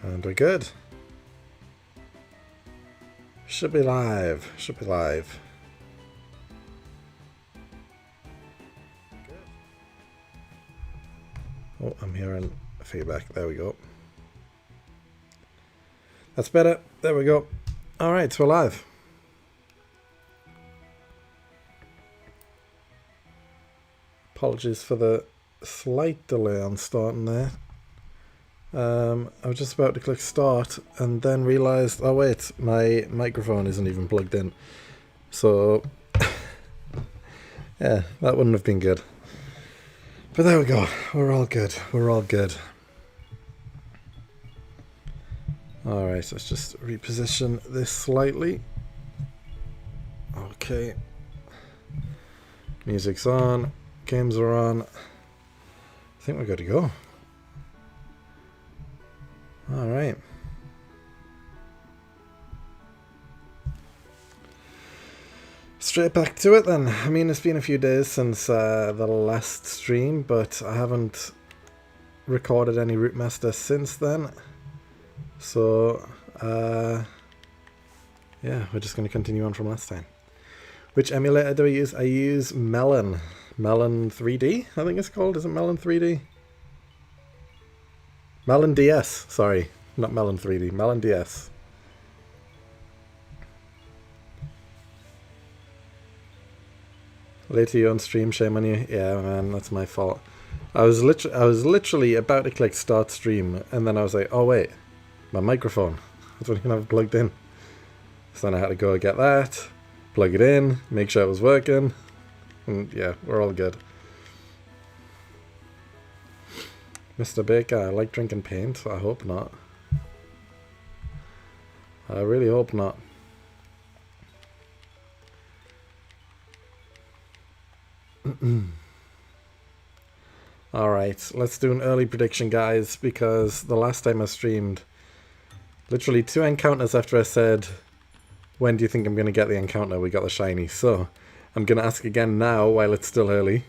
And we're good. Should be live. Should be live. Oh, I'm hearing feedback. There we go. That's better. There we go. Alright, so we're live. Apologies for the slight delay on starting there. I was just about to click start and then realised, oh wait, my microphone isn't even plugged in. So, yeah, that wouldn't have been good. But there we go, we're all good, we're all good. Alright, let's just reposition this slightly. Okay. Music's on, games are on. I think we're good to go. Alright. Straight back to it then. I mean, it's been a few days since the last stream, but I haven't recorded any Rootmaster since then. So, yeah, we're just going to continue on from last time. Which emulator do I use? I use Melon. Melon 3D, I think it's called. Is it Melon 3D? Melon DS, sorry. Not Melon 3D, Melon DS. Later you on stream, shame on you. Yeah, man, that's my fault. I was literally about to click start stream, and then I was like, oh wait, my microphone. I don't even have it plugged in. So then I had to go get that, plug it in, make sure it was working, and yeah, we're all good. Mr. Baker, I like drinking paint. I hope not. I really hope not. Alright, let's do an early prediction, guys, because the last time I streamed, literally 2 encounters after I said, when do you think I'm going to get the encounter, we got the shiny. So, I'm going to ask again now, while it's still early.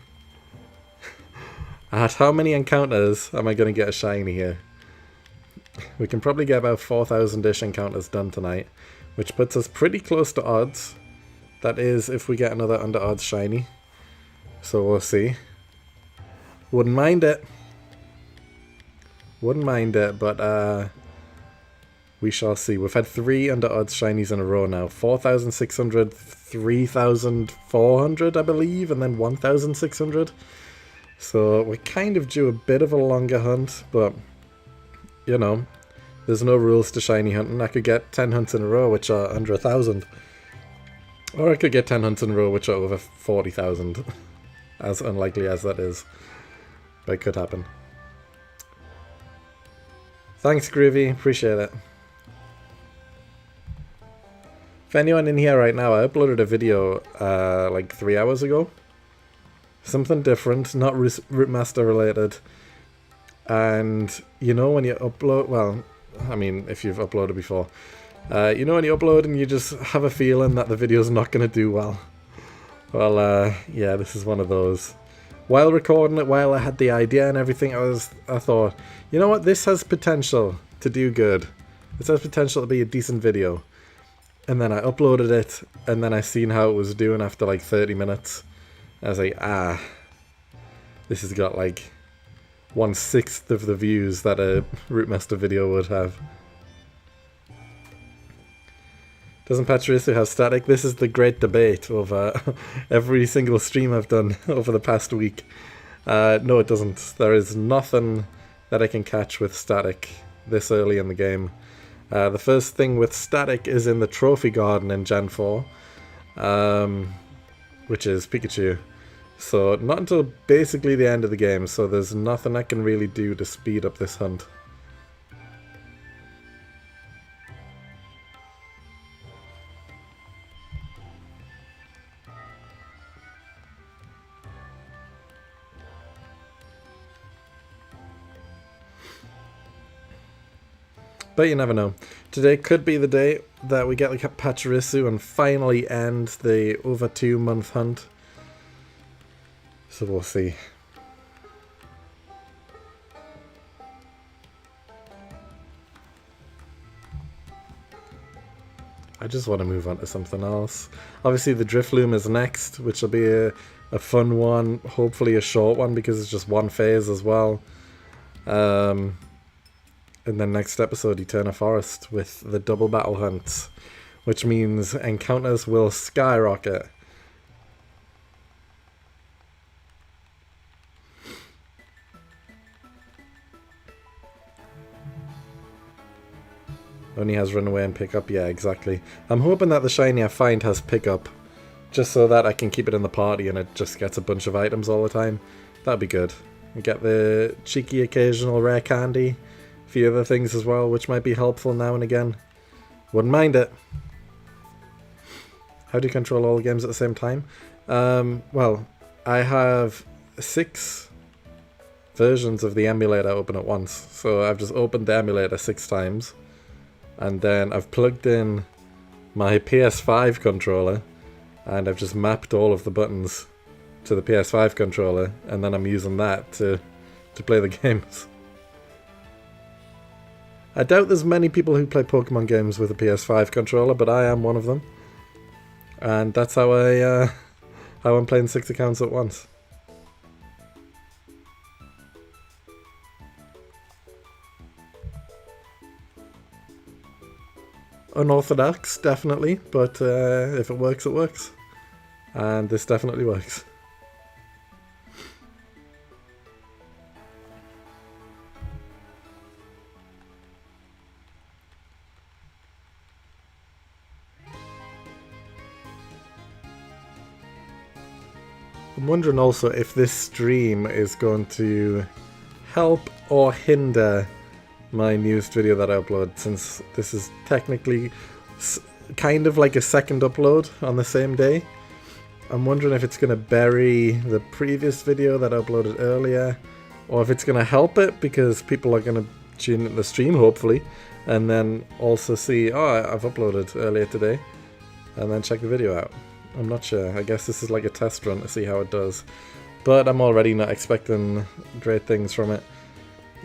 At how many encounters am I going to get a shiny here? We can probably get about 4,000-ish encounters done tonight, which puts us pretty close to odds. That is, if we get another under odds shiny. So we'll see. Wouldn't mind it. Wouldn't mind it, but we shall see. We've had 3 under odds shinies in a row now. 4,600, 3,400, I believe, and then 1,600. So we're kind of due a bit of a longer hunt, but, you know, there's no rules to shiny hunting. I could get 10 hunts in a row, which are under 1,000. Or I could get 10 hunts in a row, which are over 40,000. As unlikely as that is. But it could happen. Thanks, Groovy. Appreciate it. For anyone in here right now, I uploaded a video like 3 hours ago. Something different, not Rootmaster related. And you know when you upload, well, I mean, if you've uploaded before, you know when you upload and you just have a feeling that the video's not going to do well. Well, yeah, this is one of those. While recording it, while I had the idea and everything, I thought, you know what, this has potential to do good. This has potential to be a decent video. And then I uploaded it, and then I seen how it was doing after like 30 minutes. I was like, this has got like 1/6 of the views that a Rootmaster video would have. Doesn't Pachirisu have static? This is the great debate over every single stream I've done over the past week. No, it doesn't. There is nothing that I can catch with static this early in the game. The first thing with static is in the Trophy Garden in Gen 4, which is Pikachu. So not until basically the end of the game, so there's nothing I can really do to speed up this hunt. But you never know. Today could be the day that we get the Pachirisu and finally end the over 2-month hunt. So we'll see. I just want to move on to something else. Obviously the Drifloon is next, which will be a fun one, hopefully a short one because it's just one phase as well. In the next episode, Eterna Forest with the double battle hunts, which means encounters will skyrocket. Only has run away and pick up. Yeah, exactly. I'm hoping that the shiny I find has pick up, just so that I can keep it in the party and it just gets a bunch of items all the time. That'd be good. And get the cheeky occasional rare candy, a few other things as well, which might be helpful now and again. Wouldn't mind it. How do you control all the games at the same time? Well, I have 6 versions of the emulator open at once. So I've just opened the emulator 6 times. And then I've plugged in my PS5 controller. And I've just mapped all of the buttons to the PS5 controller. And then I'm using that to play the games. I doubt there's many people who play Pokemon games with a PS5 controller, but I am one of them. And that's how I'm playing 6 accounts at once. Unorthodox, definitely, but if it works, it works. And this definitely works. I'm wondering also if this stream is going to help or hinder my newest video that I upload, since this is technically kind of like a second upload on the same day. I'm wondering if it's going to bury the previous video that I uploaded earlier, or if it's going to help it because people are going to tune into the stream, hopefully, and then also see, oh, I've uploaded earlier today, and then check the video out. I'm not sure. I guess this is like a test run to see how it does. But I'm already not expecting great things from it.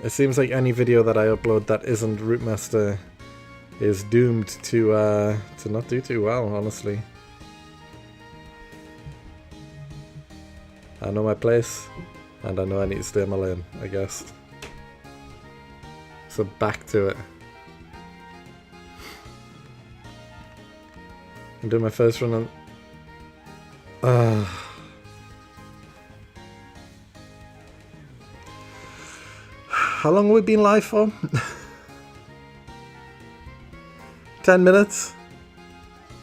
It seems like any video that I upload that isn't Route Master is doomed to not do too well, honestly. I know my place, and I know I need to stay in my lane, I guess. So back to it. I'm doing my first run on... How long have we been live for? 10 minutes?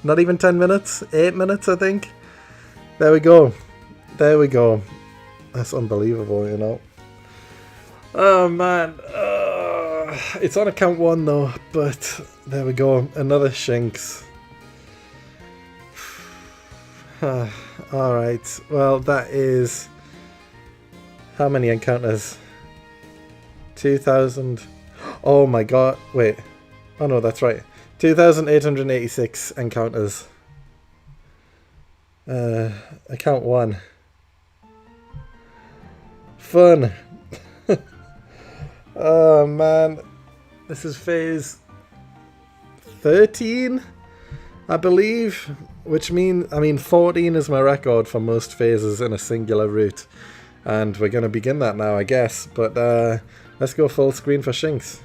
Not even 10 minutes? 8 minutes, I think. There we go. There we go. That's unbelievable, you know. Oh, man. It's on account 1, though. But there we go. Another Shinx. Alright. Well, that is... How many encounters? 2,000. Oh my god. Wait. Oh no, that's right. 2,886 encounters. Account 1. Fun. Oh man. This is phase 13, I believe. Which means, 14 is my record for most phases in a singular route. And we're going to begin that now, I guess. But, let's go full screen for Shinx.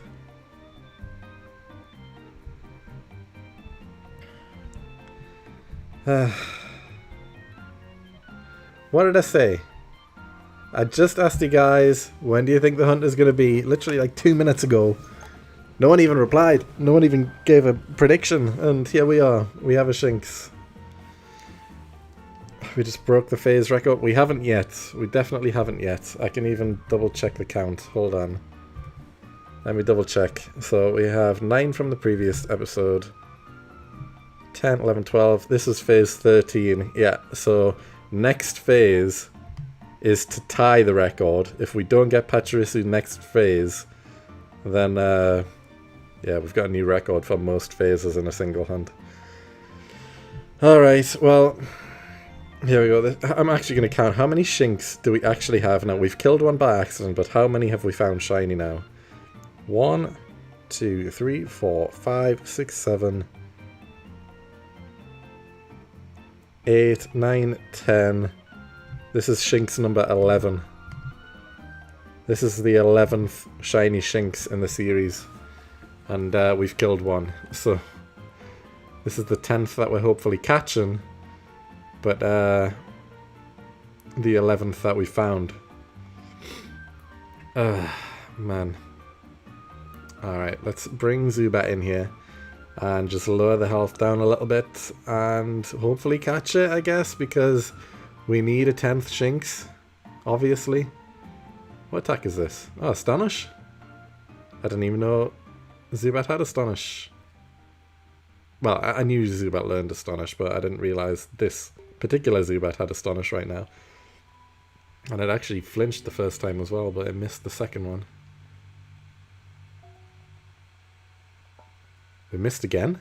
What did I say? I just asked you guys, when do you think the hunt is going to be? Literally like 2 minutes ago. No one even replied. No one even gave a prediction. And here we are. We have a Shinx. We just broke the phase record. We haven't yet. We definitely haven't yet. I can even double check the count. Hold on. Let me double check. So we have 9 from the previous episode. 10, 11, 12. This is phase 13. Yeah, so next phase is to tie the record. If we don't get Pachirisu next phase, then yeah, we've got a new record for most phases in a single hunt. Alright, well... Here we go. I'm actually going to count how many Shinx do we actually have now. We've killed one by accident, but how many have we found shiny now? 1, 2, 3, 4, 5, 6, 7, 8, 9, 10. This is Shinx number 11. This is the 11th shiny Shinx in the series. And we've killed one. So this is the 10th that we're hopefully catching. But the 11th that we found. Man. Alright, let's bring Zubat in here. And just lower the health down a little bit. And hopefully catch it, I guess. Because we need a 10th Shinx. Obviously. What attack is this? Oh, Astonish? I didn't even know Zubat had Astonish. Well, I knew Zubat learned Astonish, but I didn't realise this particular Zubat had Astonish right now. And it actually flinched the first time as well, but it missed the second one. We missed again?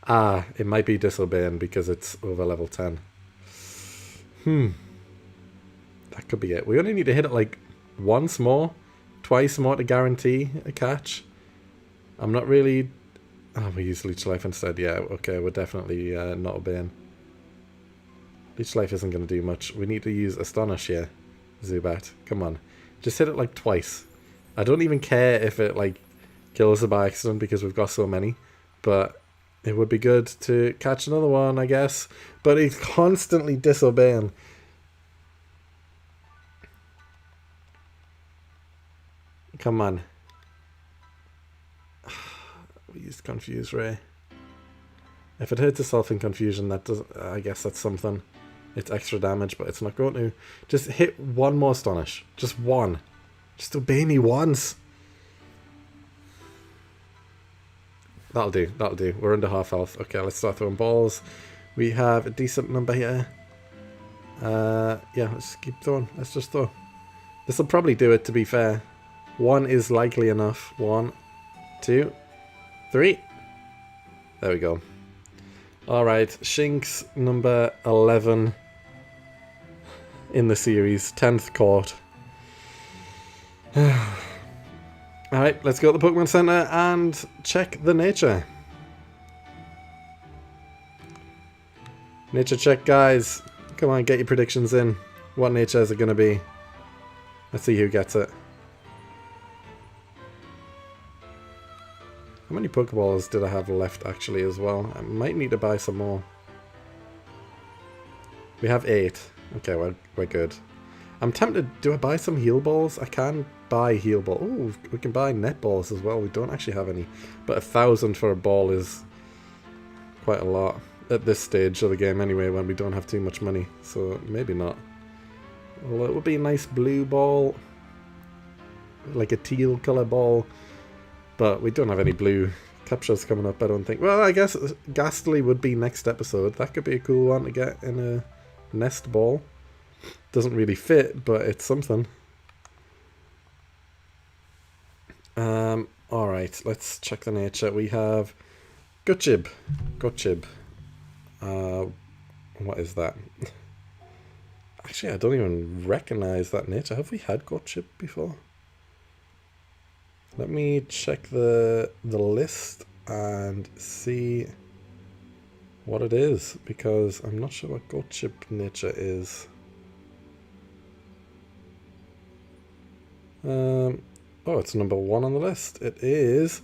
Ah, it might be disobeying because it's over level 10. That could be it. We only need to hit it like once more, twice more to guarantee a catch. I'm not really... Oh, we use Leech Life instead. Yeah, okay, we're definitely not obeying. Leech Life isn't going to do much. We need to use Astonish here, Zubat. Come on. Just hit it like twice. I don't even care if it like kills it by accident because we've got so many. But it would be good to catch another one, I guess. But he's constantly disobeying. Come on. We used Confuse Ray. If it hurts itself in confusion, that does. I guess that's something. It's extra damage, but it's not going to. Just hit one more Astonish. Just one. Just obey me once. That'll do. That'll do. We're under half health. Okay, let's start throwing balls. We have a decent number here. Yeah, let's keep throwing. Let's just throw. This will probably do it, to be fair. One is likely enough. 1, 2, 3. There we go. Alright, Shinx number 11 in the series. 10th caught. Alright, let's go to the Pokemon Center and check the nature. Nature check, guys. Come on, get your predictions in. What nature is it going to be? Let's see who gets it. How many Pokeballs did I have left actually as well? I might need to buy some more. We have 8. Okay, we're good. I'm tempted, do I buy some heal balls? I can buy heal balls. Oh, we can buy net balls as well. We don't actually have any. But 1,000 for a ball is quite a lot at this stage of the game anyway, when we don't have too much money. So maybe not. Well, it would be a nice blue ball. Like a teal colour ball. But we don't have any blue captures coming up, I don't think. Well, I guess Ghastly would be next episode. That could be a cool one to get in a nest ball. Doesn't really fit, but it's something. Alright, let's check the nature. We have Gutchib. Gutchib. What is that? Actually, I don't even recognize that nature. Have we had Gutchib before? Let me check the list and see what it is, because I'm not sure what Gutchib nature is. Oh, it's number 1 on the list. It is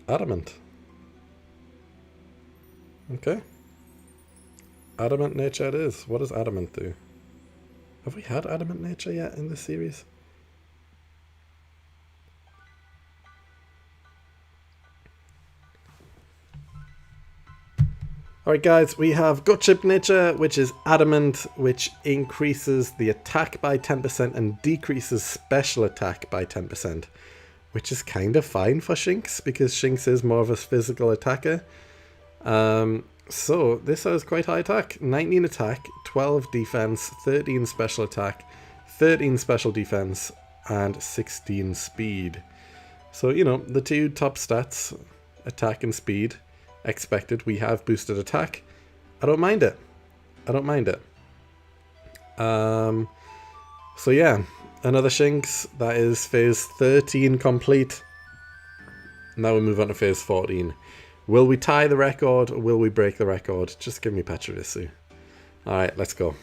Adamant. Okay. Adamant nature it is. What does Adamant do? Have we had Adamant nature yet in this series? Alright guys, we have Gutchib nature, which is Adamant, which increases the attack by 10% and decreases special attack by 10%, which is kind of fine for Shinx, because Shinx is more of a physical attacker. So this has quite high attack. 19 attack, 12 defense, 13 special attack, 13 special defense, and 16 speed. So, you know, the two top stats, attack and speed, expected. We have boosted attack. I don't mind it. I don't mind it. So yeah, another Shinx. That is phase 13 complete. Now we move on to phase 14. Will we tie the record or will we break the record? Just give me Pachirisu. Alright, let's go.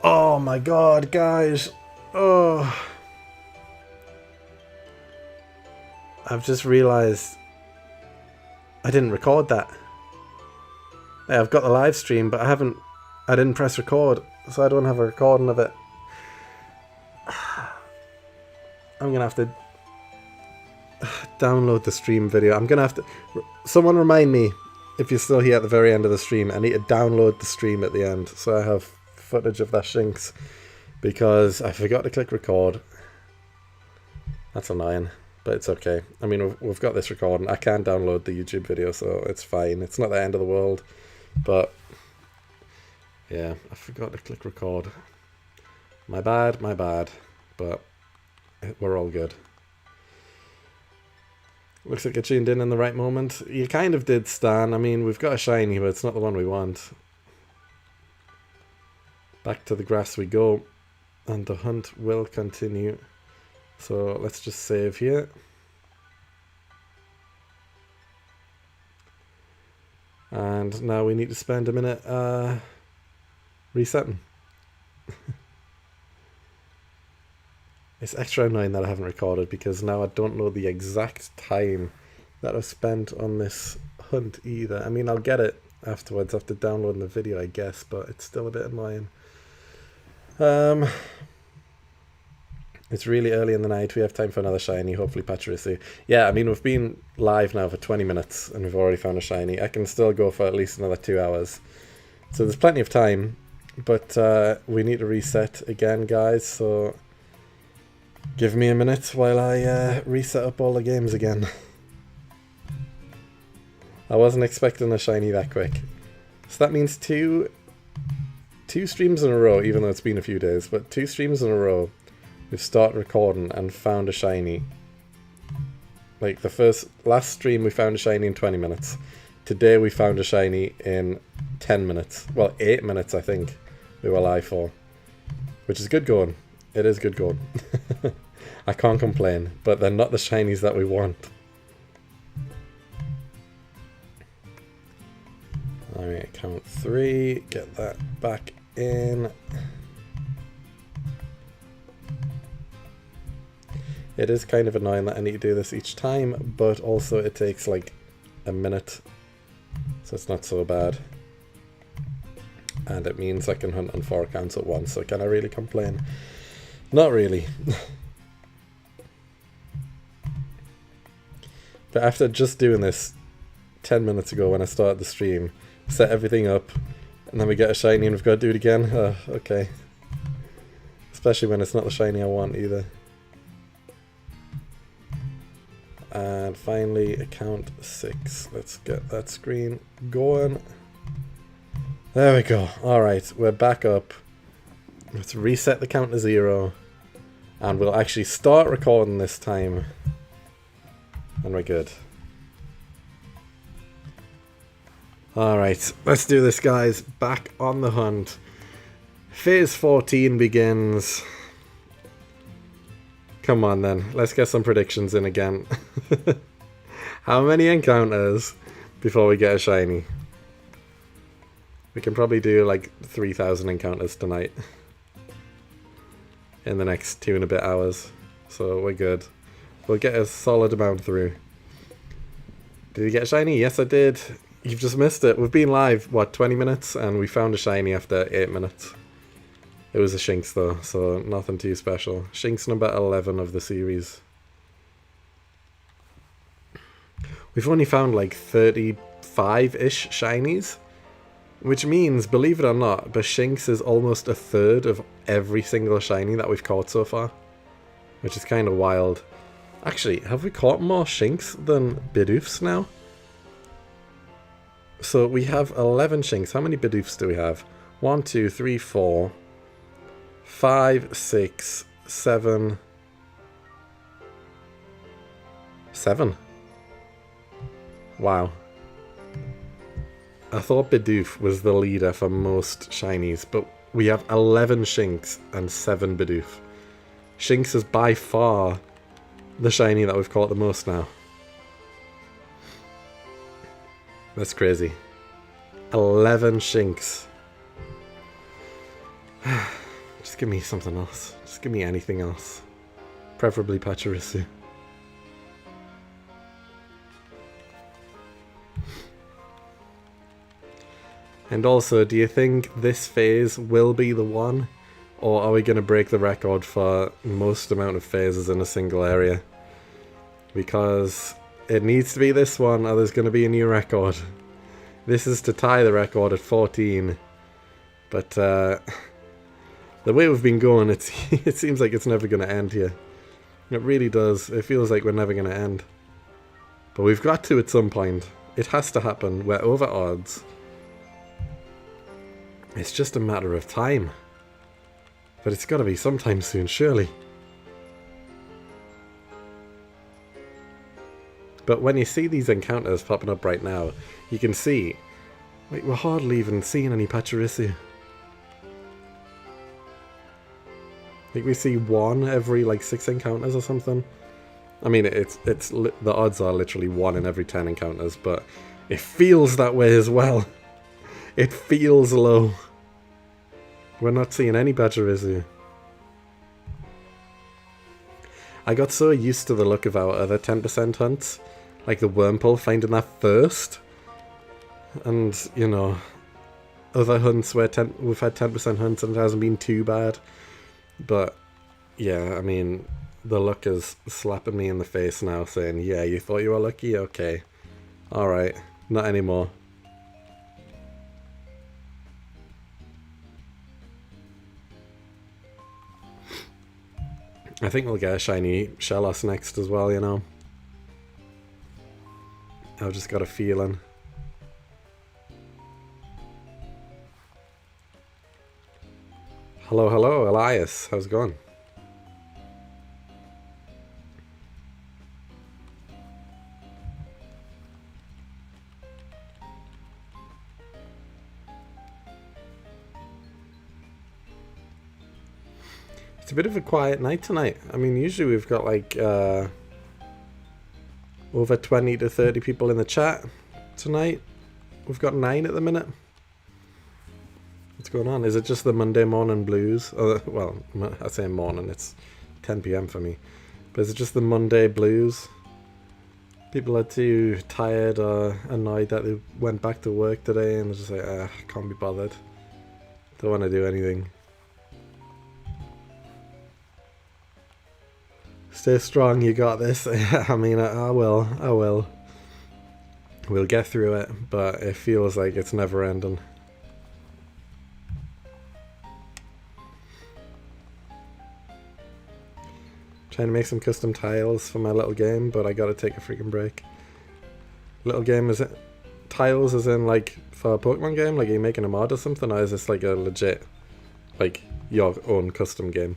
Oh my god, guys. Oh. I've just realised I didn't record that. Yeah, I've got the live stream, but I didn't press record, so I don't have a recording of it. I'm gonna have to download the stream video. I'm gonna have to... Someone remind me, if you're still here at the very end of the stream, I need to download the stream at the end, so I have footage of that Shinx, because I forgot to click record. That's annoying, but it's okay. I mean, we've got this recording. I can download the YouTube video, so it's fine. It's not the end of the world, but yeah, I forgot to click record. My bad, but we're all good. Looks like I tuned in the right moment. You kind of did, Stan. I mean, we've got a shiny, but it's not the one we want. Back to the grass we go, and the hunt will continue. So let's just save here. And now we need to spend a minute resetting. It's extra annoying that I haven't recorded, because now I don't know the exact time that I've spent on this hunt either. I mean, I'll get it afterwards after downloading the video, I guess, but it's still a bit annoying. It's really early in the night. We have time for another shiny, hopefully Pachirisu. Yeah, I mean, we've been live now for 20 minutes and we've already found a shiny. I can still go for at least another 2 hours. So there's plenty of time, but we need to reset again, guys, so give me a minute while I reset up all the games again. I wasn't expecting a shiny that quick. So that means two streams in a row, even though it's been a few days, but 2 streams in a row, we've started recording and found a shiny. Like last stream we found a shiny in 20 minutes. Today we found a shiny in 10 minutes. Well, 8 minutes I think we were live for. Which is good going. It is good going. I can't complain, but they're not the shinies that we want. Alright, count 3, get that back in. It is kind of annoying that I need to do this each time, but also it takes like a minute, so it's not so bad. And it means I can hunt on 4 accounts at once, so can I really complain? Not really. But after just doing this 10 minutes ago when I started the stream, set everything up, and then we get a shiny and we've got to do it again, okay. Especially when it's not the shiny I want either. And finally, account 6. Let's get that screen going. There we go. Alright, we're back up. Let's reset the count to 0. And we'll actually start recording this time. And we're good. Alright, let's do this, guys. Back on the hunt. Phase 14 begins. Come on then, let's get some predictions in again. How many encounters before we get a shiny? We can probably do like 3,000 encounters tonight. In the next 2 and a bit hours. So we're good. We'll get a solid amount through. Did you get a shiny? Yes, I did. You've just missed it. We've been live, what, 20 minutes? And we found a shiny after 8 minutes. It was a Shinx though, so nothing too special. Shinx number 11 of the series. We've only found like 35-ish shinies. Which means, believe it or not, but Shinx is almost a third of every single shiny that we've caught so far. Which is kind of wild. Actually, have we caught more Shinx than Bidoofs now? So we have 11 Shinx. How many Bidoofs do we have? 1, 2, 3, 4... 5, 6, 7... 7? Wow. I thought Bidoof was the leader for most shinies, but we have 11 Shinx and 7 Bidoof. Shinx is by far the shiny that we've caught the most now. That's crazy. 11 Shinx. Just give me something else. Just give me anything else. Preferably Pachirisu. And also, do you think this phase will be the one? Or are we going to break the record for most amount of phases in a single area? Because it needs to be this one, or there's going to be a new record. This is to tie the record at 14. But the way we've been going, it seems like it's never going to end here. It really does. It feels like we're never going to end. But we've got to at some point. It has to happen. We're over odds. It's just a matter of time. But it's got to be sometime soon, surely. But when you see these encounters popping up right now, you can see, like, we're hardly even seeing any Pachirisu. I think we see one every like 6 encounters or something. I mean, the odds are literally 1 in every 10 encounters, but it feels that way as well. It feels low. We're not seeing any Pachirisu. I got so used to the look of our other 10% hunts, like the Wurmple, finding that first. And, you know, other hunts where we've had 10% hunts and it hasn't been too bad. But, yeah, I mean, the luck is slapping me in the face now, saying, yeah, you thought you were lucky? Okay. Alright, not anymore. I think we'll get a shiny Shellos next as well, you know. I've just got a feeling. Hello, hello, Elias. How's it going? It's a bit of a quiet night tonight. I mean, usually we've got like over 20 to 30 people in the chat. Tonight we've got 9 at the minute. What's going on? Is it just the Monday morning blues? Well, I say morning, it's 10 PM for me. But is it just the Monday blues? People are too tired or annoyed that they went back to work today and they're just like, can't be bothered. Don't want to do anything. Stay strong, you got this. I mean, I will. We'll get through it, but it feels like it's never ending. Trying to make some custom tiles for my little game, but I gotta take a freaking break. Little game, is it tiles as in like for a Pokemon game? Like are you making a mod or something, or is this like a legit, like your own custom game?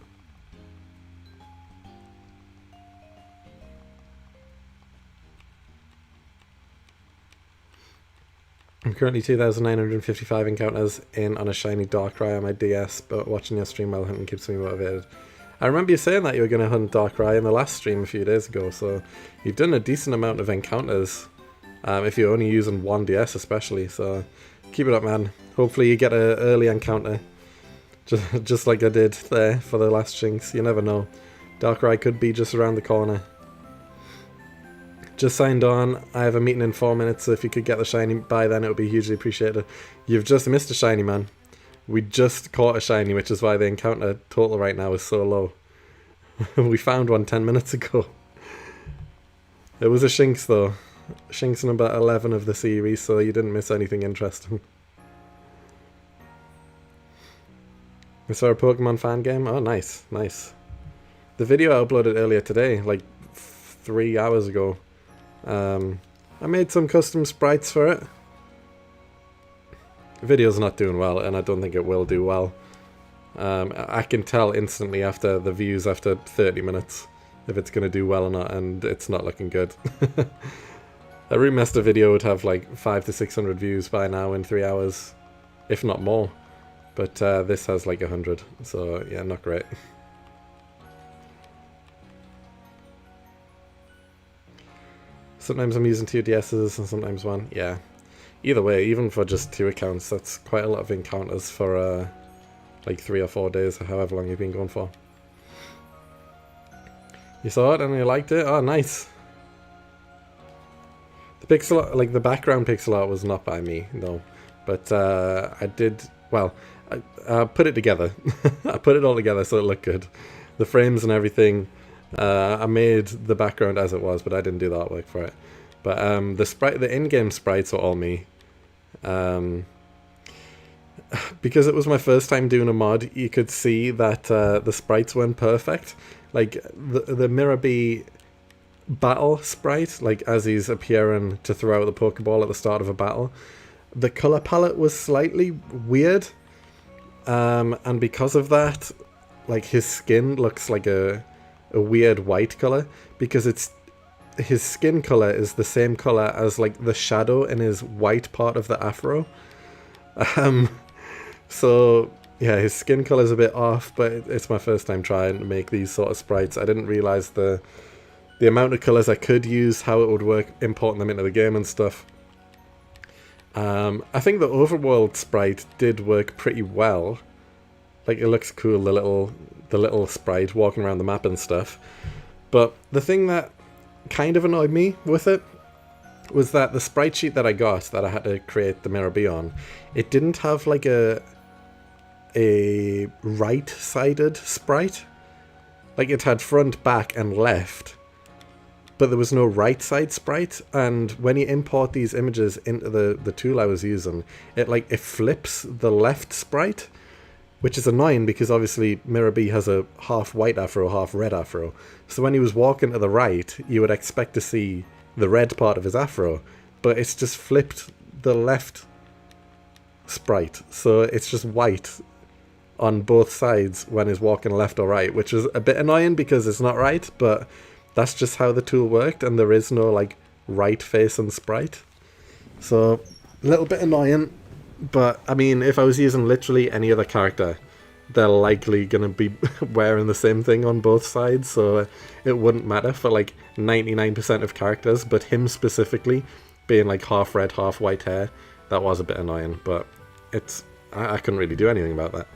I'm currently 2,955 encounters in on a shiny Darkrai on my DS, but watching your stream while hunting keeps me motivated. I remember you saying that you were going to hunt Darkrai in the last stream a few days ago, so you've done a decent amount of encounters, if you're only using one DS especially, so keep it up, man. Hopefully you get an early encounter, just like I did there for the last Shinx. You never know. Darkrai could be just around the corner. Just signed on. I have a meeting in 4 minutes, so if you could get the shiny by then, it would be hugely appreciated. You've just missed a shiny, man. We just caught a shiny, which is why the encounter total right now is so low. We found one 10 minutes ago. It was a Shinx, though. Shinx number 11 of the series, so you didn't miss anything interesting. I saw a Pokemon fan game. Oh, nice, nice. The video I uploaded earlier today, like 3 hours ago. I made some custom sprites for it. The video's not doing well, and I don't think it will do well. I can tell instantly after the views after 30 minutes if it's going to do well or not, and it's not looking good. A Root Master video would have like 500 to 600 views by now in 3 hours, if not more. But this has like 100, so yeah, not great. Sometimes I'm using 2 DS's and sometimes one, yeah. Either way, even for just 2 accounts, that's quite a lot of encounters for like 3 or 4 days, or however long you've been going for. You saw it and you liked it? Oh, nice. The pixel art, like the background pixel art was not by me, no. But I did, well, I put it together. I put it all together so it looked good. The frames and everything, I made the background as it was, but I didn't do the artwork for it. But the in-game sprites were all me. Because it was my first time doing a mod, you could see that the sprites weren't perfect. Like the Mirabee battle sprite, like as he's appearing to throw out the Pokeball at the start of a battle, the color palette was slightly weird, and because of that, like his skin looks like a weird white color, because his skin color is the same color as like the shadow in his white part of the afro. So yeah, his skin color's a bit off, but it's my first time trying to make these sort of sprites. I didn't realize the amount of colors I could use, how it would work importing them into the game and stuff. I think the overworld sprite did work pretty well. Like, it looks cool, the little sprite walking around the map and stuff. But the thing that kind of annoyed me with it was that the sprite sheet that I got, that I had to create the Mirabee on, it didn't have like a right-sided sprite. Like, it had front, back, and left, but there was no right side sprite. And when you import these images into the tool I was using, it flips the left sprite, which is annoying because obviously Mirabee has a half white afro, half red afro. So when he was walking to the right, you would expect to see the red part of his afro, but it's just flipped the left sprite, so it's just white on both sides when he's walking left or right, which is a bit annoying because it's not right, but that's just how the tool worked, and there is no like right facing sprite. So a little bit annoying, but I mean, if I was using literally any other character, they're likely gonna be wearing the same thing on both sides, so it wouldn't matter for like 99% of characters, but him specifically being like half red, half white hair, that was a bit annoying, but I couldn't really do anything about that.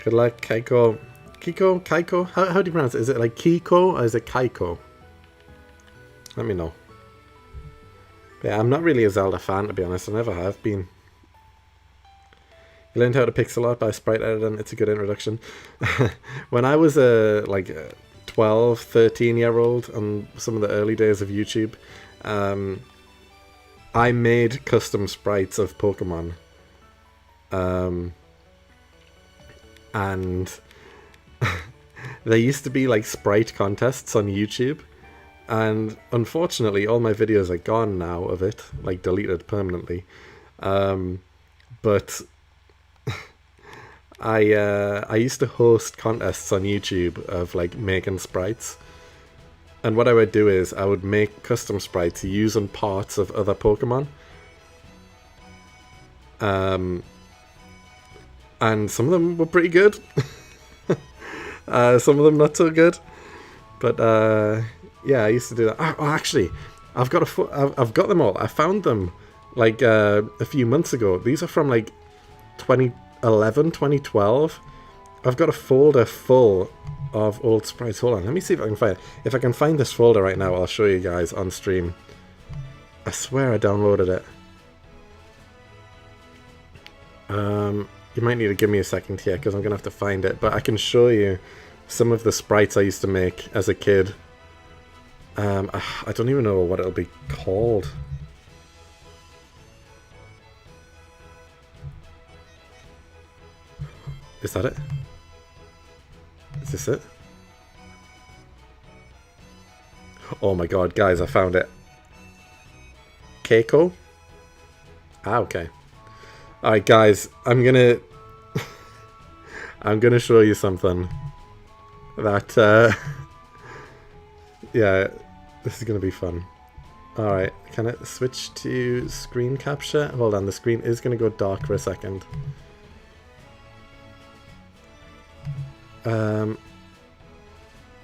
Good luck, Kaiko. Kaiko? How do you pronounce it? Is it like Kiko or is it Kaiko? Let me know. Yeah, I'm not really a Zelda fan, to be honest. I never have been. You learned how to pixel art by sprite editing. It's a good introduction. When I was a 12, 13-year-old on some of the early days of YouTube, I made custom sprites of Pokemon. And there used to be like sprite contests on YouTube, and unfortunately all my videos are gone now of it, like deleted permanently. But I used to host contests on YouTube of like making sprites, and what I would do is I would make custom sprites using parts of other Pokemon. And some of them were pretty good. Some of them not so good. But yeah, I used to do that. Oh, actually, I've got them all. I found them like a few months ago. These are from like 2011, 2012. I've got a folder full of old sprites. Hold on, let me see if I can find it. If I can find this folder right now, I'll show you guys on stream. I swear I downloaded it. You might need to give me a second here because I'm going to have to find it, but I can show you some of the sprites I used to make as a kid. I don't even know what it'll be called. Is that it? Is this it? Oh my god, guys, I found it. Keiko? Ah, okay. Alright guys, I'm gonna show you something that yeah, this is gonna be fun. Alright, can I switch to screen capture? Hold on, the screen is gonna go dark for a second.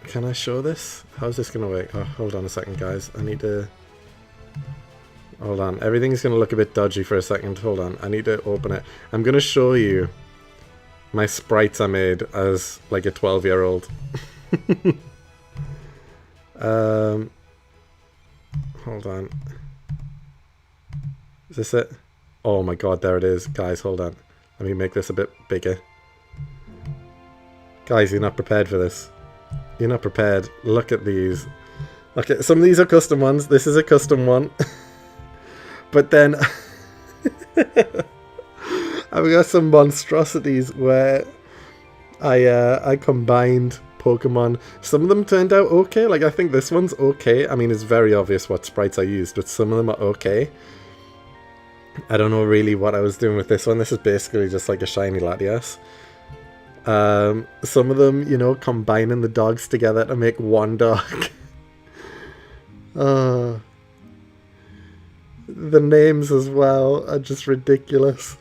Can I show this? How's this going to work? Oh, hold on a second, guys. I need to... Hold on. Everything's going to look a bit dodgy for a second. Hold on. I need to open it. I'm going to show you my sprites I made as like a 12-year-old. Hold on. Is this it? Oh my god, there it is. Guys, hold on. Let me make this a bit bigger. Guys, you're not prepared for this. You're not prepared. Look at these. Okay, some of these are custom ones. This is a custom one. But then I've got some monstrosities where I combined Pokemon. Some of them turned out okay. Like, I think this one's okay. I mean, it's very obvious what sprites I used, but some of them are okay. I don't know really what I was doing with this one. This is basically just like a shiny Latias. Some of them, you know, combining the dogs together to make one dog. The names as well are just ridiculous.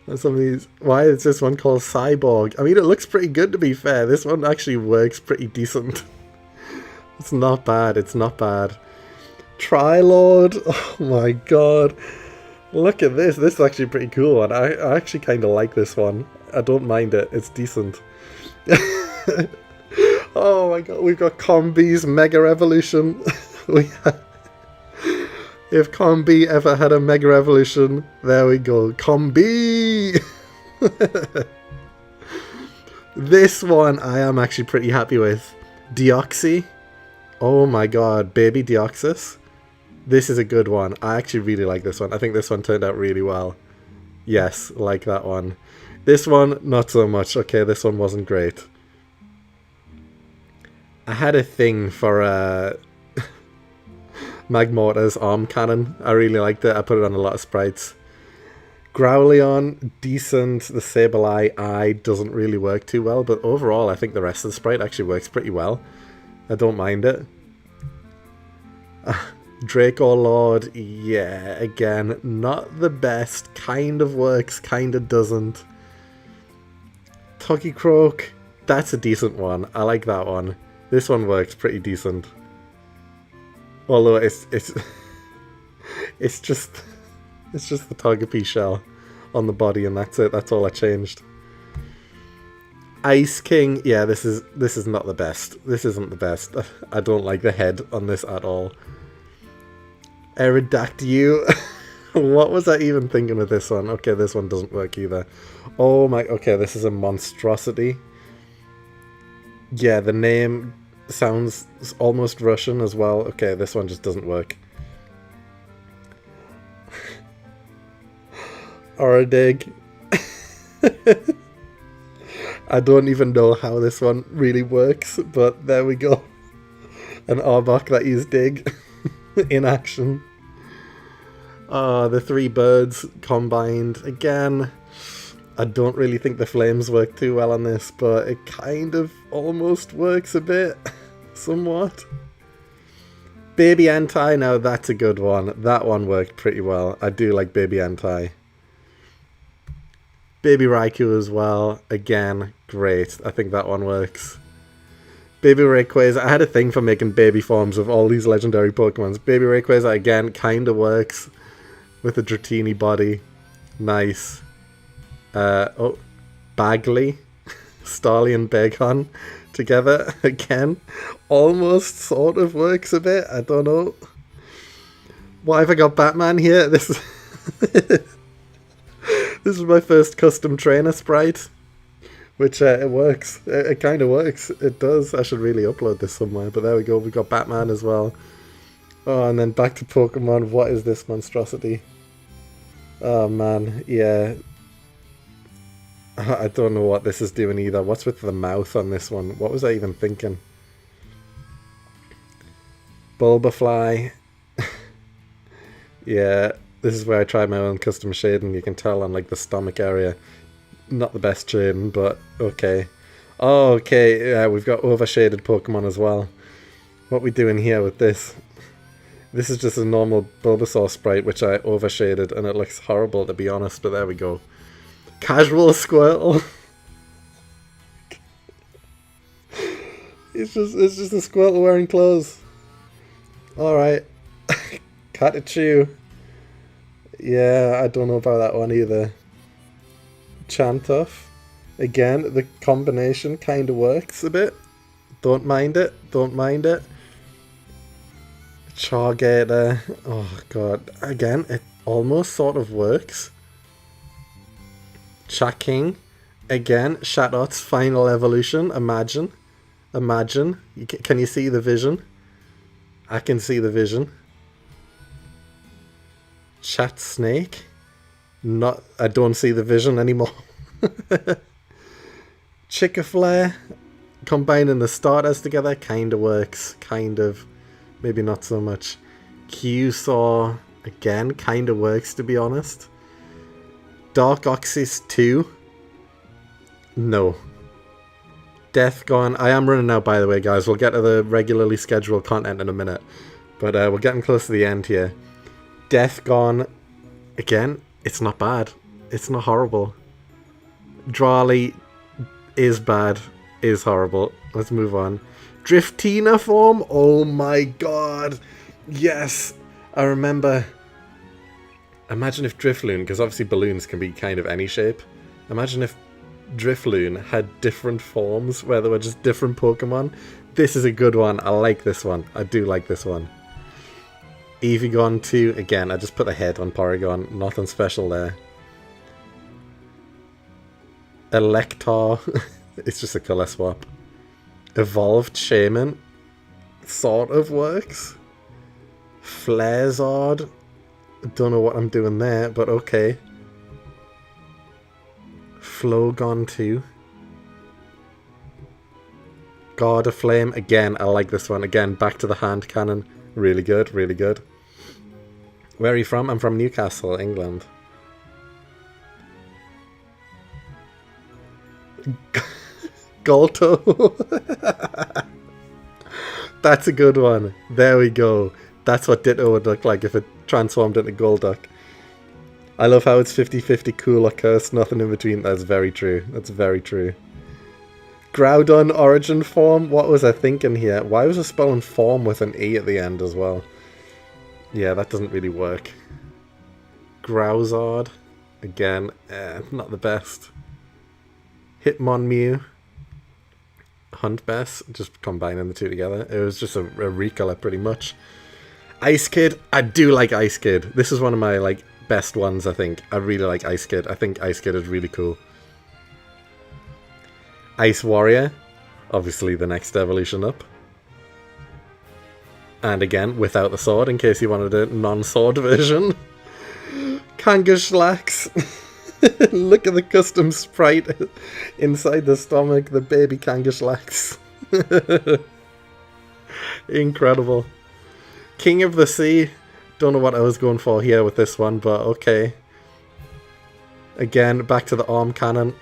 And some of these... Why is this one called Cyborg? I mean, it looks pretty good, to be fair. This one actually works pretty decent. It's not bad. It's not bad. Trilord. Oh my god. Look at this. This is actually a pretty cool one. I actually kind of like this one. I don't mind it. It's decent. Oh my god. We've got Combi's Mega Evolution. If Combi ever had a Mega Evolution, there we go. Combi! This one I am actually pretty happy with. Deoxys. Oh my god. Baby Deoxys. This is a good one. I actually really like this one. I think this one turned out really well. Yes, like that one. This one, not so much. Okay, this one wasn't great. I had a thing for Magmortar's arm cannon. I really liked it. I put it on a lot of sprites. Growlithe, decent. The Sableye eye doesn't really work too well, but overall I think the rest of the sprite actually works pretty well. I don't mind it. Dracolord, yeah, again, not the best. Kind of works, kind of doesn't. Togekiroke, that's a decent one. I like that one. This one works pretty decent. Although it's it's just the Togepi shell on the body, and that's it. That's all I changed. Ice King, yeah, this is not the best. This isn't the best. I don't like the head on this at all. Aerodactyl. What was I even thinking of this one? Okay, this one doesn't work either. Oh my, okay, this is a monstrosity. Yeah, the name sounds almost Russian as well. Okay, this one just doesn't work. Oradig. I don't even know how this one really works, but there we go. An Arbok that used Dig in action. The three birds combined. Again, I don't really think the flames work too well on this, but it kind of almost works a bit. Somewhat. Baby Entei, now that's a good one. That one worked pretty well. I do like Baby Entei. Baby Raikou as well. Again, great. I think that one works. Baby Rayquaza. I had a thing for making baby forms of all these legendary Pokemons. Baby Rayquaza, again, kind of works with the Dratini body. Nice. Oh, Bagley. Starly and Bagon together again. Almost sort of works a bit. I don't know. Why have I got Batman here? This is my first custom trainer sprite. Which it works. It kind of works. It does. I should really upload this somewhere. But there we go. We've got Batman as well. Oh, and then back to Pokemon. What is this monstrosity? Oh man, yeah. I don't know what this is doing either. What's with the mouth on this one? What was I even thinking? Bulbafly. Yeah, this is where I tried my own custom shading. You can tell on like the stomach area. Not the best shading, but okay. Oh, okay, yeah, we've got overshaded Pokemon as well. What we doing here with this? This is just a normal Bulbasaur sprite, which I overshaded, and it looks horrible to be honest, but there we go. Casual Squirtle. It's just a squirtle wearing clothes. Alright. Katachu. Yeah, I don't know about that one either. Chantoff. Again, the combination kind of works a bit. Don't mind it. Don't mind it. Chargator. Oh god. Again, it almost sort of works. Chaking. Again, Shatot's final evolution. Imagine. Imagine. Can you see the vision? I can see the vision. Chat Snake. Not. I don't see the vision anymore. Chickaflare. Combining the starters together kind of works. Kind of. Maybe not so much. Q-Saw. Again, kind of works to be honest. Dark Oxys 2. No. Death Gone. I am running out, by the way, guys. We'll get to the regularly scheduled content in a minute. But we're getting close to the end here. Death Gone. Again, it's not bad. It's not horrible. Drawley is bad. Is horrible. Let's move on. Driftina form. Oh my god. Yes. I remember. Imagine if Drifloon, because obviously balloons can be kind of any shape. Imagine if Drifloon had different forms where there were just different Pokemon. This is a good one. I like this one. I do like this one. Evigon 2. Again, I just put the head on Porygon. Nothing special there. Electar. It's just a colour swap. Evolved Shaman. Sort of works. Flareazard. Don't know what I'm doing there, but okay. Flogon 2. God of Flame. Again, I like this one. Again, back to the hand cannon. Really good, really good. Where are you from? I'm from Newcastle, England. Golto. That's a good one. There we go. That's what Ditto would look like if it transformed into Golduck. I love how it's 50-50 cool or cursed, nothing in between. That's very true. That's very true. Groudon origin form. What was I thinking here? Why was I spelling form with an E at the end as well? Yeah, that doesn't really work. Growzard. Again, not the best. Hitmonmew. Huntbess. Just combining the two together. It was just a recolor pretty much. Ice Kid. I do like Ice Kid. This is one of my like best ones, I think. I really like Ice Kid. I think Ice Kid is really cool. Ice Warrior. Obviously the next evolution up. And again, without the sword, in case you wanted a non-sword version. Kangasklax. Look at the custom sprite inside the stomach, the baby Kangasklax. Incredible. King of the Sea. Don't know what I was going for here with this one, but okay. Again, back to the arm cannon.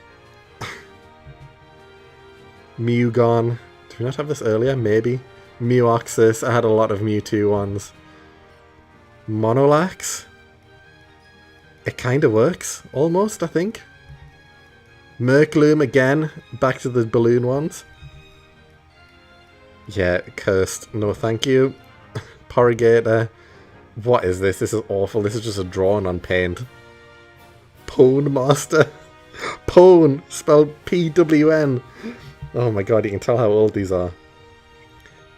Mewgon. Did we not have this earlier? Maybe. Mewoxis. I had a lot of Mewtwo ones. Monolax. It kind of works, almost, I think. Merkloom again, back to the balloon ones. Yeah, cursed. No, thank you. Porygator. What is this? This is awful. This is just a drawing on paint. Pwn Master. Pwn, spelled P-W-N. Oh my god, you can tell how old these are.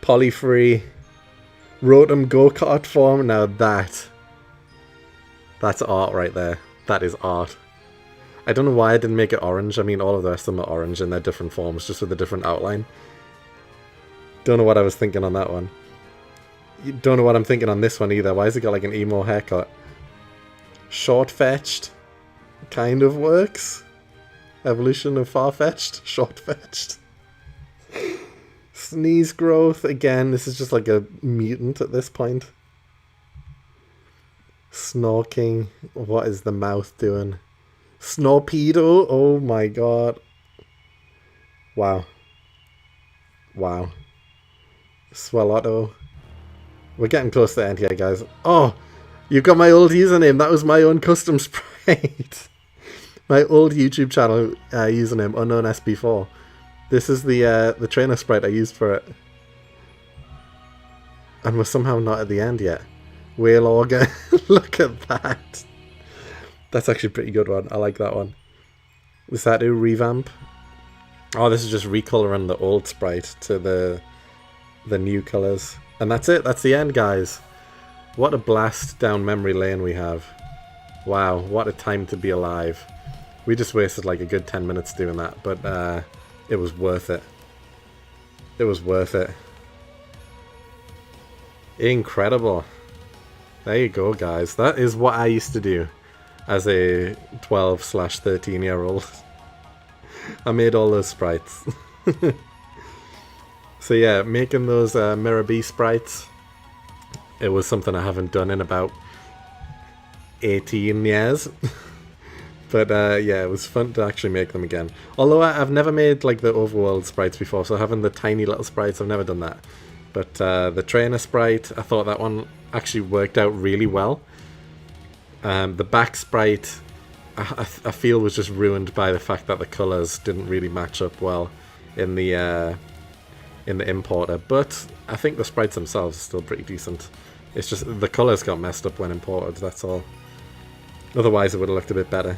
Polyfree. Rotom Go-Kart form. Now that's art right there. That is art. I don't know why I didn't make it orange. I mean, all of the rest of them are orange in their different forms, just with a different outline. Don't know what I was thinking on that one. You don't know what I'm thinking on this one either. Why has it got like an emo haircut? Short-fetched. Kind of works. Evolution of Farfetch'd. Short-fetched. Sneeze Growth. Again, this is just like a mutant at this point. Snorking. What is the mouth doing? Snorpedo. Oh my god. Wow. Wow. Swelotto. We're getting close to the end here, guys. Oh, you've got my old username. That was my own custom sprite. My old YouTube channel username, UnknownSB4. This is the trainer sprite I used for it. And we're somehow not at the end yet. Whale Auger. Look at that. That's actually a pretty good one. I like that one. Is that a revamp? Oh, this is just recoloring the old sprite to the new colors. And that's it. That's the end, guys. What a blast down memory lane we have. Wow, what a time to be alive. We just wasted like a good 10 minutes doing that, but it was worth it. It was worth it. Incredible. There you go, guys. That is what I used to do as a 12/13-year-old. I made all those sprites. So yeah, making those Mirror B sprites, it was something I haven't done in about 18 years. But yeah, it was fun to actually make them again. Although I've never made like the overworld sprites before, so having the tiny little sprites, I've never done that. But the trainer sprite, I thought that one actually worked out really well. The back sprite, I feel was just ruined by the fact that the colors didn't really match up well in the importer. But I think the sprites themselves are still pretty decent. It's just the colors got messed up when imported, that's all. Otherwise it would have looked a bit better.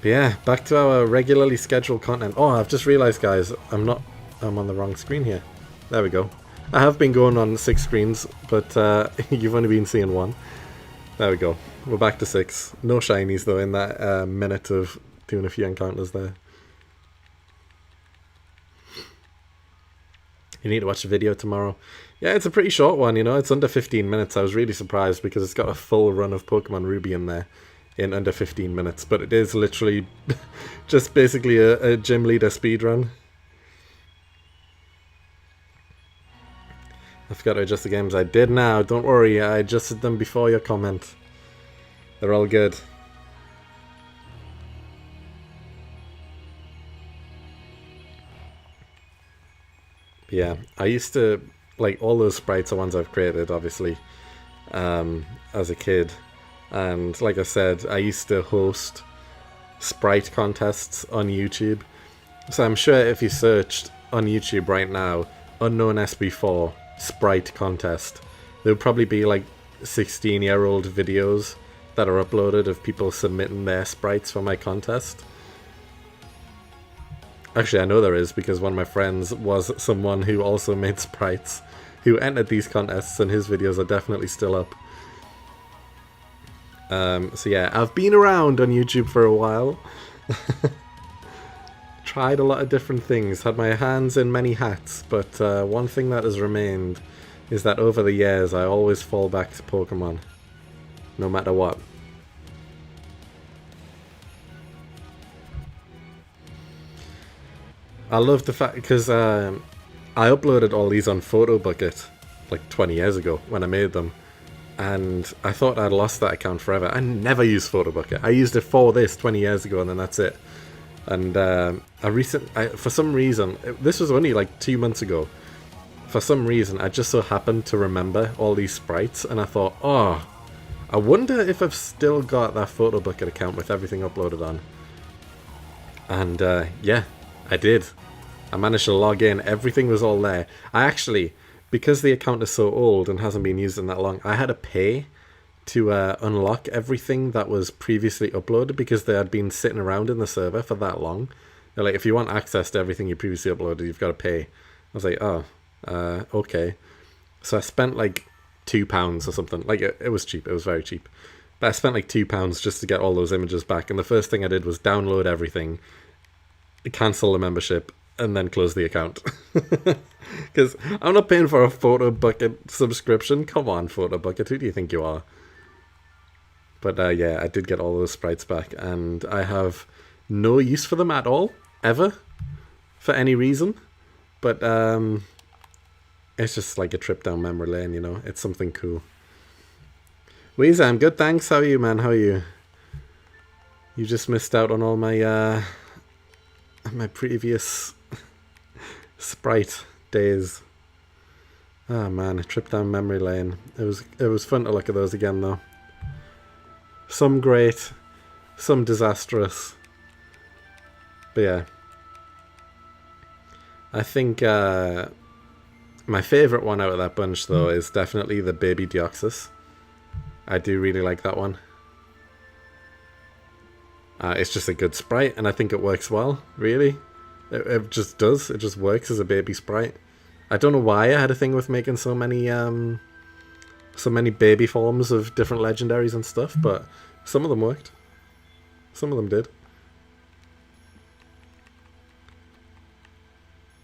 But yeah, back to our regularly scheduled content. Oh, I've just realised, guys, I'm on the wrong screen here. There we go. I have been going on 6 screens, but you've only been seeing 1. There we go. We're back to 6. No shinies, though, in that minute of doing a few encounters there. You need to watch the video tomorrow. Yeah, it's a pretty short one, you know. It's under 15 minutes. I was really surprised because it's got a full run of Pokemon Ruby in there in under 15 minutes. But it is literally just basically a gym leader speedrun. I forgot to adjust the games. I did now. Don't worry. I adjusted them before your comment. They're all good. Yeah, I used to, like, all those sprites are ones I've created, obviously, as a kid. And like I said, I used to host sprite contests on YouTube. So I'm sure if you searched on YouTube right now, Unknown SB4 sprite contest, there would probably be like 16-year-old videos that are uploaded of people submitting their sprites for my contest. Actually, I know there is, because one of my friends was someone who also made sprites, who entered these contests, and his videos are definitely still up. So yeah, I've been around on YouTube for a while. Tried a lot of different things, had my hands in many hats, but one thing that has remained is that over the years I always fall back to Pokemon, no matter what. I love the fact, because I uploaded all these on PhotoBucket like 20 years ago when I made them, and I thought I'd lost that account forever. I never used PhotoBucket. I used it for this 20 years ago, and then that's it. And for some reason, this was only like 2 months ago, for some reason I just so happened to remember all these sprites, and I thought, oh, I wonder if I've still got that PhotoBucket account with everything uploaded on. And yeah, I did. I managed to log in, everything was all there. I actually, because the account is so old and hasn't been used in that long, I had to pay to unlock everything that was previously uploaded, because they had been sitting around in the server for that long. They're like, if you want access to everything you previously uploaded, you've got to pay. I was like, oh, okay. So I spent like £2 or something. Like, it was cheap, it was very cheap. But I spent like £2 just to get all those images back, and the first thing I did was download everything, cancel the membership, and then close the account. Because I'm not paying for a PhotoBucket subscription. Come on, PhotoBucket, who do you think you are? But yeah, I did get all those sprites back, and I have no use for them at all, ever, for any reason. But it's just like a trip down memory lane, you know? It's something cool. Weezy, I'm good, thanks. How are you, man? How are you? You just missed out on all my my previous sprite days. Ah, man, a trip down memory lane. It was fun to look at those again, though. Some great, some disastrous. But yeah. I think my favourite one out of that bunch, though, is definitely the Baby Deoxys. I do really like that one. It's just a good sprite, and I think it works well, really. It just does. It just works as a baby sprite. I don't know why I had a thing with making so many baby forms of different legendaries and stuff, but some of them worked. Some of them did.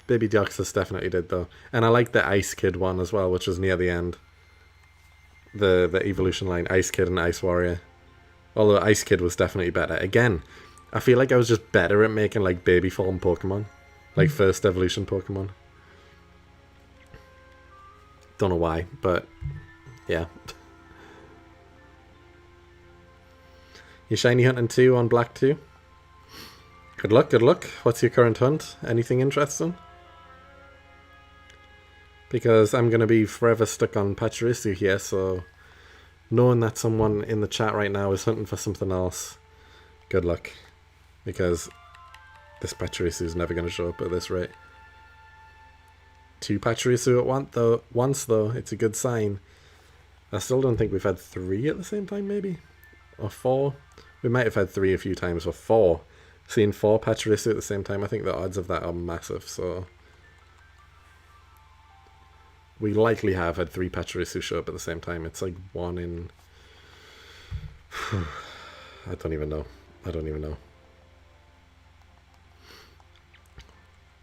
Baby Deoxys definitely did, though. And I like the Ice Kid one as well, which was near the end. The evolution line, Ice Kid and Ice Warrior. Although Ice Kid was definitely better. Again, I feel like I was just better at making like baby form Pokemon. Like first evolution Pokemon. Don't know why, but yeah. You shiny hunting too on Black 2? Good luck, good luck. What's your current hunt? Anything interesting? Because I'm going to be forever stuck on Pachirisu here, so knowing that someone in the chat right now is hunting for something else, good luck. Because this Pachirisu is never going to show up at this rate. 2 Pachirisu at once though, it's a good sign. I still don't think we've had 3 at the same time, maybe? Or 4? We might have had 3 a few times, or 4. Seeing 4 Pachirisu at the same time, I think the odds of that are massive, so we likely have had 3 Pachirisu show up at the same time. It's like 1 in... I don't even know.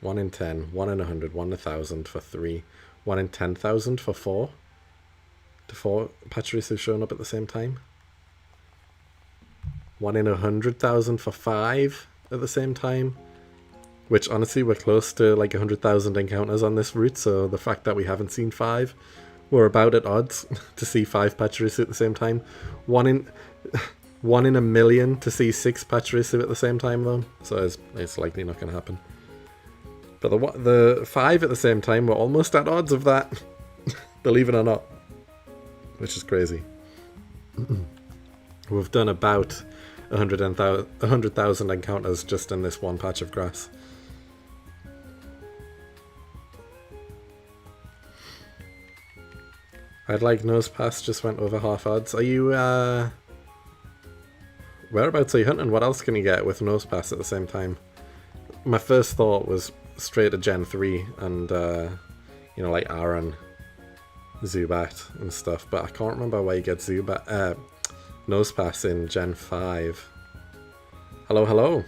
1 in 10, 1 in 100, 1 in 1,000 for 3, 1 in 10,000 for 4. The 4 Pachirisu showing up at the same time. 1 in 100,000 for 5 at the same time. Which honestly, we're close to like 100,000 encounters on this route, so the fact that we haven't seen 5, we're about at odds to see 5 Pachirisu at the same time. 1 in a million to see 6 Pachirisu at the same time though, so it's likely not going to happen. But the 5 at the same time, we're almost at odds of that, believe it or not, which is crazy. We've done about 100,000 encounters just in this one patch of grass. I'd like Nosepass just went over half odds. Are you, whereabouts are you hunting? What else can you get with Nosepass at the same time? My first thought was straight to Gen 3 and, you know, like Aaron, Zubat and stuff, but I can't remember where you get Nosepass in Gen 5. Hello, hello.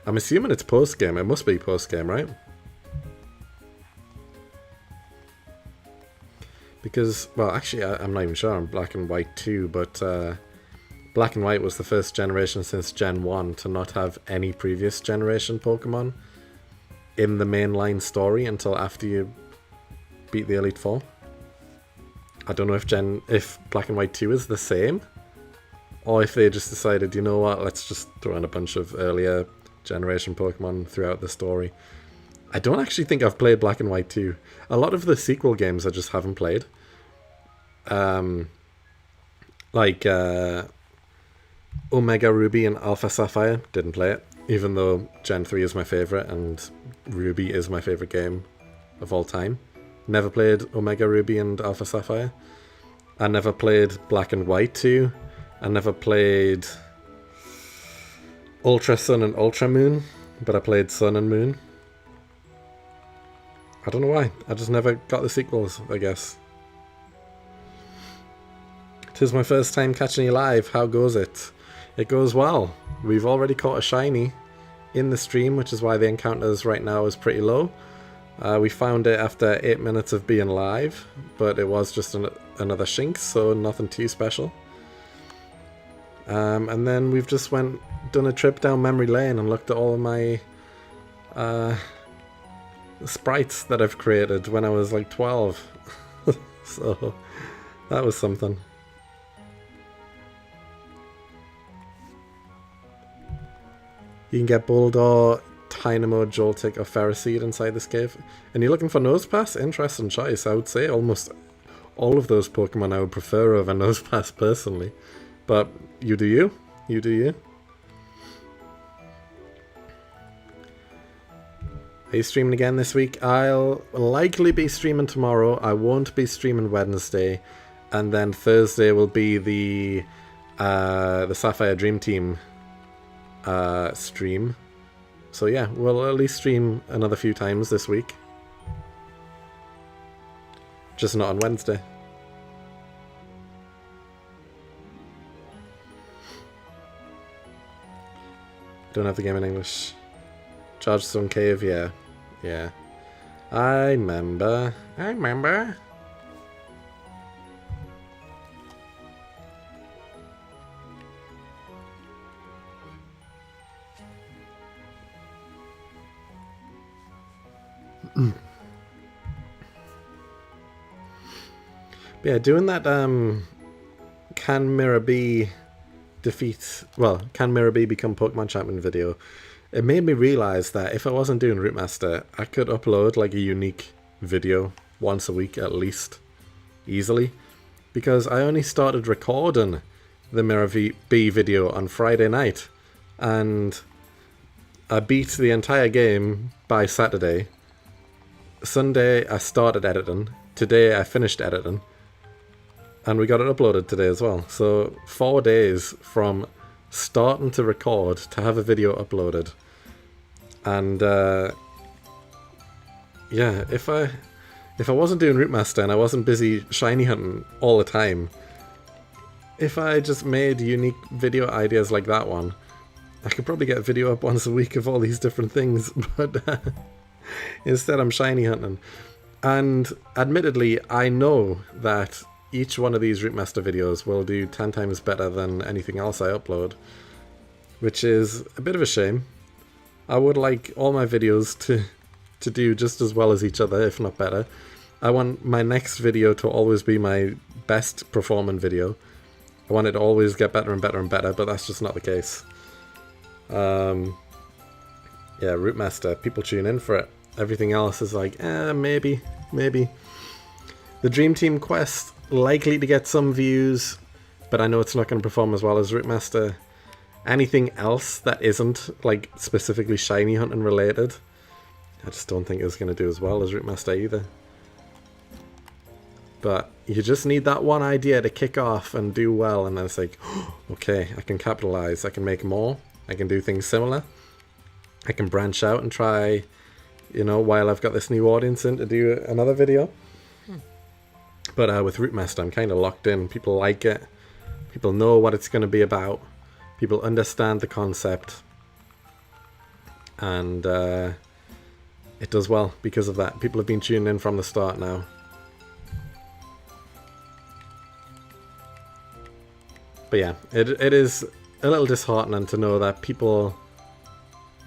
I'm assuming it's post-game. It must be post-game, right? Because, well, actually, I'm not even sure on Black and White 2, but Black and White was the first generation since Gen 1 to not have any previous generation Pokemon in the mainline story until after you beat the Elite Four. I don't know if Black and White 2 is the same, or if they just decided, you know what, let's just throw in a bunch of earlier generation Pokemon throughout the story. I don't actually think I've played Black and White 2. A lot of the sequel games I just haven't played. Like Omega Ruby and Alpha Sapphire, didn't play it, even though Gen 3 is my favourite and Ruby is my favourite game of all time. Never played Omega Ruby and Alpha Sapphire. I never played Black and White 2. I never played Ultra Sun and Ultra Moon, but I played Sun and Moon. I don't know why. I just never got the sequels, I guess. 'Tis my first time catching you live. How goes it? It goes well. We've already caught a shiny in the stream, which is why the encounters right now is pretty low. We found it after 8 minutes of being live, but it was just another Shinx, so nothing too special. And then we've just done a trip down memory lane and looked at all of my sprites that I've created when I was like 12. So that was something. You can get Bulldor, Tynamo, Joltik, or Ferroseed inside this cave. And you're looking for Nosepass? Interesting choice. I would say almost all of those Pokemon I would prefer over Nosepass personally. But you do you. You do you. Are you streaming again this week? I'll likely be streaming tomorrow. I won't be streaming Wednesday. And then Thursday will be the Sapphire Dream Team stream. So yeah, we'll at least stream another few times this week. Just not on Wednesday. Don't have the game in English. Chargestone Cave, yeah. Yeah. I remember. But yeah, doing that Can Mirabee Can Mirabee become Pokemon Champion video, it made me realise that if I wasn't doing Route Master, I could upload like a unique video once a week at least, easily, because I only started recording the Mirabee video on Friday night, and I beat the entire game by Saturday. Sunday I started editing, today I finished editing, and we got it uploaded today as well. So 4 days from starting to record to have a video uploaded. And yeah, if I wasn't doing Route Master and I wasn't busy shiny hunting all the time, if I just made unique video ideas like that one, I could probably get a video up once a week of all these different things. But instead I'm shiny hunting. And admittedly, I know that each one of these Route Master videos will do 10 times better than anything else I upload, which is a bit of a shame. I would like all my videos to do just as well as each other, if not better. I want my next video to always be my best performing video. I want it to always get better and better and better, but that's just not the case. Yeah, Route Master, people tune in for it. Everything else is like, maybe. The Dream Team quest, likely to get some views, but I know it's not going to perform as well as Route Master. Anything else that isn't like specifically shiny hunting related, I just don't think it's going to do as well as Route Master either. But you just need that one idea to kick off and do well, and then it's like, okay, I can capitalize, I can make more, I can do things similar, I can branch out and try, you know, while I've got this new audience in, to do another video. But with Route Master, I'm kind of locked in. People like it. People know what it's going to be about. People understand the concept. And it does well because of that. People have been tuning in from the start now. But yeah, it is a little disheartening to know that people,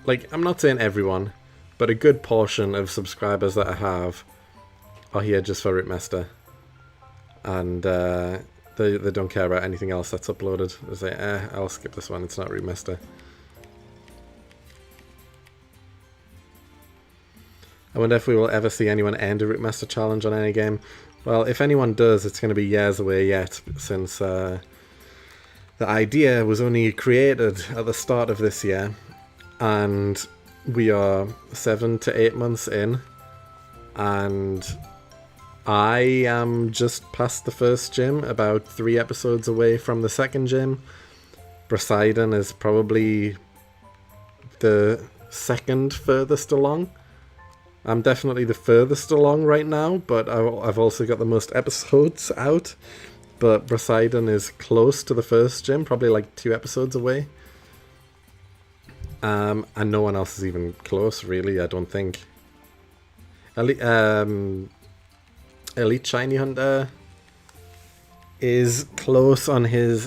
like, I'm not saying everyone, but a good portion of subscribers that I have are here just for Route Master. And they don't care about anything else that's uploaded. They say, I'll skip this one, it's not Route Master. I wonder if we will ever see anyone end a Route Master challenge on any game. Well, if anyone does, it's going to be years away yet, since the idea was only created at the start of this year, and we are 7 to 8 months in, and I am just past the first gym, about 3 episodes away from the second gym. Poseidon is probably the second furthest along. I'm definitely the furthest along right now, but I've also got the most episodes out. But Poseidon is close to the first gym, probably like 2 episodes away. And no one else is even close, really, I don't think. Elite Shiny Hunter is close on their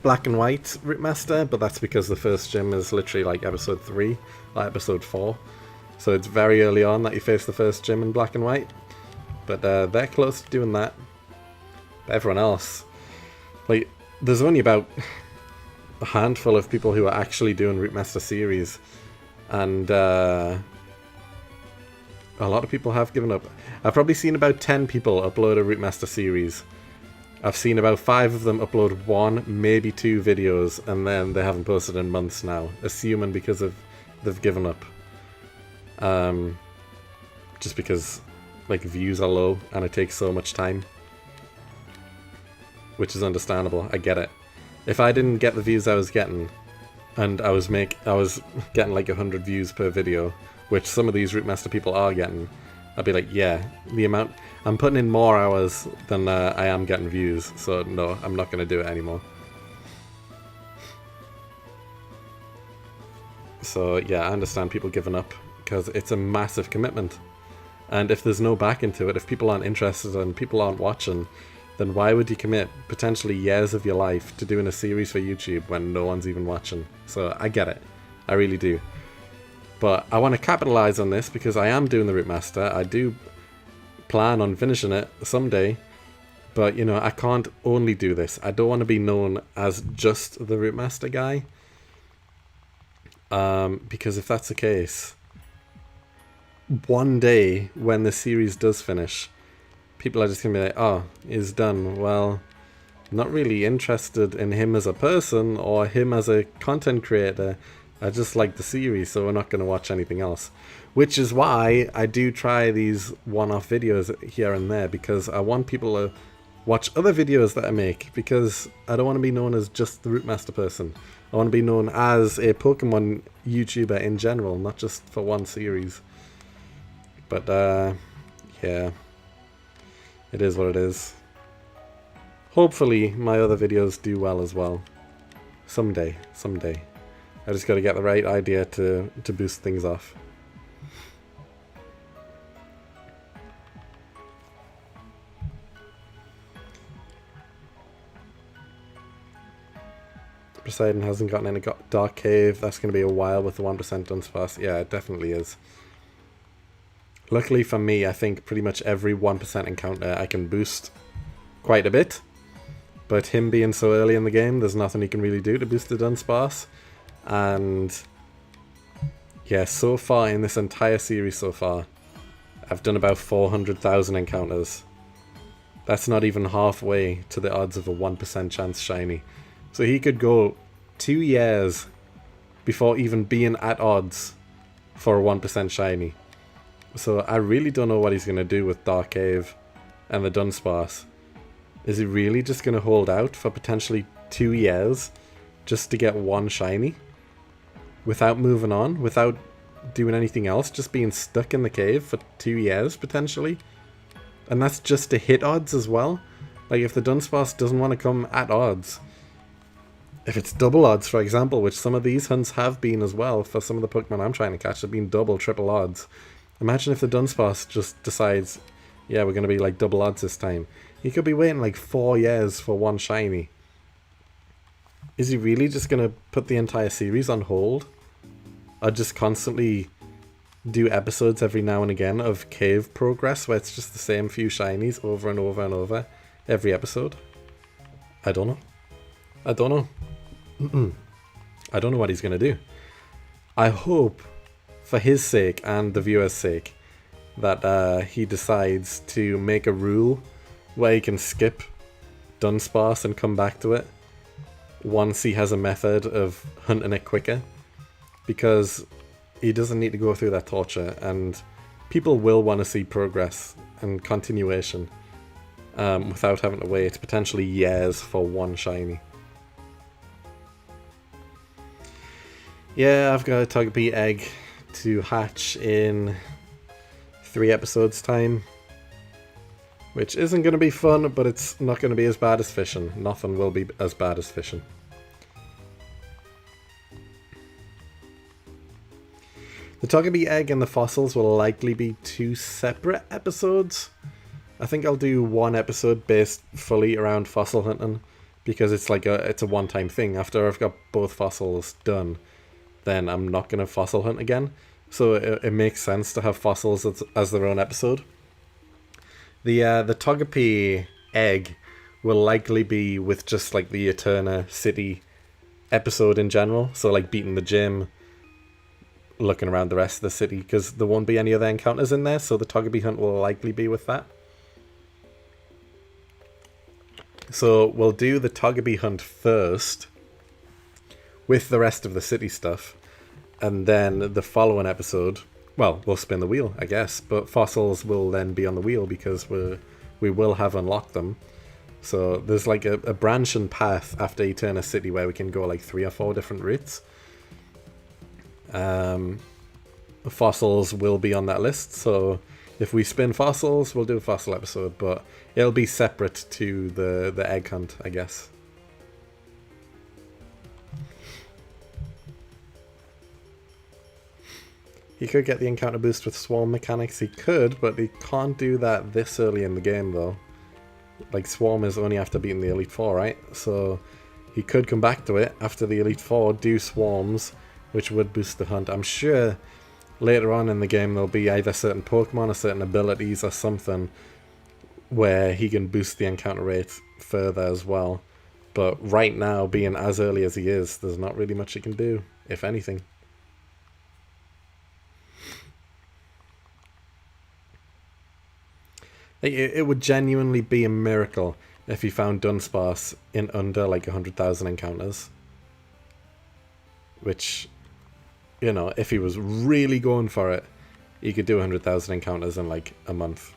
black and white Route Master, but that's because the first gym is literally like episode 3, like episode 4. So it's very early on that you face the first gym in black and white. But they're close to doing that. But everyone else, like, there's only about a handful of people who are actually doing Route Master series, and a lot of people have given up. I've probably seen about 10 people upload a Route Master series, I've seen about 5 of them upload 1, maybe 2 videos, and then they haven't posted in months now, assuming because of they've given up. Just because like views are low and it takes so much time, which is understandable. I get it. If I didn't get the views I was getting, and I was getting like 100 views per video, which some of these Root Master people are getting, I'd be like, yeah, the amount I'm putting in more hours than I am getting views, so no, I'm not going to do it anymore. So yeah, I understand people giving up because it's a massive commitment, and if there's no back into it, if people aren't interested and people aren't watching, then why would you commit potentially years of your life to doing a series for YouTube when no one's even watching? So I get it, I really do. But I want to capitalize on this because I am doing the Root Master. I do plan on finishing it someday, but you know, I can't only do this. I don't want to be known as just the Root Master guy, because if that's the case, one day when the series does finish, people are just gonna be like, oh, he's done. Well, not really interested in him as a person or him as a content creator. I just like the series, so we're not going to watch anything else. Which is why I do try these one-off videos here and there, because I want people to watch other videos that I make, because I don't want to be known as just the Root Master person. I want to be known as a Pokemon YouTuber in general, not just for one series. But, yeah. It is what it is. Hopefully my other videos do well as well. Someday. I just gotta get the right idea to boost things off. Poseidon hasn't gotten any Dark Cave. That's gonna be a while with the 1% Dunsparce. Yeah, it definitely is. Luckily for me, I think pretty much every 1% encounter I can boost quite a bit. But him being so early in the game, there's nothing he can really do to boost the Dunsparce. And yeah, so far in this entire series so far, I've done about 400,000 encounters. That's not even halfway to the odds of a 1% chance shiny. So he could go 2 years before even being at odds for a 1% shiny. So I really don't know what he's going to do with Dark Cave and the Dunsparce. Is he really just going to hold out for potentially 2 years just to get one shiny? Without moving on, without doing anything else, just being stuck in the cave for 2 years, potentially? And that's just to hit odds as well? Like, if the Dunsparce doesn't want to come at odds, if it's double odds, for example, which some of these hunts have been as well, for some of the Pokemon I'm trying to catch, have been double, triple odds. Imagine if the Dunsparce just decides, yeah, we're going to be like double odds this time. He could be waiting like 4 years for one shiny. Is he really just going to put the entire series on hold? Or just constantly do episodes every now and again of cave progress where it's just the same few shinies over and over and over every episode? I don't know. I don't know. I don't know what he's going to do. I hope, for his sake and the viewer's sake, that he decides to make a rule where he can skip Dunsparce and come back to it once he has a method of hunting it quicker, because he doesn't need to go through that torture, and people will want to see progress and continuation without having to wait potentially years for one shiny. Yeah, I've got a Togepi egg to hatch in 3 episodes time, which isn't going to be fun, but it's not going to be as bad as fishing. Nothing will be as bad as fishing. The Togepi egg and the fossils will likely be 2 separate episodes. I think I'll do 1 episode based fully around fossil hunting, because it's like it's a one-time thing. After I've got both fossils done, then I'm not going to fossil hunt again. So it makes sense to have fossils as their own episode. The Togepi egg will likely be with just like the Eterna City episode in general. So like beating the gym, looking around the rest of the city, because there won't be any other encounters in there. So the Togepi hunt will likely be with that. So we'll do the Togepi hunt first with the rest of the city stuff, and then the following episode, well, we'll spin the wheel, I guess, but fossils will then be on the wheel because we will have unlocked them. So there's like a branching path after Eterna City where we can go like 3 or 4 different routes. Fossils will be on that list, so if we spin fossils, we'll do a fossil episode, but it'll be separate to the egg hunt, I guess. He could get the encounter boost with swarm mechanics, he could, but he can't do that this early in the game though. Like, swarm is only after beating the Elite Four, right? So he could come back to it after the Elite Four, do swarms, which would boost the hunt. I'm sure later on in the game there'll be either certain Pokemon or certain abilities or something where he can boost the encounter rate further as well. But right now, being as early as he is, there's not really much he can do, if anything. It would genuinely be a miracle if he found Dunsparce in under like 100,000 encounters. Which, you know, if he was really going for it, he could do 100,000 encounters in like a month.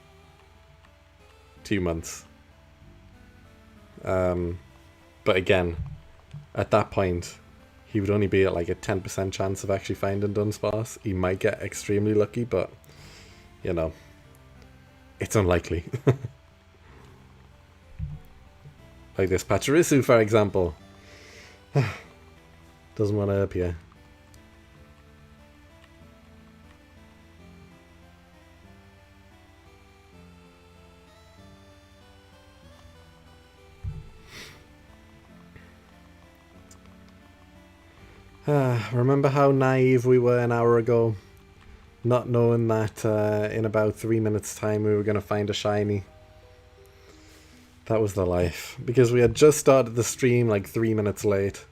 2 months. But again, at that point, he would only be at like a 10% chance of actually finding Dunsparce. He might get extremely lucky, but, you know, it's unlikely. Like this Pachirisu, for example. Doesn't want to appear. Remember how naive we were an hour ago? Not knowing that in about 3 minutes time we were going to find a shiny. That was the life. Because we had just started the stream like 3 minutes late.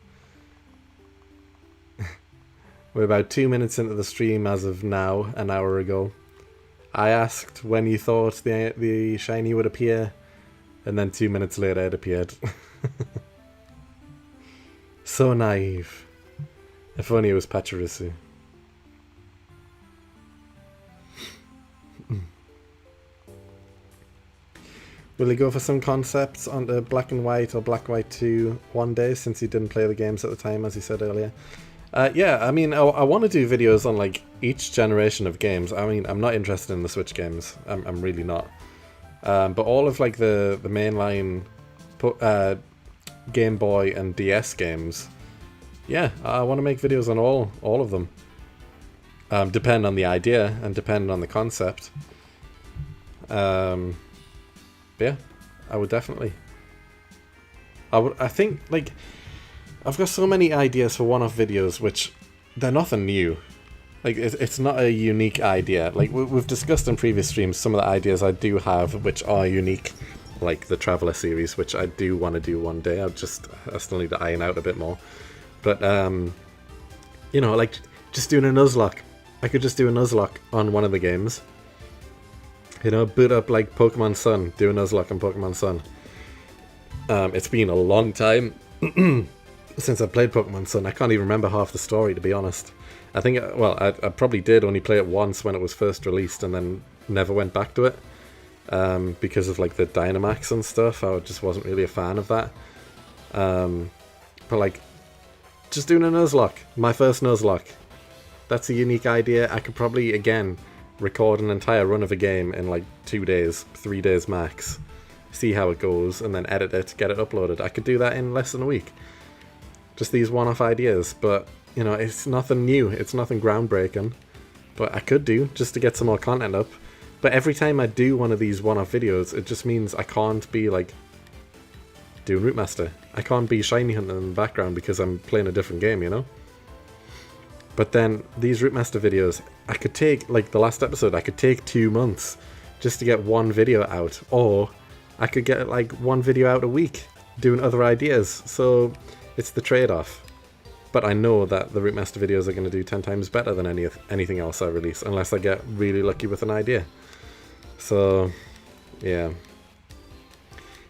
We're about 2 minutes into the stream as of now, an hour ago. I asked when you thought the shiny would appear, and then 2 minutes later it appeared. So naive. If only it was Pachirisu. Will he go for some concepts on the Black and White or Black White 2 one day, since he didn't play the games at the time, as he said earlier? Yeah, I mean, I want to do videos on like each generation of games. I mean, I'm not interested in the Switch games. I'm really not. But all of like the mainline Game Boy and DS games, yeah, I want to make videos on all of them. Depend on the idea and depend on the concept. Yeah, I would definitely. I think, like, I've got so many ideas for one-off videos, which they're nothing new. Like, it's not a unique idea. Like, we've discussed in previous streams some of the ideas I do have, which are unique, like the Traveller series, which I do want to do one day. I still need to iron out a bit more. But, you know, like, just doing a Nuzlocke. I could just do a Nuzlocke on one of the games. You know, boot up like Pokemon Sun, do a Nuzlocke on Pokemon Sun. It's been a long time since I played Pokemon Sun. I can't even remember half the story, to be honest. I think, well, I probably did only play it once when it was first released and then never went back to it. Because of like the Dynamax and stuff, I just wasn't really a fan of that. But like, just doing a Nuzlocke, my first Nuzlocke. That's a unique idea. I could probably, again, record an entire run of a game in like 2 days, 3 days max, see how it goes, and then edit it, get it uploaded. I could do that in less than a week. Just these one-off ideas, but, you know, it's nothing new, it's nothing groundbreaking, but I could do, just to get some more content up. But every time I do one of these one-off videos, it just means I can't be, like, doing Route Master. I can't be shiny hunting in the background because I'm playing a different game, you know? But then, these Route Master videos, I could take, like the last episode, I could take 2 months just to get one video out. Or, I could get like one video out a week, doing other ideas. So, it's the trade-off. But I know that the Route Master videos are going to do 10 times better than anything else I release, unless I get really lucky with an idea. So, yeah.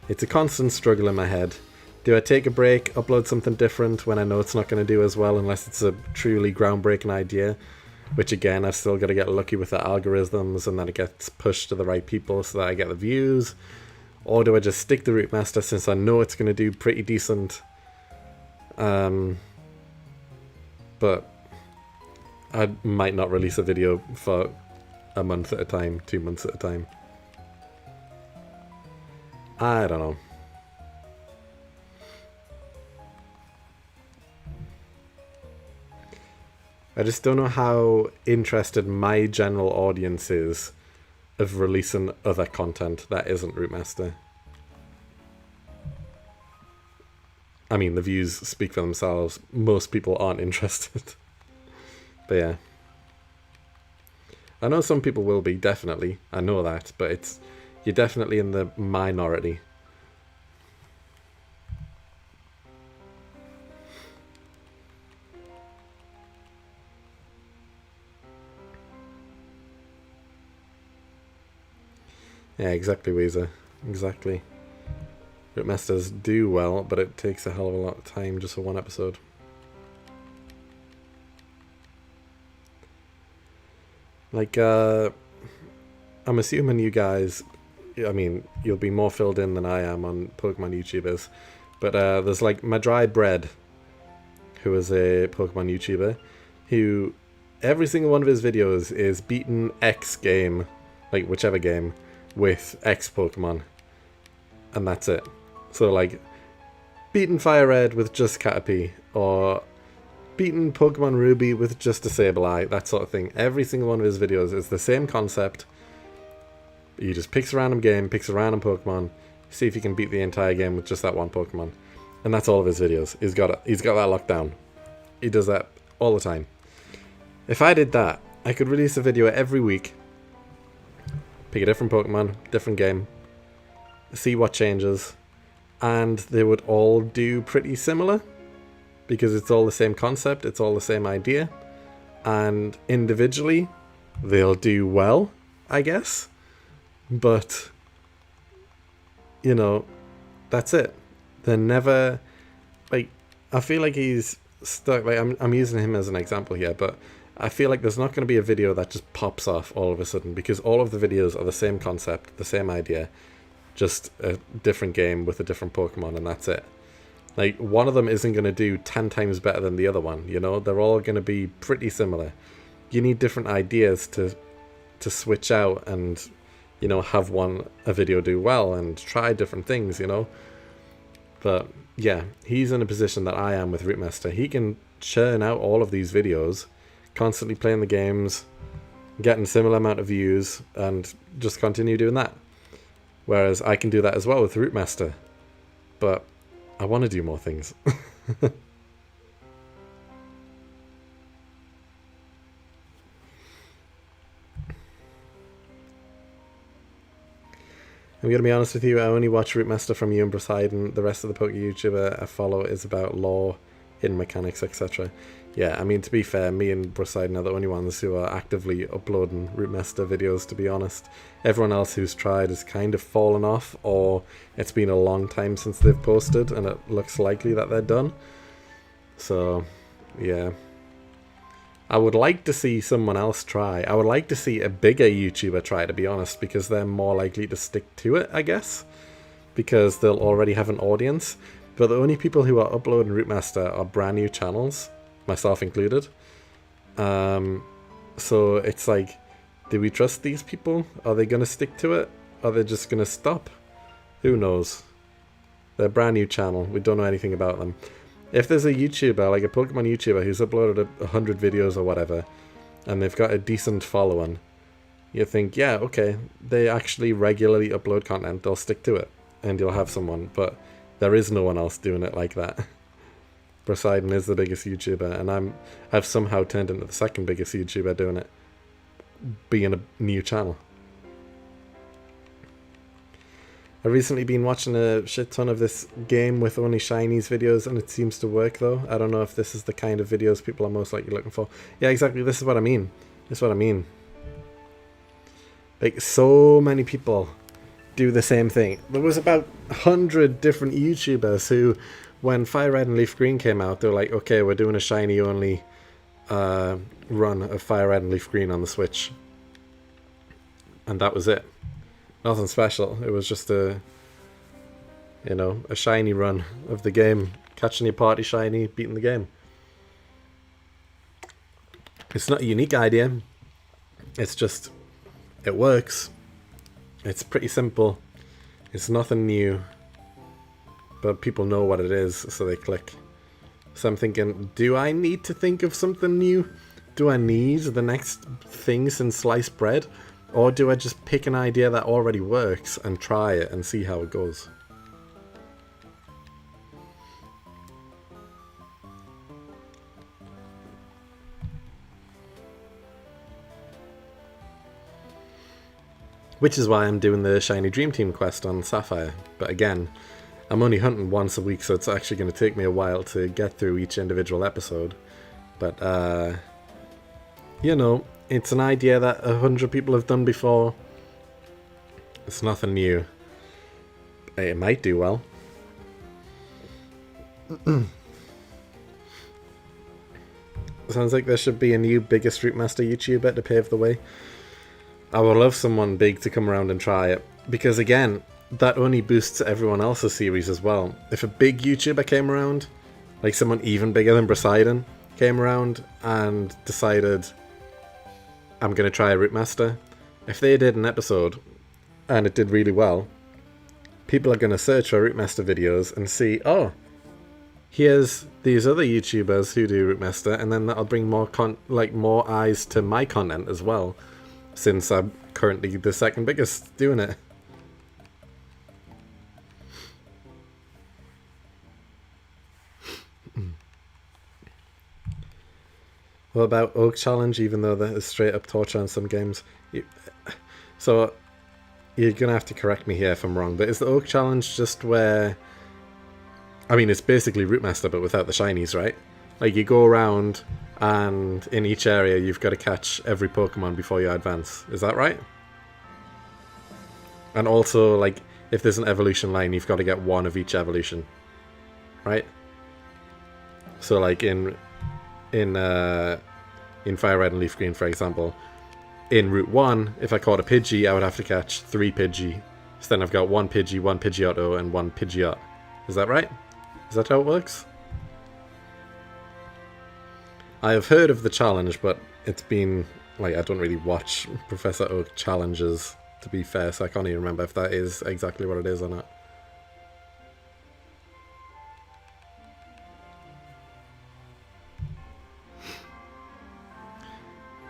It's a constant struggle in my head. Do I take a break, upload something different when I know it's not going to do as well unless it's a truly groundbreaking idea? Which again, I've still got to get lucky with the algorithms and that it gets pushed to the right people so that I get the views. Or do I just stick to Rootmaster since I know it's going to do pretty decent? But I might not release a video for a month at a time, 2 months at a time. I don't know. I just don't know how interested my general audience is of releasing other content that isn't Rootmaster. I mean, the views speak for themselves. Most people aren't interested. But yeah. I know some people will be, definitely. I know that, but you're definitely in the minority. Yeah, exactly, Weezer. Exactly. Rootmasters do well, but it takes a hell of a lot of time just for one episode. Like, I'm assuming you guys, I mean, you'll be more filled in than I am on Pokemon YouTubers, but there's like My Dry Bread, who is a Pokemon YouTuber, who every single one of his videos is beating X game, like whichever game, with X Pokemon, and that's it. So like, beating Fire Red with just Caterpie, or beating Pokemon Ruby with just a Sableye, that sort of thing. Every single one of his videos is the same concept. He just picks a random game, picks a random Pokemon, see if he can beat the entire game with just that one Pokemon. And that's all of his videos. He's got that locked down. He does that all the time. If I did that, I could release a video every week, pick a different Pokemon, different game, see what changes, and they would all do pretty similar. Because it's all the same concept, it's all the same idea, and individually they'll do well, I guess. But you know, that's it. They're never like, I feel like he's stuck. Like I'm using him as an example here, but I feel like there's not going to be a video that just pops off all of a sudden, because all of the videos are the same concept, the same idea, just a different game with a different Pokemon, and that's it. Like, one of them isn't going to do 10 times better than the other one, you know? They're all going to be pretty similar. You need different ideas to switch out and, you know, have a video do well and try different things, you know? But, yeah, he's in a position that I am with Rootmaster. He can churn out all of these videos, constantly playing the games, getting a similar amount of views, and just continue doing that. Whereas I can do that as well with Rootmaster. But I want to do more things. I'm going to be honest with you, I only watch Rootmaster from you and Poseidon. The rest of the Poke YouTuber I follow is about lore, hidden mechanics, etc. Yeah, I mean, to be fair, me and Poseidon are the only ones who are actively uploading Rootmaster videos, to be honest. Everyone else who's tried has kind of fallen off, or it's been a long time since they've posted, and it looks likely that they're done. So, yeah. I would like to see someone else try. I would like to see a bigger YouTuber try, to be honest, because they're more likely to stick to it, I guess. Because they'll already have an audience. But the only people who are uploading Rootmaster are brand new channels, myself included. So it's like, do we trust these people? Are they going to stick to it? Are they just going to stop? Who knows? They're a brand new channel. We don't know anything about them. If there's a YouTuber, like a Pokemon YouTuber, who's uploaded 100 videos or whatever, and they've got a decent following, you think, yeah, okay, they actually regularly upload content, they'll stick to it, and you'll have someone. But there is no one else doing it like that. Poseidon is the biggest YouTuber, and I've somehow turned into the second biggest YouTuber doing it, being a new channel. I've recently been watching a shit ton of this game with only shinies videos, and it seems to work though. I don't know if this is the kind of videos people are most likely looking for. Yeah, exactly, this is what I mean. This is what I mean. Like, so many people do the same thing. There was about 100 different YouTubers who, when Fire Red and Leaf Green came out, they were like, okay, we're doing a shiny only run of Fire Red and Leaf Green on the Switch. And that was it. Nothing special. It was just a shiny run of the game. Catching your party shiny, beating the game. It's not a unique idea. It's just, it works. It's pretty simple. It's nothing new. But people know what it is, so they click. So I'm thinking, do I need to think of something new? Do I need the next thing since sliced bread? Or do I just pick an idea that already works and try it and see how it goes? Which is why I'm doing the Shiny Dream Team quest on Sapphire. But again, I'm only hunting once a week, so it's actually going to take me a while to get through each individual episode. But, it's an idea that 100 people have done before. It's nothing new. It might do well. Sounds like there should be a new biggest Route Master YouTuber to pave the way. I would love someone big to come around and try it. Because again, that only boosts everyone else's series as well. If a big YouTuber came around, like someone even bigger than Poseidon came around and decided, I'm going to try a Route Master. If they did an episode and it did really well, people are going to search for Route Master videos and see, oh, here's these other YouTubers who do Route Master, and then that'll bring more more eyes to my content as well, since I'm currently the second biggest doing it. What about Oak Challenge, even though that is straight up torture on some games? So, you're going to have to correct me here if I'm wrong, but is the Oak Challenge just where... I mean, it's basically Route Master, but without the shinies, right? Like, you go around, and in each area, you've got to catch every Pokemon before you advance. Is that right? And also, like, if there's an evolution line, you've got to get one of each evolution. Right? So, like, in Fire Red and Leaf Green, for example, in Route 1, if I caught a Pidgey, I would have to catch 3 Pidgey. So then I've got 1 Pidgey, 1 Pidgeotto, and 1 Pidgeot. Is that right? Is that how it works? I have heard of the challenge, but it's been, like, I don't really watch Professor Oak challenges, to be fair, so I can't even remember if that is exactly what it is or not.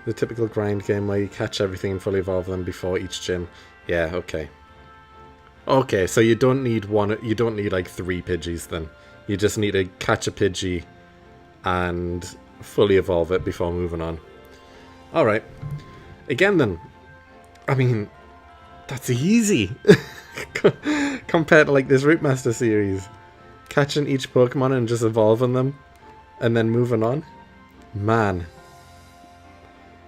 The typical grind game where you catch everything and fully evolve them before each gym. Yeah, okay. Okay, so you don't need like 3 Pidgeys then. You just need to catch a Pidgey and fully evolve it before moving on. Alright. Again then, I mean, that's easy. Compared to like this Route Master series. Catching each Pokemon and just evolving them and then moving on. Man.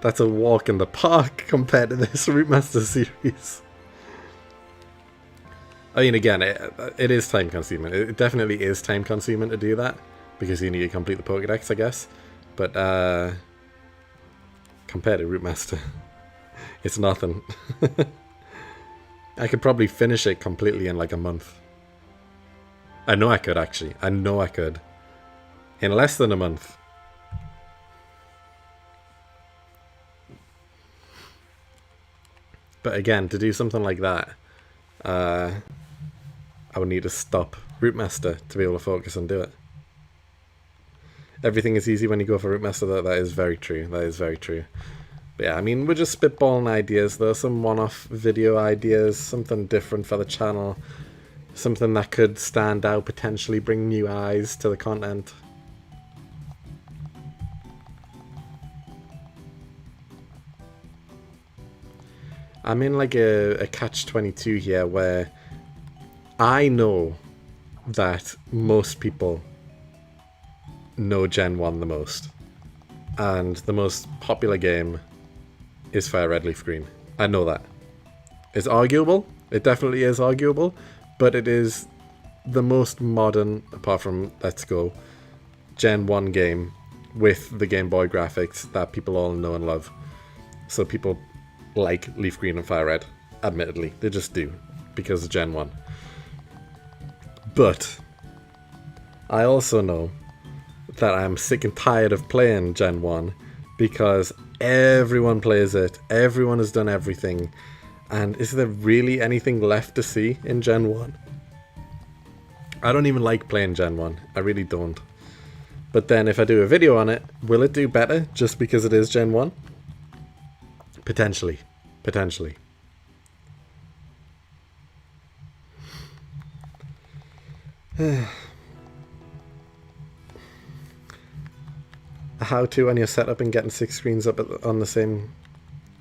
That's a walk in the park compared to this Route Master series. I mean, again, it is time consuming. It definitely is time consuming to do that, because you need to complete the Pokédex, I guess. But, compared to Route Master, it's nothing. I could probably finish it completely in like a month. I know I could, actually. I know I could. In less than a month. But again, to do something like that, I would need to stop Route Master to be able to focus and do it. Everything is easy when you go for Route Master, though. That is very true. That is very true. But yeah, I mean, we're just spitballing ideas, though. Some one-off video ideas, something different for the channel. Something that could stand out, potentially bring new eyes to the content. I'm in like a catch-22 here where I know that most people know Gen 1 the most. And the most popular game is Fire Red Leaf Green. I know that. It's arguable, It definitely is arguable, but it is the most modern, apart from Let's Go, Gen 1 game with the Game Boy graphics that people all know and love. So people like Leaf Green and Fire Red, admittedly. They just do, because of Gen 1. But I also know that I'm sick and tired of playing Gen 1 because everyone plays it, everyone has done everything, and is there really anything left to see in Gen 1? I don't even like playing Gen 1, I really don't. But then if I do a video on it, will it do better just because it is Gen 1? Potentially. Potentially. How to when you're set up and getting 6 screens up on the same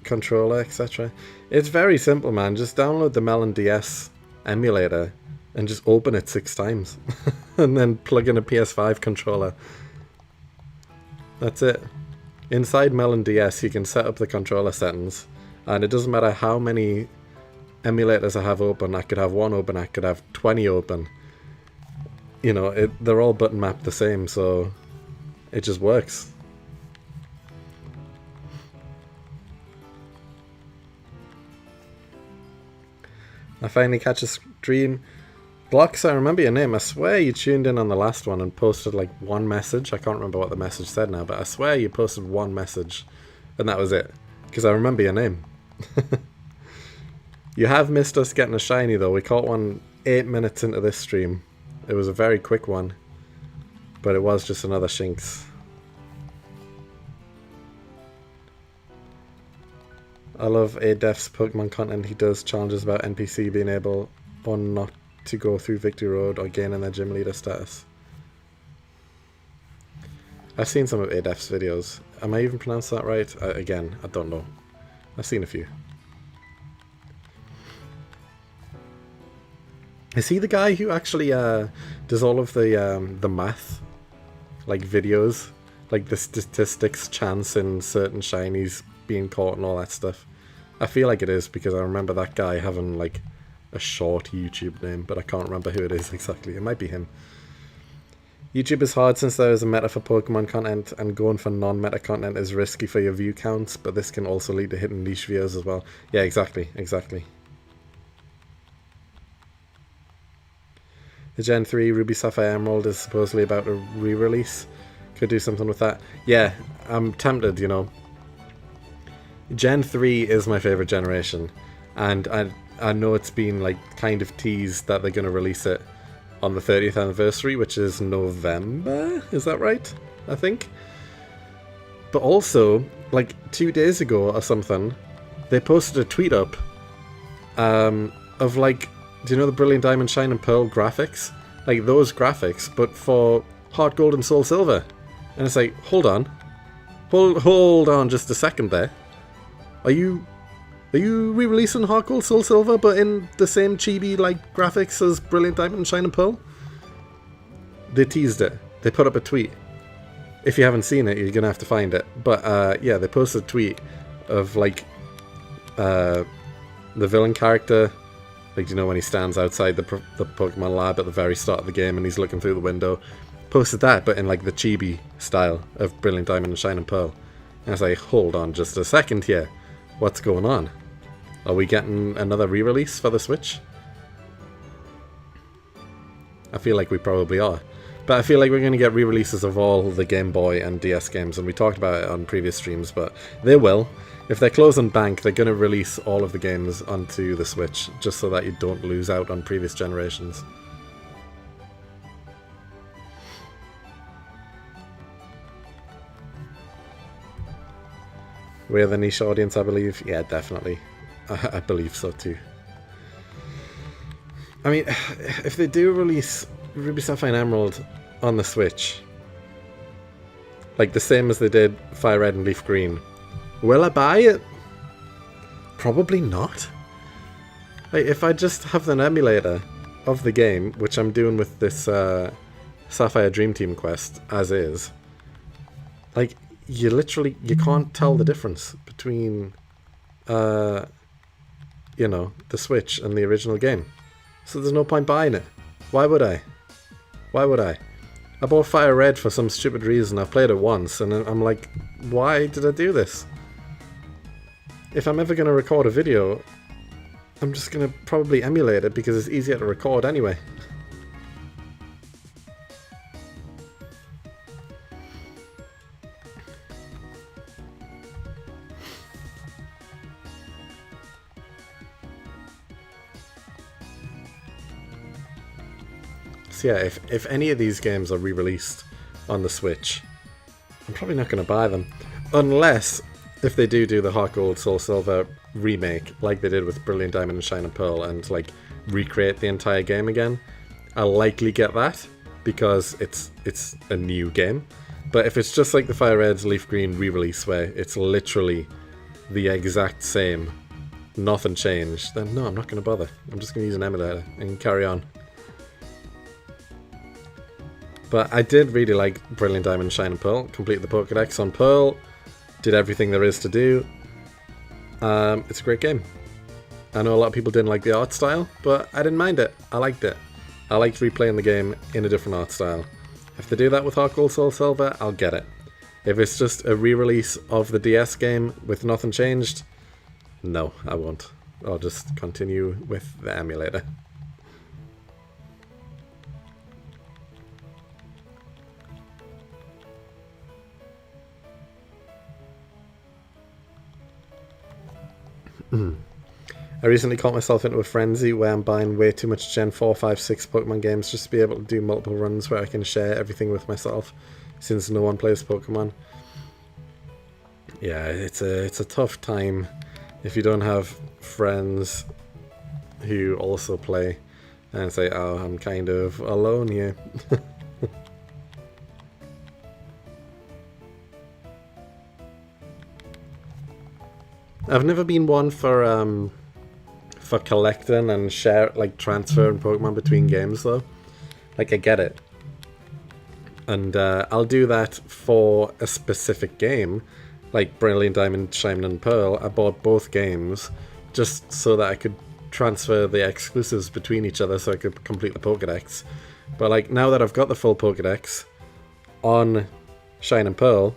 controller, etc. It's very simple, man. Just download the Melon DS emulator and just open it 6 times. And then plug in a PS5 controller. That's it. Inside Melon DS you can set up the controller settings, and it doesn't matter how many emulators I have open. I could have 1 open, I could have 20 open. You know, they're all button mapped the same, so it just works. I finally catch a stream. Glocks, I remember your name. I swear you tuned in on the last one and posted like 1 message. I can't remember what the message said now, but I swear you posted 1 message and that was it. Because I remember your name. You have missed us getting a shiny though. We caught one 8 minutes into this stream. It was a very quick one, but it was just another Shinx. I love Adef's Pokemon content. He does challenges about NPC being able or not to go through Victory Road or gaining their gym leader status. I've seen some of Adef's videos. Am I even pronouncing that right? Again, I don't know. I've seen a few. Is he the guy who actually does all of the math, like videos, like the statistics chance in certain shinies being caught and all that stuff? I feel like it is because I remember that guy having like a short YouTube name, but I can't remember who it is exactly. It might be him. YouTube is hard since there is a meta for Pokemon content, and going for non-meta content is risky for your view counts, but this can also lead to hitting niche viewers as well. Yeah, exactly. The Gen 3 Ruby Sapphire Emerald is supposedly about a re-release. Could do something with that. Yeah, I'm tempted, you know. Gen 3 is my favourite generation, and I know it's been like kind of teased that they're going to release it on the 30th anniversary, which is November, is that right? I think. But also, like 2 days ago or something, they posted a tweet up of like, do you know the Brilliant Diamond, Shine and Pearl graphics? Like those graphics, but for Heart Gold and Soul Silver. And it's like, hold on just a second there. Are you re-releasing Heart Gold, Soul Silver, but in the same chibi like graphics as Brilliant Diamond and Shine and Pearl? They teased it. They put up a tweet. If you haven't seen it, you're gonna have to find it. But yeah, they posted a tweet of like the villain character. Like, you know, when he stands outside the Pokemon lab at the very start of the game and he's looking through the window. Posted that, but in like the chibi style of Brilliant Diamond and Shine and Pearl. And I was like, hold on just a second here. What's going on? Are we getting another re-release for the Switch? I feel like we probably are. But I feel like we're going to get re-releases of all the Game Boy and DS games, and we talked about it on previous streams, but they will. If they're closing bank, they're going to release all of the games onto the Switch, just so that you don't lose out on previous generations. We're the niche audience, I believe. Yeah, definitely. I believe so too. I mean, if they do release Ruby Sapphire and Emerald on the Switch, like the same as they did Fire Red and Leaf Green, will I buy it? Probably not. Like, if I just have an emulator of the game, which I'm doing with this Sapphire Dream Team quest as is, like, you can't tell the difference between you know, the Switch and the original game. So there's no point buying it. Why would I? Why would I? I bought Fire Red for some stupid reason. I played it once and I'm like, why did I do this? If I'm ever going to record a video, I'm just going to probably emulate it because it's easier to record anyway. So yeah, if any of these games are re-released on the Switch, I'm probably not going to buy them. Unless, if they do the Heart Gold Soul Silver remake, like they did with Brilliant Diamond and Shining Pearl, and like recreate the entire game again, I'll likely get that, because it's a new game. But if it's just like the Fire Red's Leaf Green re-release, where it's literally the exact same, nothing changed, then no, I'm not going to bother. I'm just going to use an emulator and carry on. But I did really like Brilliant Diamond, Shining Pearl. Completed the Pokédex on Pearl. Did everything there is to do. It's a great game. I know a lot of people didn't like the art style, but I didn't mind it. I liked it. I liked replaying the game in a different art style. If they do that with Heart Gold Soul Silver, I'll get it. If it's just a re-release of the DS game with nothing changed, no, I won't. I'll just continue with the emulator. I recently caught myself into a frenzy where I'm buying way too much Gen 4, 5, 6 Pokemon games just to be able to do multiple runs where I can share everything with myself, since no one plays Pokemon. Yeah, it's a tough time if you don't have friends who also play and say, oh, I'm kind of alone here. I've never been one for collecting and transferring Pokemon between games though. Like, I get it. And I'll do that for a specific game. Like Brilliant Diamond, Shining and Pearl. I bought both games just so that I could transfer the exclusives between each other so I could complete the Pokédex. But like, now that I've got the full Pokédex on Shining and Pearl,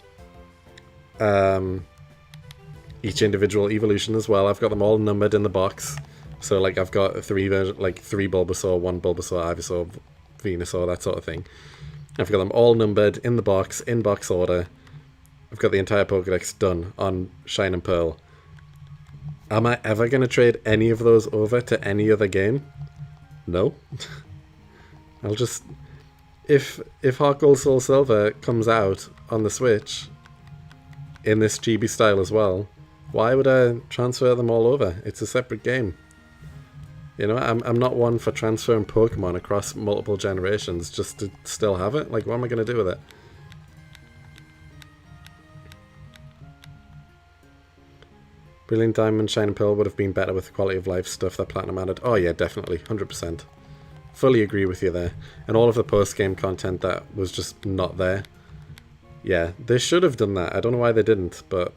each individual evolution as well, I've got them all numbered in the box. So like, I've got three Bulbasaur, one Bulbasaur, Ivysaur, Venusaur, that sort of thing. I've got them all numbered in the box, in box order. I've got the entire Pokédex done on Shining and Pearl. Am I ever going to trade any of those over to any other game? No. I'll just... If Heart Gold Soul Silver comes out on the Switch in this chibi style as well, why would I transfer them all over? It's a separate game. You know, I'm not one for transferring Pokemon across multiple generations just to still have it. Like, what am I going to do with it? Brilliant Diamond, Shining Pearl would have been better with the quality of life stuff that Platinum added. Oh yeah, definitely, 100%. Fully agree with you there. And all of the post-game content that was just not there. Yeah, they should have done that. I don't know why they didn't, but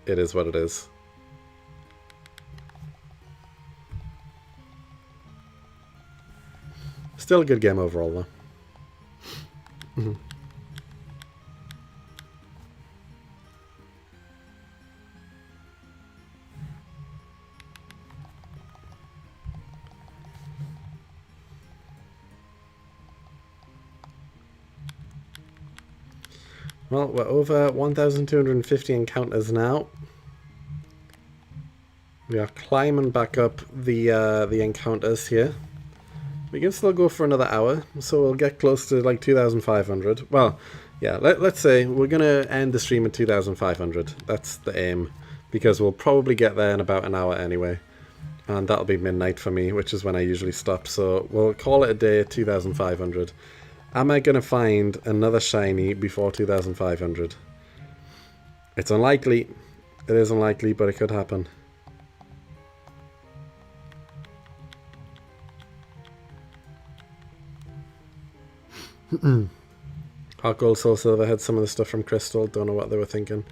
it is what it is. Still a good game overall, though. Well, we're over 1,250 encounters now. We are climbing back up the encounters here. We can still go for another hour, so we'll get close to like 2,500. Well, yeah, let's say we're going to end the stream at 2,500. That's the aim, because we'll probably get there in about an hour anyway. And that'll be midnight for me, which is when I usually stop. So we'll call it a day at 2,500. Am I going to find another shiny before 2,500? It's unlikely. It is unlikely, but it could happen. Heart Gold Soul Silver had some of the stuff from Crystal. Don't know what they were thinking.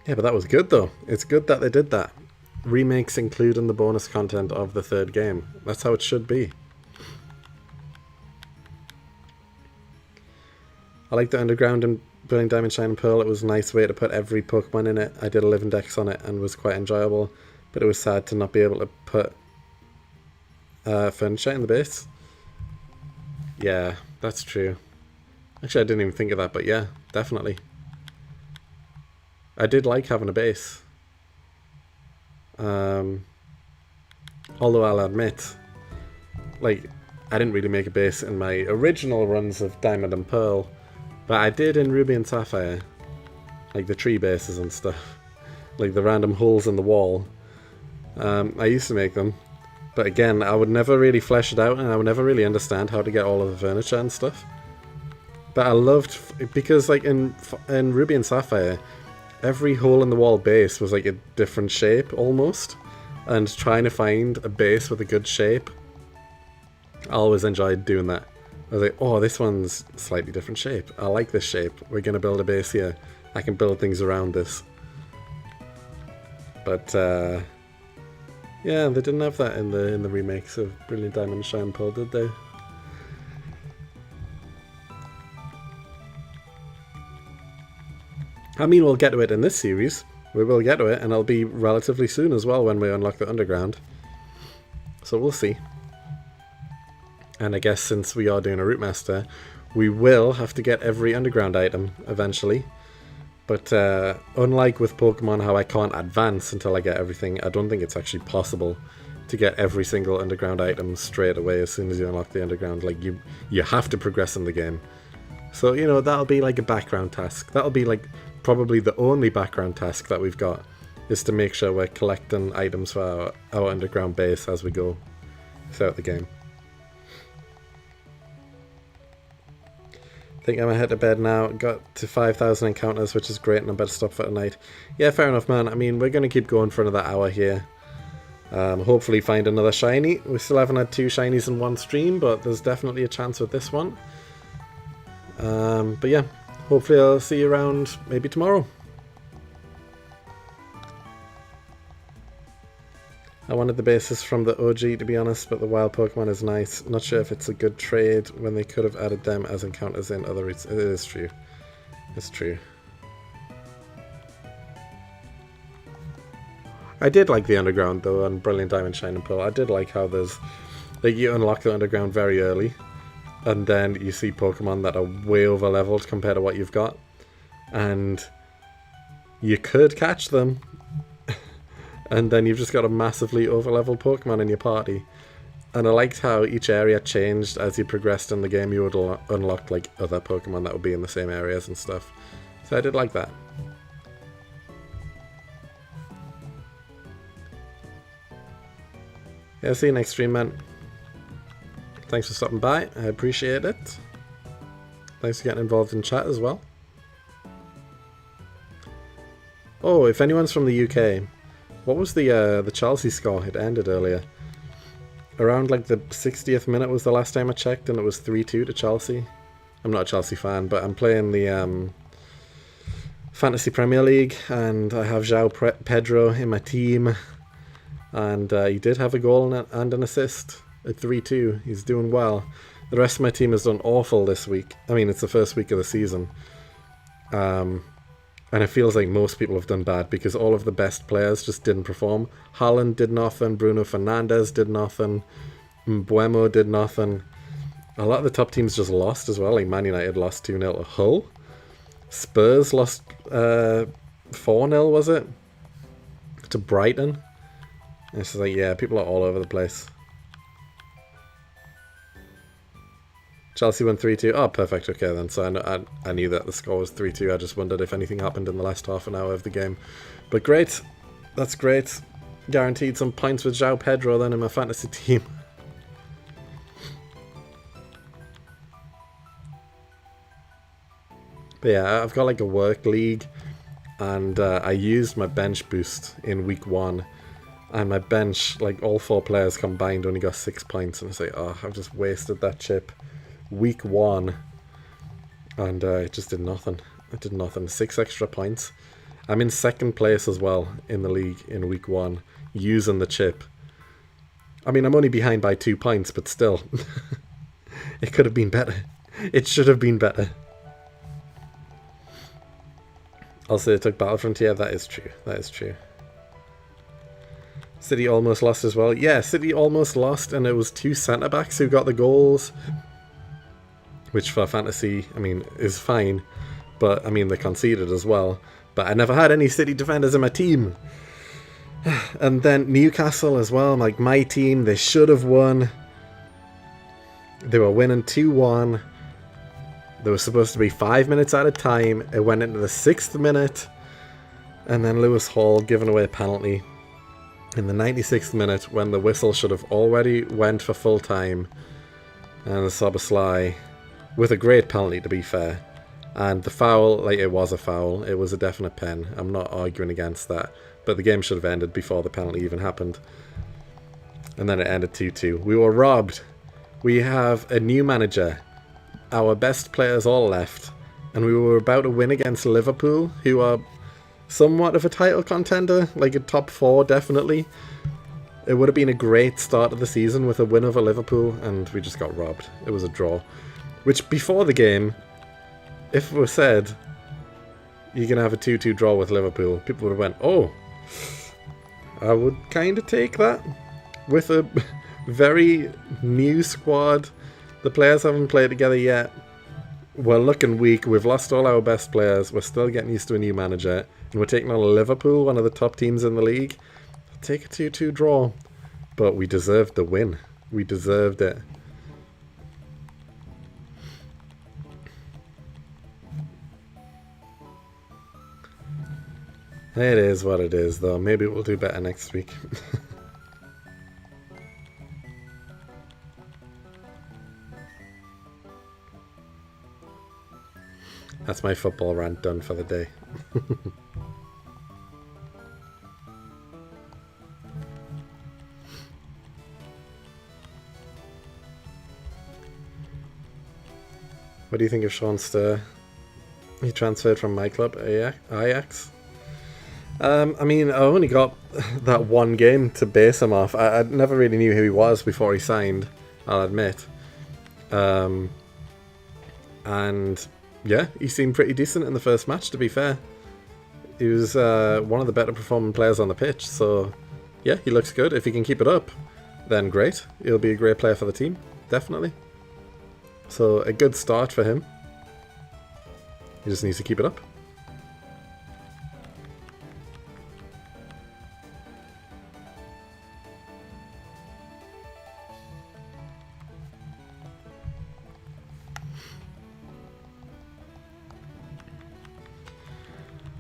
Yeah, but that was good though. It's good that they did that. remakes include in the bonus content of the third game. That's how it should be. I like the underground and Brilliant Diamond, Shine and Pearl. It was a nice way to put every Pokemon in it. I did 11 decks on it and was quite enjoyable, but it was sad to not be able to put furniture in the base. Yeah, that's true. Actually, I didn't even think of that, but yeah, definitely. I did like having a base. Although I'll admit, like, I didn't really make a base in my original runs of Diamond and Pearl, but I did in Ruby and Sapphire. Like the tree bases and stuff. Like the random holes in the wall. I used to make them. But again, I would never really flesh it out, and I would never really understand how to get all of the furniture and stuff. But I loved, because like in Ruby and Sapphire, every hole in the wall base was like a different shape almost. And trying to find a base with a good shape, I always enjoyed doing that. I was like, oh, this one's slightly different shape. I like this shape. We're going to build a base here. I can build things around this. But, yeah, they didn't have that in the remakes of Brilliant Diamond and Shine and Pearl, did they? I mean, we'll get to it in this series. We will get to it, and it'll be relatively soon as well when we unlock the underground. So we'll see. And I guess since we are doing a Route Master, we will have to get every underground item eventually. But unlike with Pokemon, how I can't advance until I get everything, I don't think it's actually possible to get every single underground item straight away as soon as you unlock the underground. Like, you have to progress in the game. So, you know, that'll be like a background task. That'll be like probably the only background task that we've got, is to make sure we're collecting items for our underground base as we go throughout the game. I think I'm gonna head to bed now. Got to 5,000 encounters, which is great, and I better stop for tonight. Yeah, fair enough, man. I mean, we're gonna keep going for another hour here. Hopefully find another shiny. We still haven't had 2 shinies in one stream, but there's definitely a chance with this one. But yeah, hopefully I'll see you around maybe tomorrow. I wanted the basis from the OG, to be honest, but the wild Pokemon is nice. Not sure if it's a good trade when they could have added them as encounters in other routes. It is true. It's true. I did like the underground though on Brilliant Diamond, Shine and Pearl. I did like how there's, like, you unlock the underground very early, and then you see Pokemon that are way over leveled compared to what you've got, and you could catch them. And then you've just got a massively over-leveled Pokemon in your party. And I liked how each area changed as you progressed in the game. You would unlock like other Pokemon that would be in the same areas and stuff. So I did like that. Yeah, see you next stream, man. Thanks for stopping by. I appreciate it. Thanks for getting involved in chat as well. Oh, if anyone's from the UK... What was the Chelsea score? It ended earlier. Around like the 60th minute was the last time I checked, and it was 3-2 to Chelsea. I'm not a Chelsea fan, but I'm playing the Fantasy Premier League, and I have João Pedro in my team, and he did have a goal and an assist at 3-2. He's doing well. The rest of my team has done awful this week. I mean, it's the first week of the season. And it feels like most people have done bad because all of the best players just didn't perform. Haaland did nothing, Bruno Fernandes did nothing, Mbeumo did nothing. A lot of the top teams just lost as well, like Man United lost 2-0 to Hull. Spurs lost 4-0, was it? To Brighton. And it's just like, yeah, people are all over the place. Chelsea won 3-2. Oh, perfect. Okay, then. So I knew that the score was 3-2. I just wondered if anything happened in the last half an hour of the game. But great. That's great. Guaranteed some points with João Pedro then in my fantasy team. But yeah, I've got like a work league, and I used my bench boost in week 1. And my bench, like all 4 players combined, only got 6 points. And I say, oh, I've just wasted that chip. Week 1, and it just did nothing. It did nothing. 6 extra points. I'm in second place as well in the league in week 1, using the chip. I mean, I'm only behind by 2 points, but still. It could have been better. It should have been better. Also, it took Battlefront. Yeah, that is true. That is true. City almost lost as well. Yeah, City almost lost, and it was 2 centre-backs who got the goals. Which for fantasy, I mean, is fine. But, I mean, they conceded as well. But I never had any City defenders in my team. And then Newcastle as well. Like, my team, they should have won. They were winning 2-1. There was supposed to be 5 minutes at a time. It went into the 6th minute. And then Lewis Hall giving away a penalty in the 96th minute when the whistle should have already went for full time. And Szoboszlai with a great penalty, to be fair. And the foul, like, it was a foul. It was a definite pen. I'm not arguing against that. But the game should have ended before the penalty even happened. And then it ended 2-2. We were robbed. We have a new manager. Our best players all left. And we were about to win against Liverpool, who are somewhat of a title contender. Like a top 4, definitely. It would have been a great start of the season with a win over Liverpool. And we just got robbed. It was a draw. Which, before the game, if it was said, you're going to have a 2-2 draw with Liverpool, people would have went, oh, I would kind of take that. With a very new squad, the players haven't played together yet. We're looking weak. We've lost all our best players. We're still getting used to a new manager. And we're taking on Liverpool, one of the top teams in the league. I'll take a 2-2 draw. But we deserved the win. We deserved it. It is what it is, though. Maybe we'll do better next week. That's my football rant done for the day. What do you think of Sean Sturr? He transferred from my club, Ajax. I mean, I only got that one game to base him off. I never really knew who he was before he signed, I'll admit. And yeah, he seemed pretty decent in the first match, to be fair. He was one of the better performing players on the pitch, so yeah, he looks good. If he can keep it up, then great. He'll be a great player for the team, definitely. So a good start for him. He just needs to keep it up.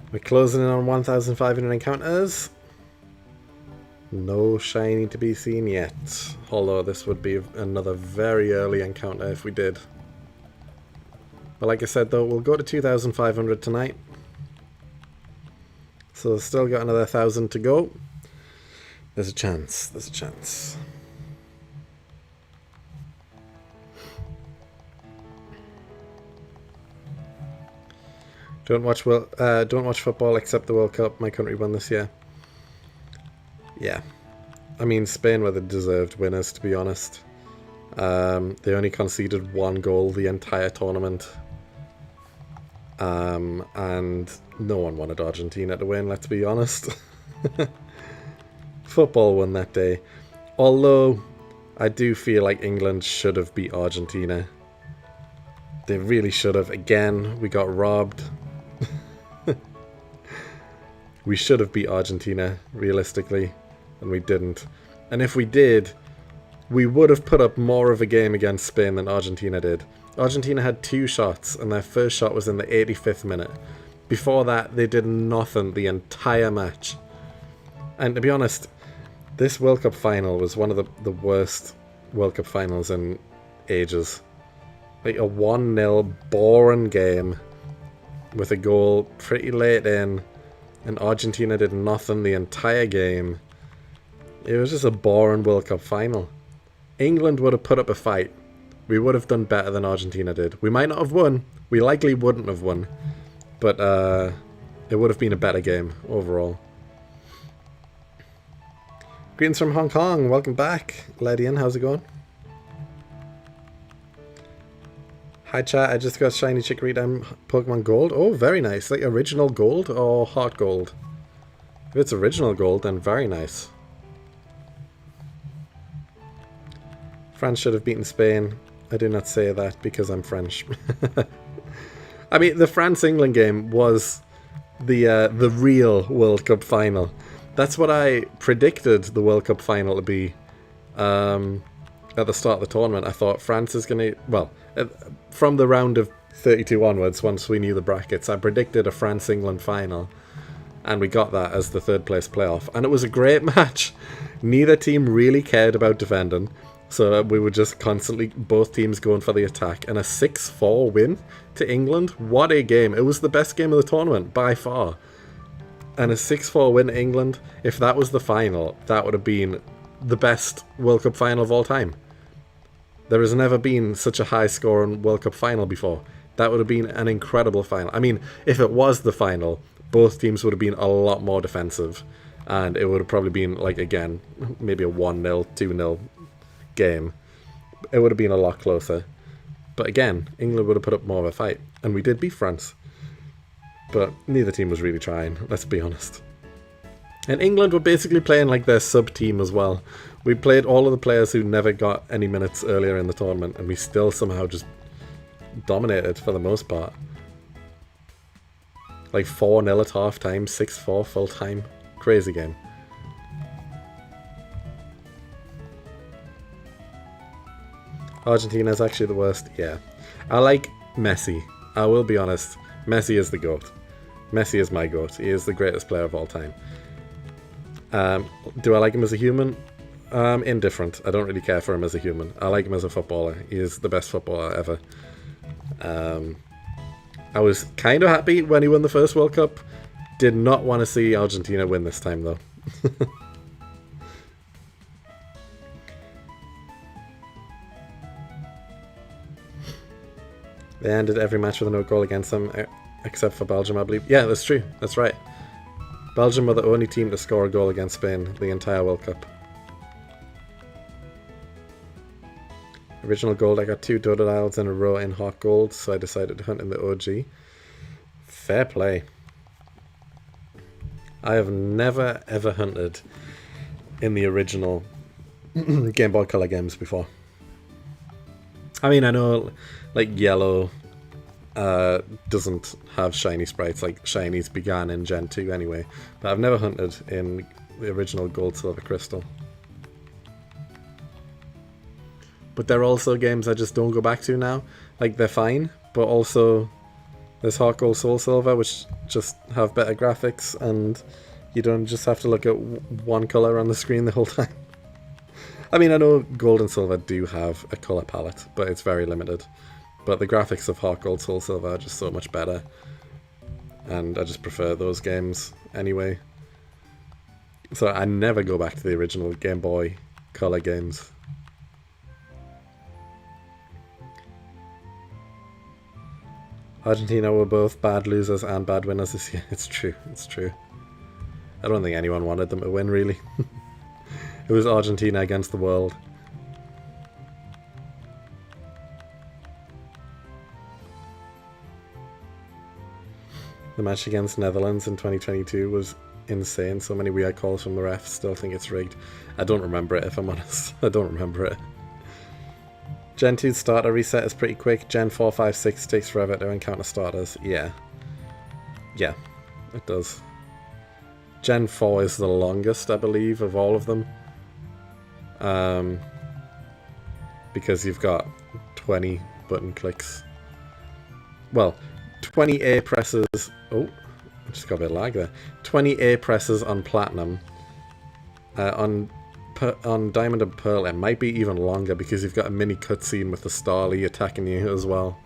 We're closing in on 1,500 encounters. No shiny to be seen yet. Although this would be another very early encounter if we did. But like I said though, we'll go to 2,500 tonight. So still got another 1,000 to go. There's a chance. There's a chance. Don't watch football except the World Cup. My country won this year. Yeah. I mean, Spain were the deserved winners, to be honest. They only conceded 1 goal the entire tournament. And no one wanted Argentina to win, let's be honest. Football won that day. Although, I do feel like England should have beat Argentina. They really should have. Again, we got robbed. We should have beat Argentina, realistically, and we didn't. And if we did, we would have put up more of a game against Spain than Argentina did. Argentina had 2 shots, and their first shot was in the 85th minute. Before that, they did nothing the entire match. And to be honest, this World Cup final was one of the worst World Cup finals in ages. Like a 1-0 boring game with a goal pretty late in, and Argentina did nothing the entire game. It was just a boring World Cup final. England would have put up a fight. We would have done better than Argentina did. We might not have won. We likely wouldn't have won. But It would have been a better game overall. Greetings from Hong Kong. Welcome back, Ledian. How's it going? Hi chat, I just got shiny Chicory Dam Pokemon Gold. Oh, very nice. Like original gold or heart gold? If it's original gold, then very nice. France should have beaten Spain. I do not say that because I'm French. I mean, the France-England game was the real World Cup final. That's what I predicted the World Cup final to be at the start of the tournament. I thought France is going to... Well, from the round of 32 onwards, once we knew the brackets, I predicted a France-England final. And we got that as the third place playoff. And it was a great match. Neither team really cared about defending. So we were just constantly, both teams going for the attack. And a 6-4 win to England. What a game. It was the best game of the tournament, by far. And a 6-4 win to England. If that was the final, that would have been the best World Cup final of all time. There has never been such a high scoring World Cup final before. That would have been an incredible final. I mean, if it was the final, both teams would have been a lot more defensive. And it would have probably been, like, again, maybe a 1-0, 2-0 game. It would have been a lot closer. But again, England would have put up more of a fight. And we did beat France. But neither team was really trying, let's be honest. And England were basically playing like their sub-team as well. We played all of the players who never got any minutes earlier in the tournament, and we still somehow just dominated for the most part. Like 4-0 at half time, 6-4 full time. Crazy game. Argentina is actually the worst. Yeah. I like Messi. I will be honest. Messi is the GOAT. Messi is my GOAT. He is the greatest player of all time. Do I like him as a human? Indifferent. I don't really care for him as a human. I like him as a footballer. He is the best footballer ever. I was kind of happy when he won the first World Cup. Did not want to see Argentina win this time, though. They ended every match with a no goal against them, except for Belgium, I believe. Yeah, that's true. That's right. Belgium were the only team to score a goal against Spain the entire World Cup. Original gold, I got 2 Totodiles in a row in hot gold, so I decided to hunt in the OG. Fair play. I have never ever hunted in the original Game Boy Color games before. I mean, I know, like, Yellow doesn't have shiny sprites, like shinies began in Gen 2 anyway, but I've never hunted in the original Gold, Silver, Crystal. But they're also games I just don't go back to now. Like, they're fine, but also there's Heart Gold, Soul Silver, which just have better graphics, and you don't just have to look at one colour on the screen the whole time. I mean, I know Gold and Silver do have a colour palette, but it's very limited. But the graphics of Heart Gold, Soul Silver are just so much better. And I just prefer those games anyway. So I never go back to the original Game Boy Color games. Argentina were both bad losers and bad winners this year. It's true, it's true. I don't think anyone wanted them to win, really. It was Argentina against the world. The match against Netherlands in 2022 was insane. So many weird calls from the refs. Still think it's rigged. I don't remember it, if I'm honest. I don't remember it. Gen 2's starter reset is pretty quick. Gen 4, 5, 6 takes forever to encounter starters. Yeah. Yeah, it does. Gen 4 is the longest, I believe, of all of them. Because you've got 20 button clicks. Well, 20 A presses. Oh, I just got a bit of lag there. 20 A presses on Platinum. On Diamond and Pearl, it might be even longer because you've got a mini cutscene with the Starly attacking you as well.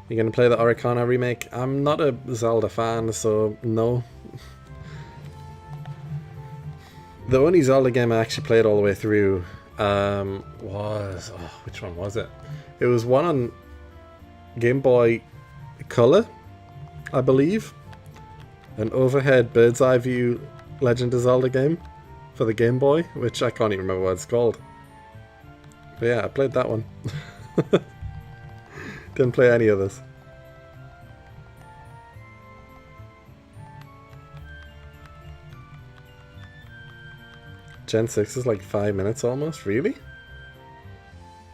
You gonna play the Oricana remake? I'm not a Zelda fan, so no. The only Zelda game I actually played all the way through was... Oh, which one was it? It was one on Game Boy Color, I believe. An overhead bird's eye view Legend of Zelda game for the Game Boy, which I can't even remember what it's called. But yeah, I played that one. Didn't play any others. Gen 6 is like 5 minutes almost, really?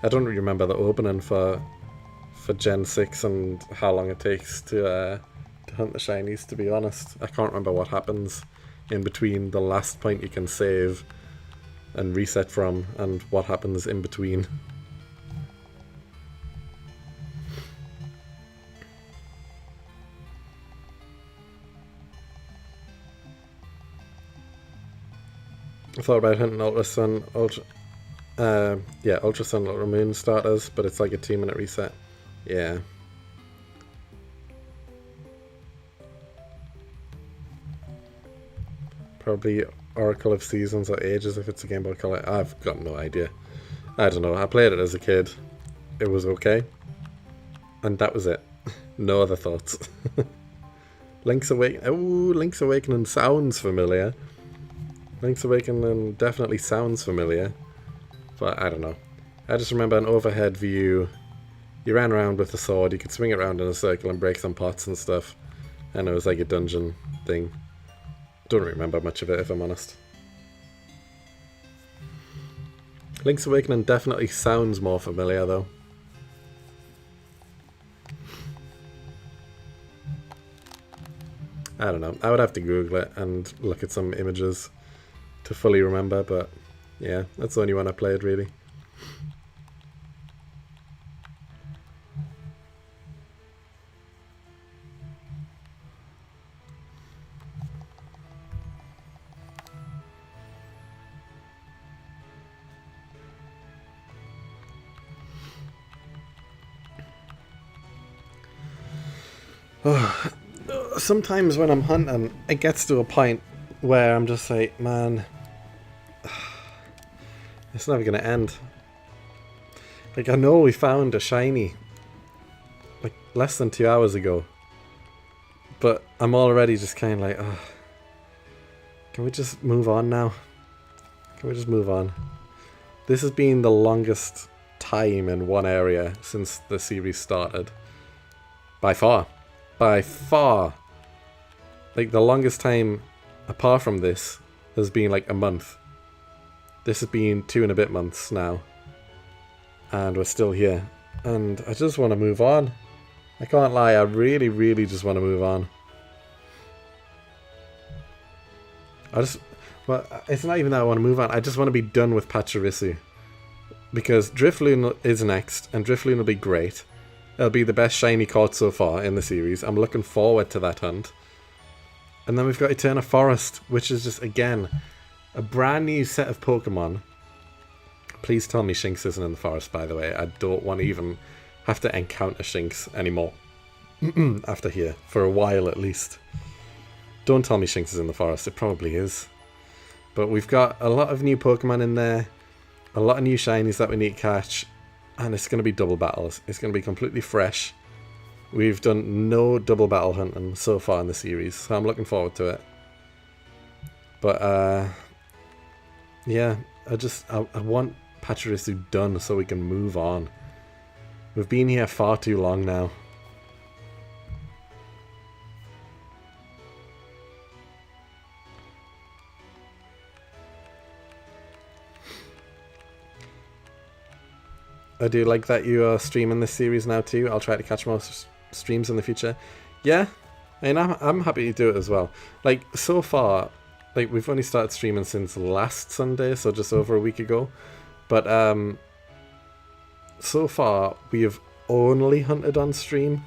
I don't remember the opening for Gen 6 and how long it takes to hunt the shinies, to be honest. I can't remember what happens in between the last point you can save and reset from and what happens in between. I thought about hunting Ultra Sun, Ultra Sun, Ultra Moon starters, but it's like a 2-minute reset. Yeah. Probably Oracle of Seasons or Ages if it's a Game Boy Color. I've got no idea. I don't know. I played it as a kid. It was okay. And that was it. No other thoughts. Link's Awakening. Ooh, Link's Awakening sounds familiar. Link's Awakening definitely sounds familiar. But I don't know. I just remember an overhead view. You ran around with the sword. You could swing it around in a circle and break some pots and stuff. And it was like a dungeon thing. Don't remember much of it, if I'm honest. Link's Awakening definitely sounds more familiar, though. I don't know. I would have to Google it and look at some images to fully remember, but yeah, that's the only one I played, really. Sometimes when I'm hunting, it gets to a point where I'm just like, man, it's never going to end. Like, I know we found a shiny like less than 2 hours ago, but I'm already just kind of like, oh, can we just move on now? Can we just move on? This has been the longest time in one area since the series started. By far. By far. Like, the longest time apart from this has been like a month. This has been 2 and a bit months now. And we're still here. And I just want to move on. I can't lie, I really, really just want to move on. Well, it's not even that I want to move on. I just want to be done with Pachirisu. Because Drifloon is next, and Drifloon will be great. It'll be the best shiny caught so far in the series. I'm looking forward to that hunt. And then we've got Eterna Forest, which is just, again, a brand new set of Pokemon. Please tell me Shinx isn't in the forest, by the way. I don't want to even have to encounter Shinx anymore. After here, for a while at least. Don't tell me Shinx is in the forest, it probably is. But we've got a lot of new Pokemon in there. A lot of new shinies that we need to catch. And it's going to be double battles. It's going to be completely fresh. We've done no double battle hunting so far in the series, so I'm looking forward to it. But, yeah, I want Pachirisu done so we can move on. We've been here far too long now. I do like that you are streaming this series now too. I'll try to catch more streams in the future. Yeah, I mean, I'm happy to do it as well. Like, so far, like, we've only started streaming since last Sunday, so just over a week ago. But so far, we have only hunted on stream,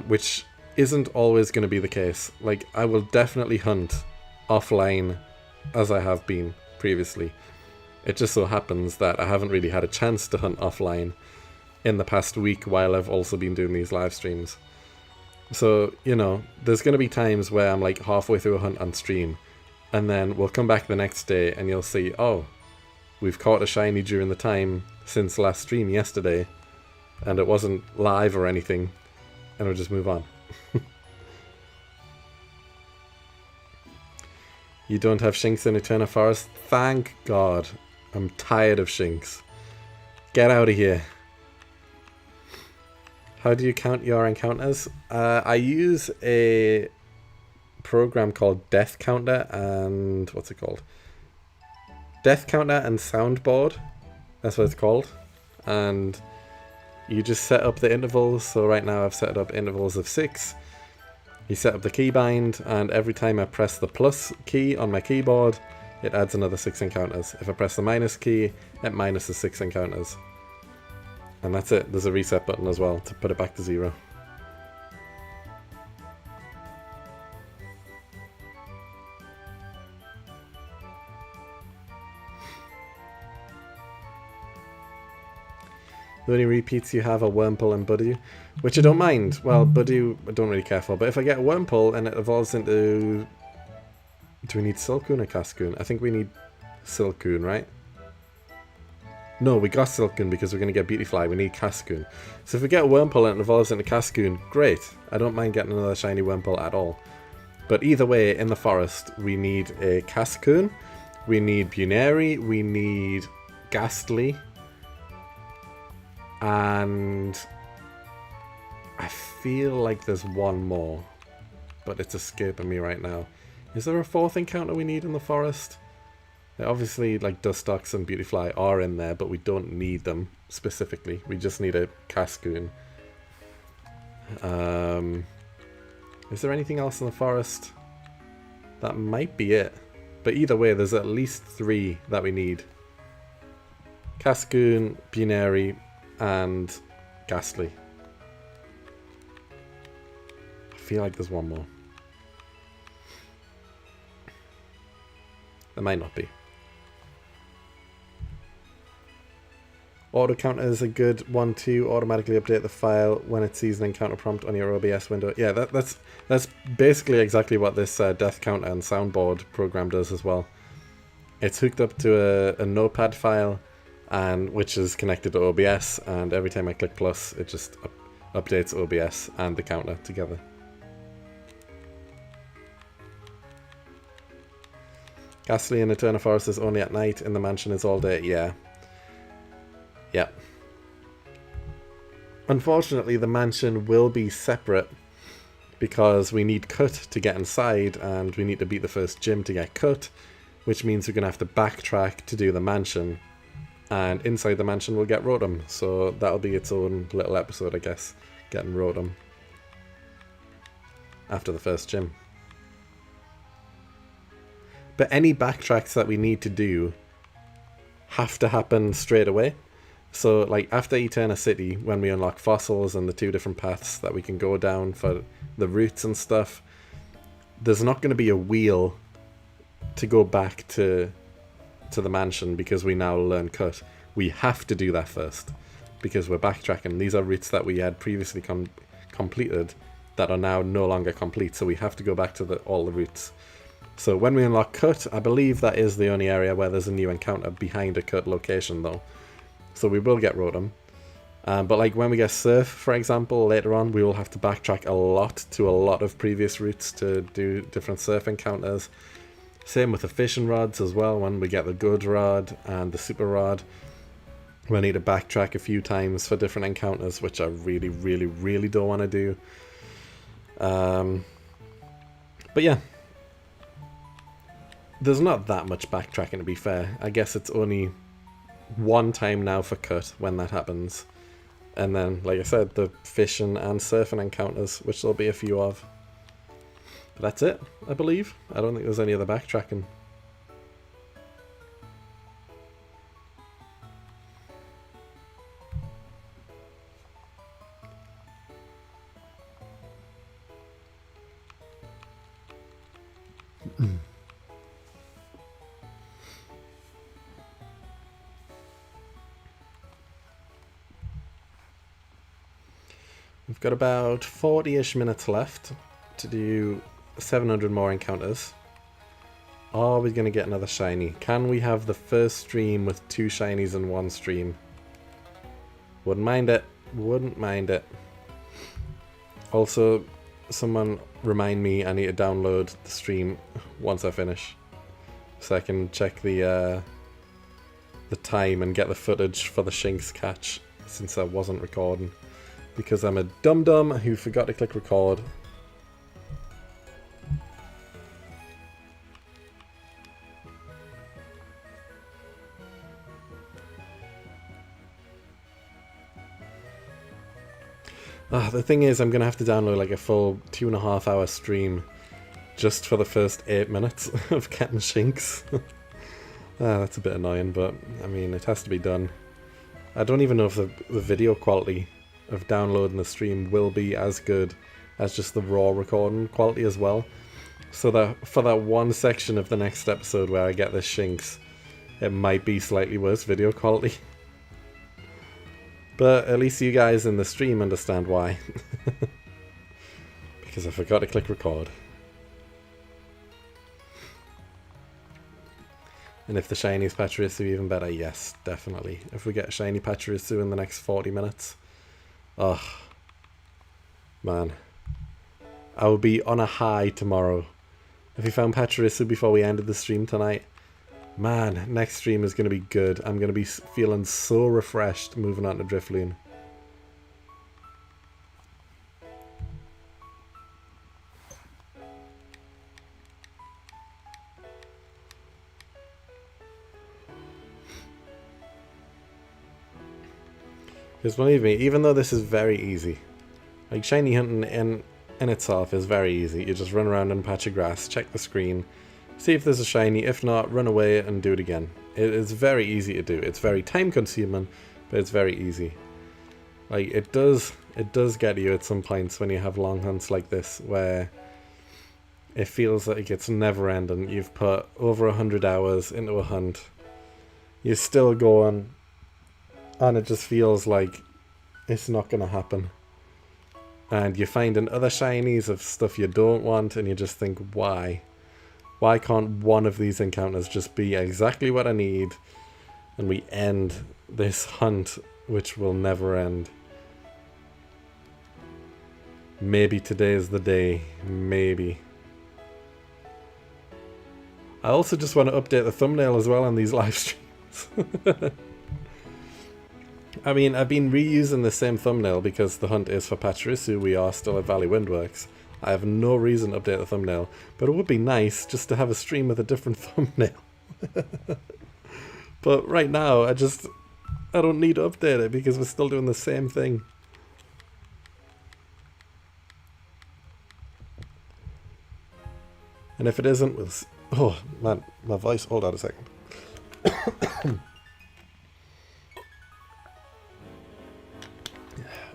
which isn't always going to be the case. Like, I will definitely hunt offline as I have been previously. It just so happens that I haven't really had a chance to hunt offline in the past week while I've also been doing these live streams. So, you know, there's going to be times where I'm like halfway through a hunt on stream, and then we'll come back the next day and you'll see, oh, we've caught a shiny during the time since last stream yesterday, and it wasn't live or anything, and we'll just move on. You don't have Shinx in Eterna Forest? Thank God. I'm tired of Shinx. Get out of here. How do you count your encounters? I use a program called Death Counter and... what's it called? Death Counter and Soundboard. That's what it's called. And you just set up the intervals. So right now I've set up intervals of 6. You set up the keybind, and every time I press the plus key on my keyboard, it adds another 6 encounters. If I press the minus key, it minuses 6 encounters. And that's it. There's a reset button as well to put it back to 0. The only repeats you have are Wurmple and Budew, which I don't mind. Well, Budew I don't really care for, but if I get Wurmple and it evolves into... do we need Silcoon or Cascoon? I think we need Silcoon, right? No, we got Silcoon because we're going to get Beautyfly. We need Cascoon. So if we get Wurmple and it evolves into Cascoon, great. I don't mind getting another shiny Wurmple at all. But either way, in the forest, we need a Cascoon, we need Buneri, we need Ghastly, and I feel like there's one more, but it's escaping me right now. Is there a 4th encounter we need in the forest? Obviously, like Dustox and Beautyfly are in there, but we don't need them specifically. We just need a Cascoon. Is there anything else in the forest? That might be it. But either way, there's at least 3 that we need. Cascoon, Buneri, and Ghastly. I feel like there's one more. There might not be. Auto counter is a good one to automatically update the file when it sees an encounter prompt on your OBS window. Yeah, that's basically exactly what this death counter and soundboard program does as well. It's hooked up to a notepad file, and which is connected to OBS, and every time I click plus, it just updates OBS and the counter together. Ghastly in Eterna Forest is only at night, in the mansion is all day. Yeah. Yeah. Unfortunately, the mansion will be separate because we need Cut to get inside, and we need to beat the first gym to get Cut, which means we're going to have to backtrack to do the mansion. And inside the mansion we'll get Rotom, so that'll be its own little episode, I guess, getting Rotom after the first gym. But any backtracks that we need to do have to happen straight away. So, like, after Eterna City, when we unlock fossils and the 2 different paths that we can go down for the routes and stuff, there's not going to be a wheel to go back to the mansion because we now learn Cut. We have to do that first because we're backtracking. These are routes that we had previously completed that are now no longer complete, so we have to go back to all the routes. So when we unlock Cut, I believe that is the only area where there's a new encounter behind a Cut location though. So we will get Rotom. But like when we get Surf, for example, later on, we will have to backtrack a lot to a lot of previous routes to do different Surf encounters. Same with the fishing rods as well. When we get the good rod and the super rod, we need to backtrack a few times for different encounters, which I really, really, really don't want to do. But yeah, there's not that much backtracking, to be fair. I guess it's only one time now for Cut when that happens. And then, like I said, the fishing and surfing encounters, which there'll be a few of. But that's it, I believe. I don't think there's any other backtracking. We've got about 40-ish minutes left to do 700 more encounters. Are we going to get another shiny? Can we have the first stream with 2 shinies in one stream? Wouldn't mind it. Wouldn't mind it. Also, someone remind me I need to download the stream once I finish, so I can check the time and get the footage for the Shinx catch, since I wasn't recording. Because I'm a dum-dum who forgot to click record. The thing is, I'm going to have to download like a full 2.5 hour stream just for the first 8 minutes of getting Shinx. That's a bit annoying, but I mean, it has to be done. I don't even know if the video quality of downloading the stream will be as good as just the raw recording quality as well. So that for that one section of the next episode where I get this Shinx, it might be slightly worse video quality. But at least you guys in the stream understand why. Because I forgot to click record. And if the shiny is Pachirisu, even better. Yes, definitely. If we get a shiny Pachirisu in the next 40 minutes. Oh, man. I will be on a high tomorrow. If we found Pachirisu before we ended the stream tonight, man, next stream is going to be good. I'm going to be feeling so refreshed moving on to Drifloon. Because believe me, even though this is very easy, like shiny hunting in itself is very easy. You just run around in a patch of grass, check the screen, see if there's a shiny. If not, run away and do it again. It is very easy to do. It's very time consuming, but it's very easy. Like it does get you at some points when you have long hunts like this, where it feels like it's never ending. You've put over 100 hours into a hunt. You're still going, and it just feels like it's not going to happen. And you're finding other shinies of stuff you don't want, and you just think, why? Why can't one of these encounters just be exactly what I need, and we end this hunt, which will never end? Maybe today is the day. Maybe. I also just want to update the thumbnail as well on these live streams. I mean, I've been reusing the same thumbnail because the hunt is for Pachirisu. We are still at Valley Windworks. I have no reason to update the thumbnail, but it would be nice just to have a stream with a different thumbnail. But right now, I don't need to update it because we're still doing the same thing. And if it isn't, we'll oh man, my voice, hold on a second.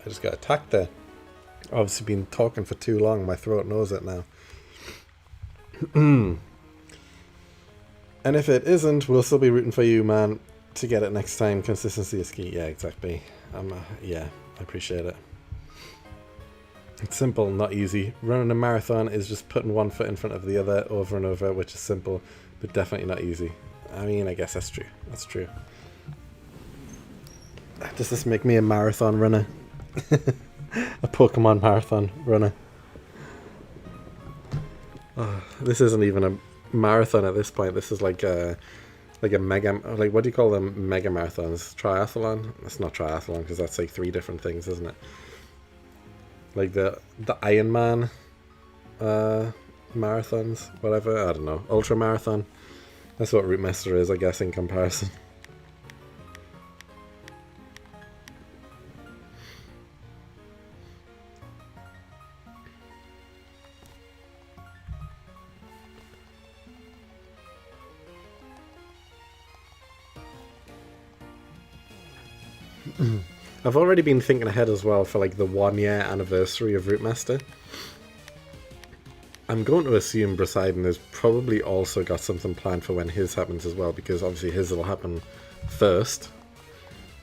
I just got attacked there. Obviously been talking for too long, my throat knows it now. And if it isn't, we'll still be rooting for you, man, to get it next time. Consistency is key. Yeah, exactly. Yeah, I appreciate it. It's simple, not easy. Running a marathon is just putting one foot in front of the other over and over, which is simple, but definitely not easy. I mean, I guess that's true. That's true. Does this make me a marathon runner? A Pokemon marathon runner. Oh, this isn't even a marathon at this point. This is like a mega, like, what do you call them? Mega marathons? Triathlon? It's not triathlon because that's like 3 different things, isn't it? Like the Iron Man marathons, whatever. I don't know. Ultra marathon. That's what Route Master is, I guess, in comparison. I've already been thinking ahead as well for like the 1-year anniversary of Route Master. I'm going to assume Briseidon has probably also got something planned for when his happens as well, because obviously his will happen first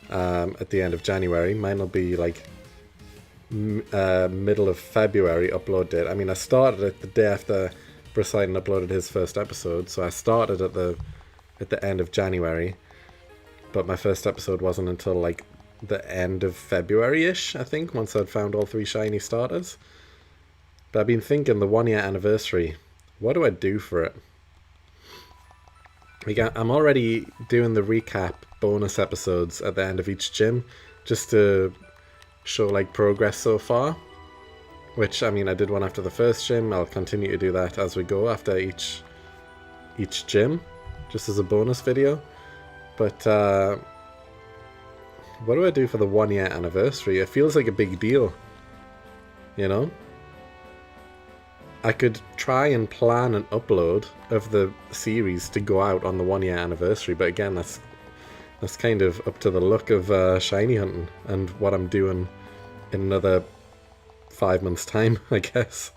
at the end of January. Mine will be like middle of February upload date. I mean, I started it the day after Briseidon uploaded his first episode, so I started at the end of January, but my first episode wasn't until like the end of February-ish, I think, once I'd found all 3 shiny starters. But I've been thinking the 1 year anniversary, what do I do for it? I'm already doing the recap bonus episodes at the end of each gym, just to show like progress so far. Which, I mean, I did one after the first gym. I'll continue to do that as we go after each gym, just as a bonus video. But what do I do for the 1 year anniversary? It feels like a big deal, you know? I could try and plan an upload of the series to go out on the 1 year anniversary, but again, that's kind of up to the luck of shiny hunting and what I'm doing in another 5 months' time, I guess.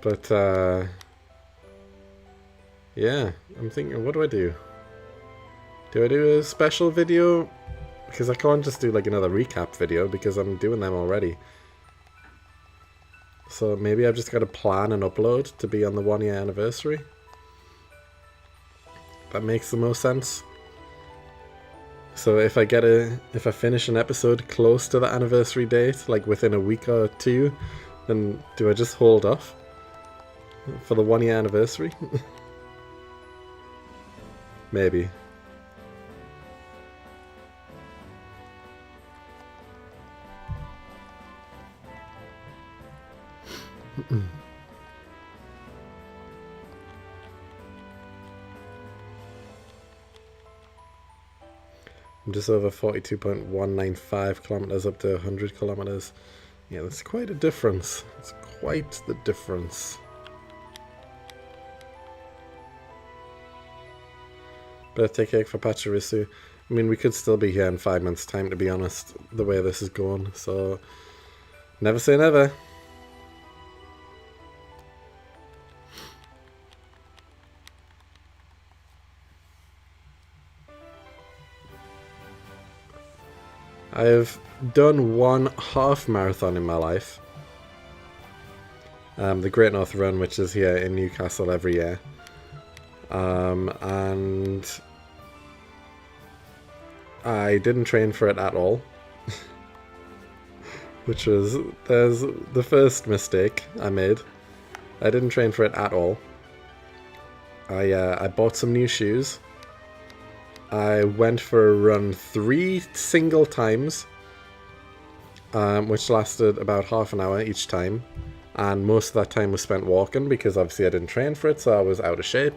But yeah, I'm thinking, what do I do? Do I do a special video? Because I can't just do like another recap video because I'm doing them already. So maybe I've just got to plan an upload to be on the 1 year anniversary. That makes the most sense. So if I finish an episode close to the anniversary date, like within a week or 2, then do I just hold off for the 1 year anniversary? Maybe. I'm just over 42.195 kilometers up to 100 kilometers. Yeah, that's quite a difference. It's quite the difference. Birthday cake for Pachirisu. I mean, we could still be here in 5 months' time, to be honest, the way this is going. So, never say never. I have done 1 half marathon in my life. The Great North Run, which is here in Newcastle every year. And I didn't train for it at all. There's the first mistake I made. I didn't train for it at all. I bought some new shoes. I went for a run 3 single times, which lasted about half an hour each time, and most of that time was spent walking because obviously I didn't train for it, so I was out of shape.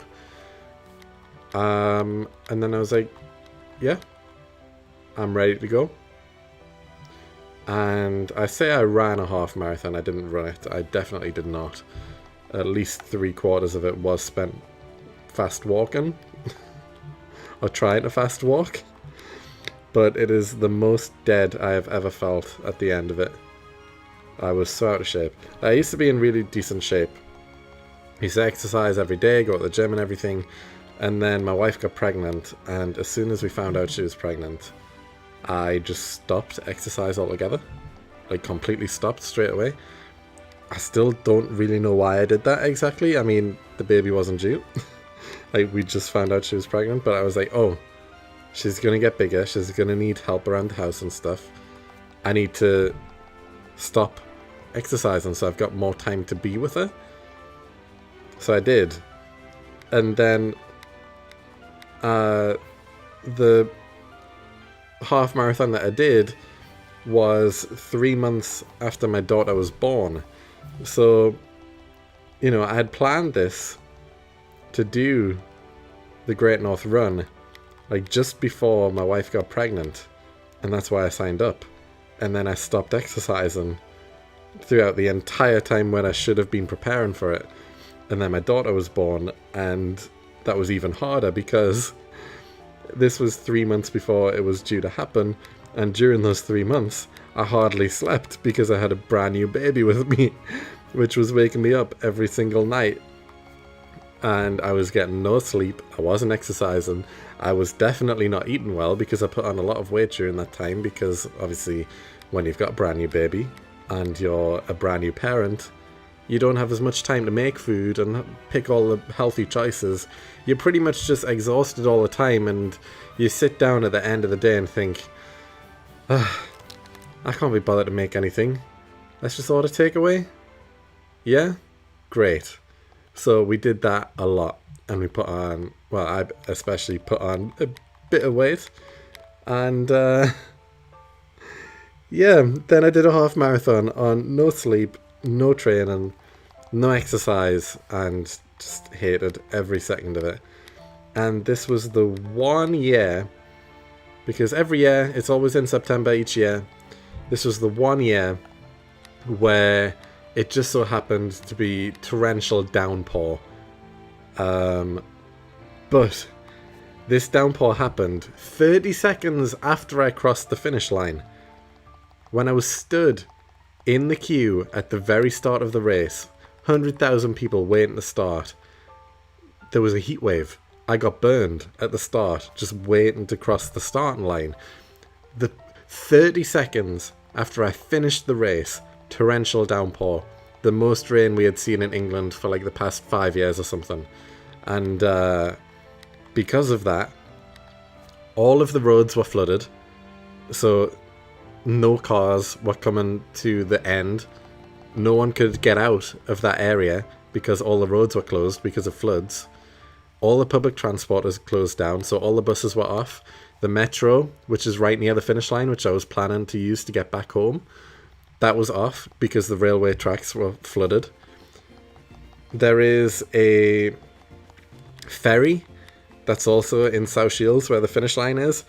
And then I was like, yeah, I'm ready to go. And I say I ran a half marathon, I didn't run it. I definitely did not. At least 3/4 of it was spent fast walking. Or trying to fast walk, but it is the most dead I have ever felt at the end of it. I was so out of shape. I used to be in really decent shape. I used to exercise every day, go to the gym and everything, and then my wife got pregnant, and as soon as we found out she was pregnant, I just stopped exercise altogether. Like, completely stopped straight away. I still don't really know why I did that exactly. I mean, the baby wasn't due. Like, we just found out she was pregnant, but I was like, oh, she's going to get bigger. She's going to need help around the house and stuff. I need to stop exercising so I've got more time to be with her. So I did. And then the half marathon that I did was 3 months after my daughter was born. So, you know, I had planned this to do the Great North Run like just before my wife got pregnant, and that's why I signed up. And then I stopped exercising throughout the entire time when I should have been preparing for it. And then my daughter was born, and that was even harder because this was 3 months before it was due to happen, and during those 3 months I hardly slept because I had a brand new baby with me, which was waking me up every single night. And I was getting no sleep, I wasn't exercising, I was definitely not eating well because I put on a lot of weight during that time, because obviously when you've got a brand new baby and you're a brand new parent, you don't have as much time to make food and pick all the healthy choices. You're pretty much just exhausted all the time, and you sit down at the end of the day and think, I can't be bothered to make anything. Let's just order takeaway. Yeah? Great. So we did that a lot. And we put on, well, I especially put on a bit of weight. And yeah, then I did a half marathon on no sleep, no training, no exercise, and just hated every second of it. And this was the 1 year, because every year, it's always in September each year. This was the 1 year where it just so happened to be torrential downpour. But this downpour happened 30 seconds after I crossed the finish line. When I was stood in the queue at the very start of the race, 100,000 people waiting to start, there was a heat wave. I got burned at the start, just waiting to cross the starting line. The 30 seconds after I finished the race, torrential downpour. The most rain we had seen in England for like the past 5 years or something. And because of that, all of the roads were flooded. So no cars were coming to the end. No one could get out of that area because all the roads were closed because of floods. All the public transport was closed down, so all the buses were off. The metro, which is right near the finish line, which I was planning to use to get back home, that was off because the railway tracks were flooded. There is a ferry that's also in South Shields where the finish line is,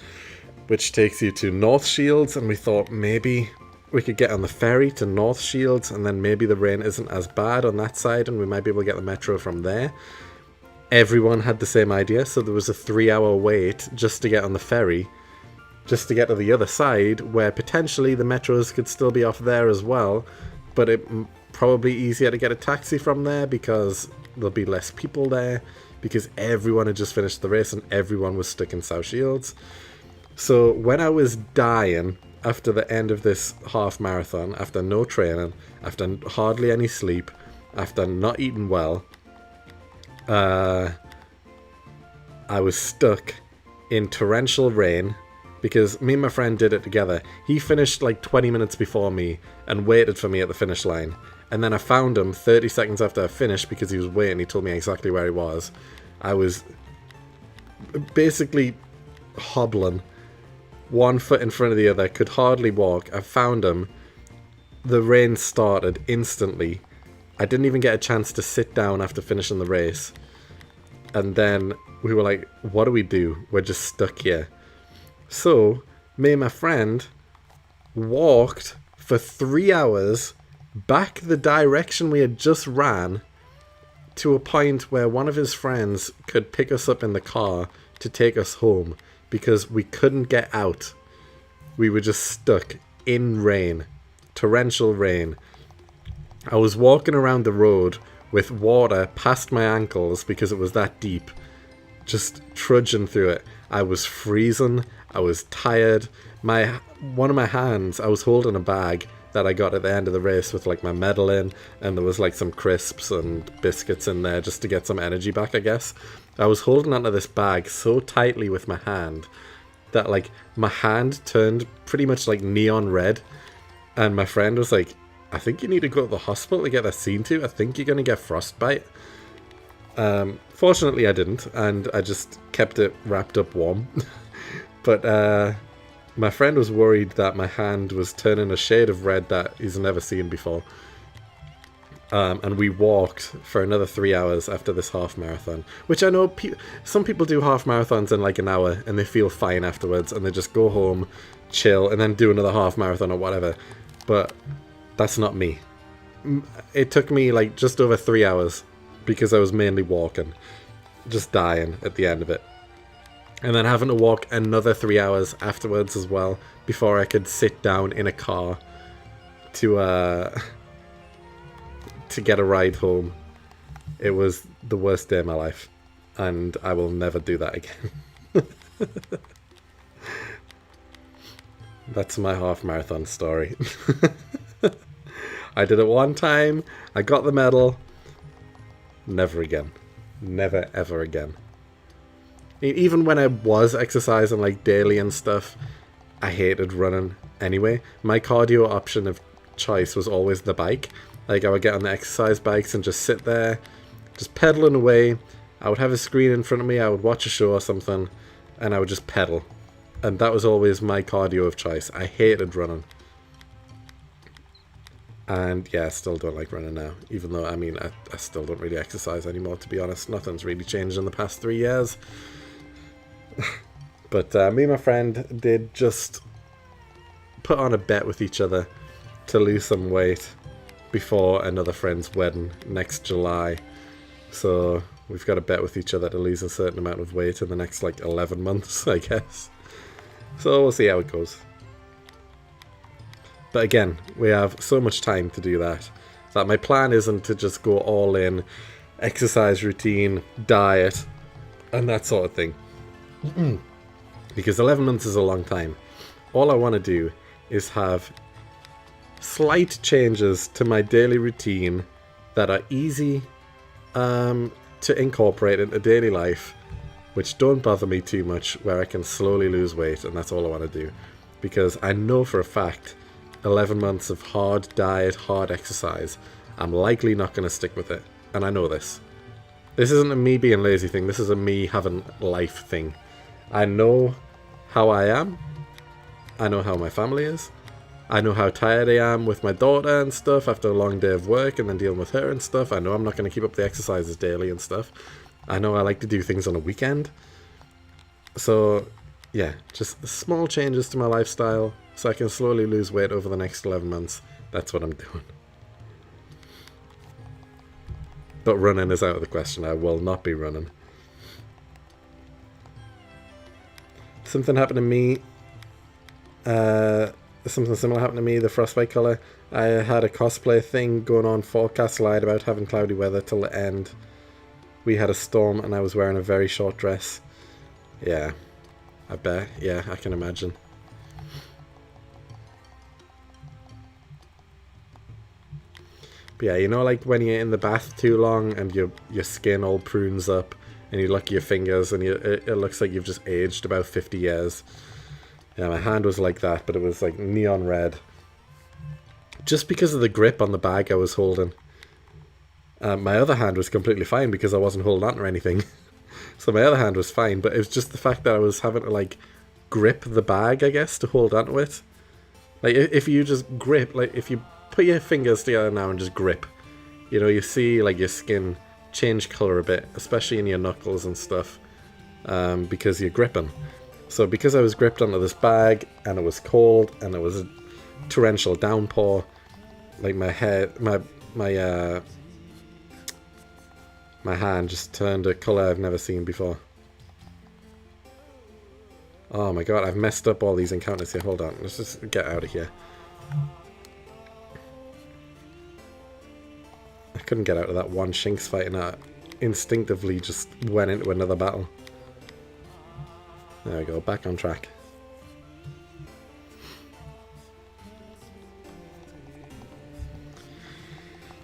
which takes you to North Shields, and we thought maybe we could get on the ferry to North Shields, and then maybe the rain isn't as bad on that side and we might be able to get the metro from there. Everyone had the same idea, so there was a 3-hour wait just to get on the ferry, just to get to the other side, where potentially the metros could still be off there as well, but it probably easier to get a taxi from there because there'll be less people there, because everyone had just finished the race and everyone was stuck in South Shields. So when I was dying after the end of this half marathon, after no training, after hardly any sleep, after not eating well, I was stuck in torrential rain because me and my friend did it together. He finished like 20 minutes before me and waited for me at the finish line. And then I found him 30 seconds after I finished because he was waiting. He told me exactly where he was. I was basically hobbling, one foot in front of the other, could hardly walk. I found him. The rain started instantly. I didn't even get a chance to sit down after finishing the race. And then we were like, what do we do? We're just stuck here. So, me and my friend walked for 3 hours back the direction we had just ran to a point where one of his friends could pick us up in the car to take us home because we couldn't get out. We were just stuck in rain, torrential rain. I was walking around the road with water past my ankles because it was that deep, just trudging through it. I was freezing. I was tired. One of my hands, I was holding a bag that I got at the end of the race with like my medal in, and there was like some crisps and biscuits in there just to get some energy back, I guess. I was holding onto this bag so tightly with my hand that like my hand turned pretty much like neon red, and my friend was like, I think you need to go to the hospital to get that seen to. I think you're going to get frostbite. Fortunately I didn't, and I just kept it wrapped up warm. But my friend was worried that my hand was turning a shade of red that he's never seen before. And we walked for another 3 hours after this half marathon, which I know some people do half marathons in like an hour and they feel fine afterwards and they just go home, chill, and then do another half marathon or whatever. But that's not me. It took me like just over 3 hours because I was mainly walking, just dying at the end of it. And then having to walk another 3 hours afterwards as well before I could sit down in a car to get a ride home. It was the worst day of my life, and I will never do that again. That's my half marathon story. I did it one time, I got the medal. Never again. Never ever again. Even when I was exercising like daily and stuff, I hated running anyway. My cardio option of choice was always the bike. Like, I would get on the exercise bikes and just sit there, just pedaling away. I would have a screen in front of me, I would watch a show or something, and I would just pedal. And that was always my cardio of choice. I hated running. And yeah, I still don't like running now. Even though, I mean, I still don't really exercise anymore, to be honest. Nothing's really changed in the past 3 years. But me and my friend did just put on a bet with each other to lose some weight before another friend's wedding next July. So we've got a bet with each other to lose a certain amount of weight in the next like 11 months, I guess. So we'll see how it goes. But again, we have so much time to do that my plan isn't to just go all in, exercise routine, diet, and that sort of thing. Because 11 months is a long time. All I want to do is have slight changes to my daily routine that are easy to incorporate into daily life, which don't bother me too much, where I can slowly lose weight, and that's all I want to do. Because I know for a fact 11 months of hard diet, hard exercise, I'm likely not going to stick with it. And I know this. This isn't a me being lazy thing, this is a me having life thing. I know how I am. I know how my family is. I know how tired I am with my daughter and stuff after a long day of work and then dealing with her and stuff. I know I'm not going to keep up the exercises daily and stuff. I know I like to do things on a weekend. So, yeah, just small changes to my lifestyle so I can slowly lose weight over the next 11 months. That's what I'm doing. But running is out of the question. I will not be running. Something happened to me. Something similar happened to me, the frostbite colour. I had a cosplay thing going on. Forecast lied about having cloudy weather till the end. We had a storm and I was wearing a very short dress. Yeah, I bet. Yeah, I can imagine. But yeah, you know, like when you're in the bath too long and your skin all prunes up and you look at your fingers and it looks like you've just aged about 50 years. Yeah, my hand was like that, but it was like neon red. Just because of the grip on the bag I was holding. My other hand was completely fine because I wasn't holding on to anything. So my other hand was fine, but it was just the fact that I was having to like grip the bag, I guess, to hold on to it. Like if you just grip, like if you put your fingers together now and just grip, you know, you see like your skin change colour a bit, especially in your knuckles and stuff, because you're gripping. So because I was gripped onto this bag and it was cold and it was a torrential downpour, like my hand just turned a colour I've never seen before. Oh my god, I've messed up all these encounters here. Hold on, let's just get out of here. I couldn't get out of that one Shinx fight and I instinctively just went into another battle. There we go, back on track.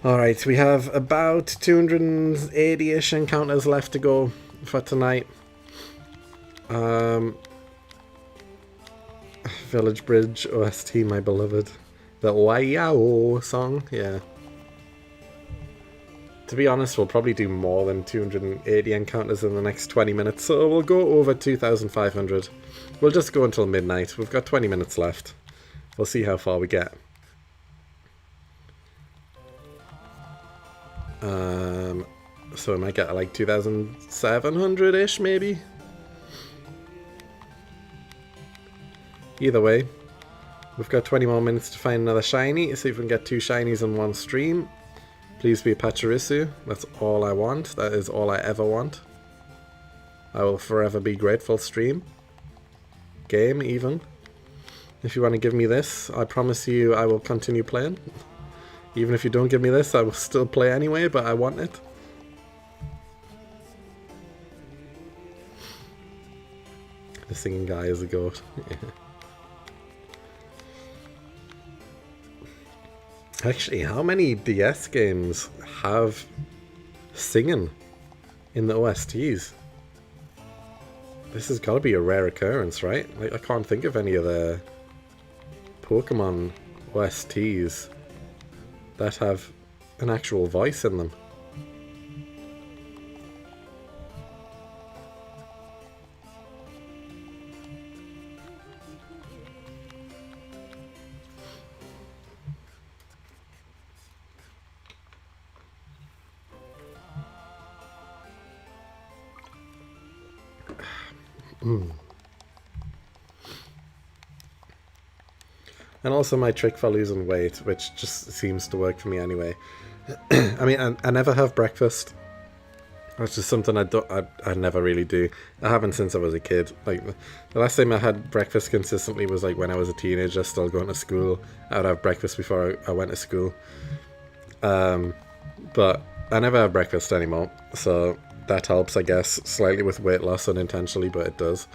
Alright, we have about 280-ish encounters left to go for tonight. Village Bridge OST, my beloved. The Waiao song, yeah. To be honest, we'll probably do more than 280 encounters in the next 20 minutes, so we'll go over 2,500. We'll just go until midnight. We've got 20 minutes left. We'll see how far we get. So we might get like 2,700-ish, maybe? Either way, we've got 20 more minutes to find another shiny, see if we can get 2 shinies in one stream. Please be a Pachirisu. That's all I want. That is all I ever want. I will forever be grateful, stream. Game, even. If you want to give me this, I promise you I will continue playing. Even if you don't give me this, I will still play anyway, but I want it. The singing guy is a goat. Actually, how many DS games have singing in the OSTs? This has got to be a rare occurrence, right? Like, I can't think of any other Pokemon OSTs that have an actual voice in them. And also my trick for losing weight, which just seems to work for me anyway. I mean, I never have breakfast. That's just something I never really do. I haven't since I was a kid. Like, the last time I had breakfast consistently was like when I was a teenager, still going to school. I would have breakfast before I went to school. But I never have breakfast anymore, so that helps, I guess, slightly with weight loss unintentionally, but it does.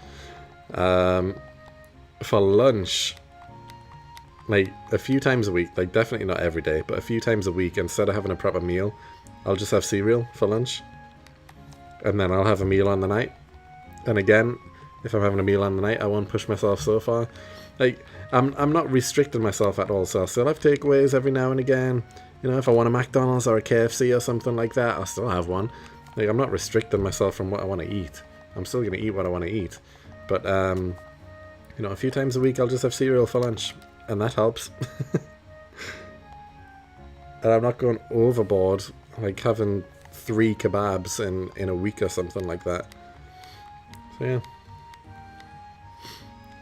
For lunch, like a few times a week, like definitely not every day, but a few times a week, instead of having a proper meal, I'll just have cereal for lunch. And then I'll have a meal on the night. And again, if I'm having a meal on the night, I won't push myself so far. Like, I'm not restricting myself at all, so I'll still have takeaways every now and again. You know, if I want a McDonald's or a KFC or something like that, I'll still have one. Like, I'm not restricting myself from what I want to eat. I'm still going to eat what I want to eat. But, you know, a few times a week I'll just have cereal for lunch. And that helps. And I'm not going overboard, like having 3 kebabs in a week or something like that. So yeah.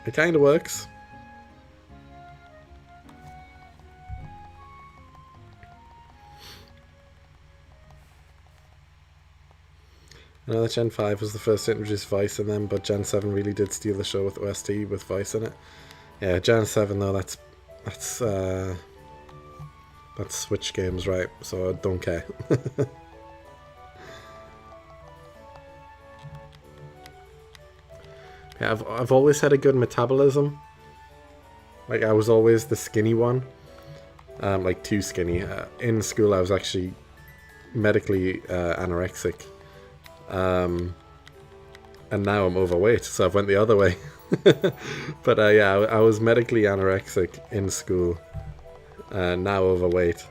It kind of works. I know that Gen 5 was the first to introduce voice in them, but Gen 7 really did steal the show with OST with voice in it. Yeah, Gen 7 though, that's Switch games, right? So I don't care. Yeah, I've always had a good metabolism. Like, I was always the skinny one. Like, too skinny. In school, I was actually medically anorexic. And now I'm overweight, so I've went the other way. But yeah, I was medically anorexic in school. Now overweight.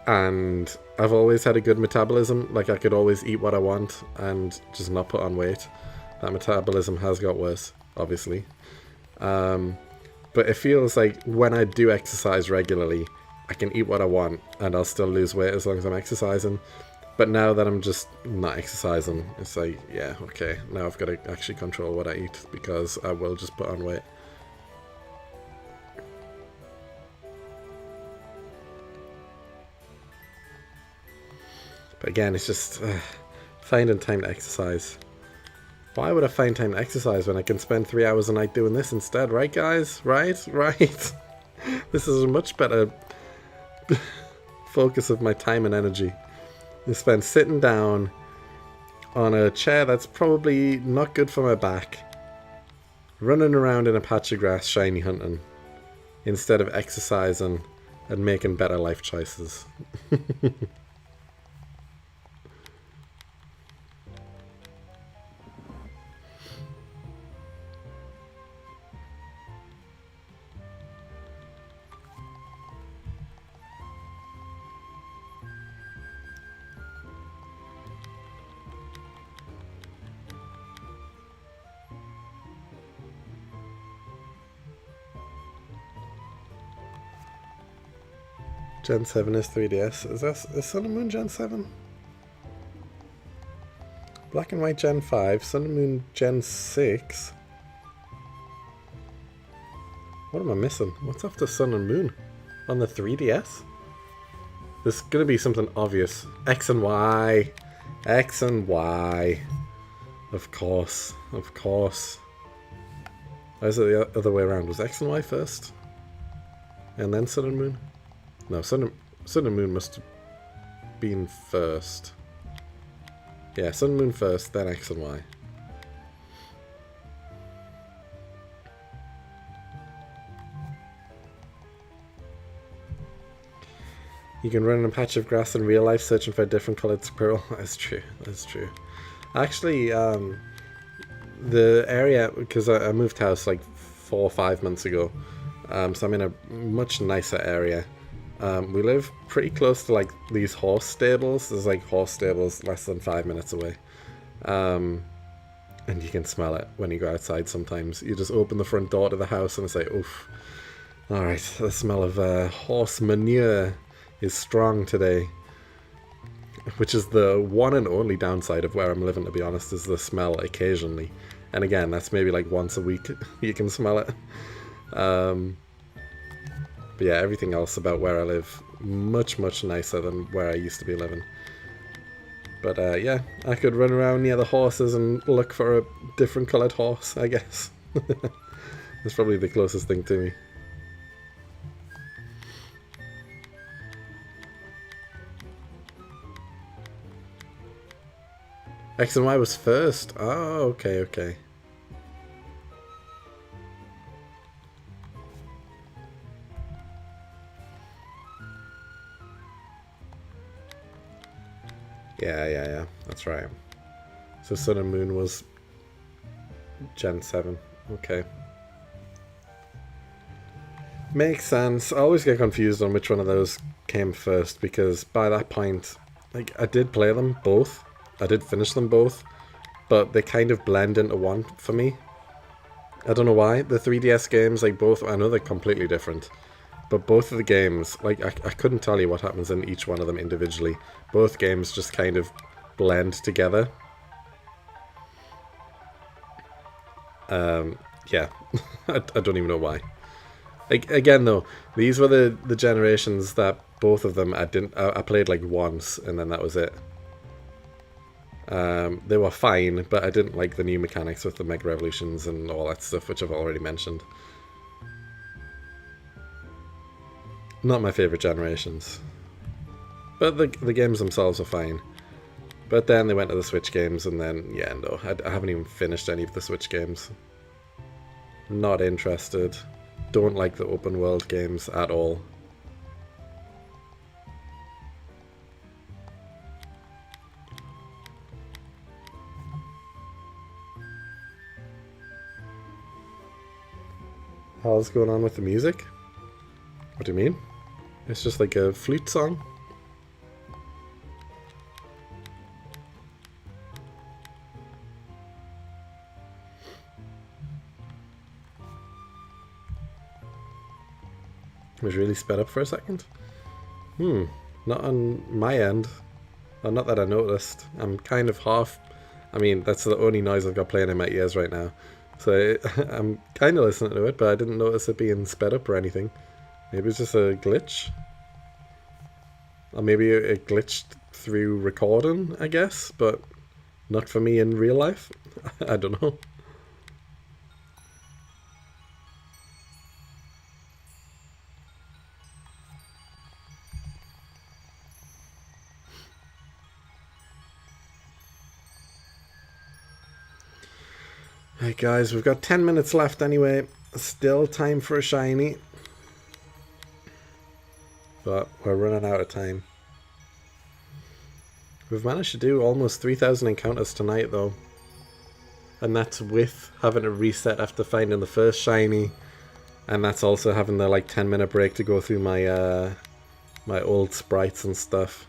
And I've always had a good metabolism. Like, I could always eat what I want and just not put on weight. That metabolism has got worse, obviously. But it feels like when I do exercise regularly, I can eat what I want and I'll still lose weight as long as I'm exercising. But now that I'm just not exercising, it's like, yeah, okay, now I've got to actually control what I eat because I will just put on weight. But again, it's just finding time to exercise. Why would I find time to exercise when I can spend 3 hours a night doing this instead, right guys? Right? This is a much better focus of my time and energy. You spend sitting down on a chair that's probably not good for my back, running around in a patch of grass shiny hunting, instead of exercising and making better life choices. Gen 7 is 3DS. Is Sun and Moon Gen 7? Black and White Gen 5, Sun and Moon Gen 6. What am I missing? What's after Sun and Moon? On the 3DS? There's gonna be something obvious. X and Y. X and Y. Of course. Of course. Or is it the other way around? Was X and Y first? And then Sun and Moon? No, Sun and Moon must have been first. Yeah, Sun and Moon first, then X and Y. You can run in a patch of grass in real life searching for a different coloured squirrel. That's true, that's true. Actually, the area, because I moved house like 4 or 5 months ago, so I'm in a much nicer area. We live pretty close to like these horse stables. There's like horse stables less than 5 minutes away. And you can smell it when you go outside sometimes. You just open the front door to the house and it's like, oof. Alright, the smell of horse manure is strong today. Which is the one and only downside of where I'm living, to be honest, is the smell occasionally. And again, that's maybe like once a week you can smell it. But yeah, everything else about where I live, much, much nicer than where I used to be living. But yeah, I could run around near the horses and look for a different coloured horse, I guess. That's probably the closest thing to me. X and Y was first. Oh, okay, okay. Yeah. That's right. So Sun and Moon was Gen 7. Okay. Makes sense. I always get confused on which one of those came first, because by that point, like, I did play them both. I did finish them both, but they kind of blend into one for me. I don't know why. The 3DS games, like both, I know they're completely different, but both of the games, like, I couldn't tell you what happens in each one of them individually. Both games just kind of blend together. Yeah, I don't even know why. Like, again though, these were the generations that both of them I played like once and then that was it. They were fine, but I didn't like the new mechanics with the Mega Revolutions and all that stuff, which I've already mentioned. Not my favourite generations. But the games themselves are fine. But then they went to the Switch games, and then, yeah, no, I haven't even finished any of the Switch games. Not interested. Don't like the open world games at all. How's going on with the music? What do you mean? It's just like a flute song? It was really sped up for a second? Not on my end. Well, not that I noticed. I'm kind of half... I mean, that's the only noise I've got playing in my ears right now. So I'm kind of listening to it, but I didn't notice it being sped up or anything. Maybe it's just a glitch. Or maybe it glitched through recording, I guess, but not for me in real life. I don't know. Hey guys, we've got 10 minutes left anyway. Still time for a shiny. But we're running out of time. We've managed to do almost 3,000 encounters tonight though. And that's with having to reset after finding the first shiny. And that's also having the like 10-minute break to go through my my old sprites and stuff.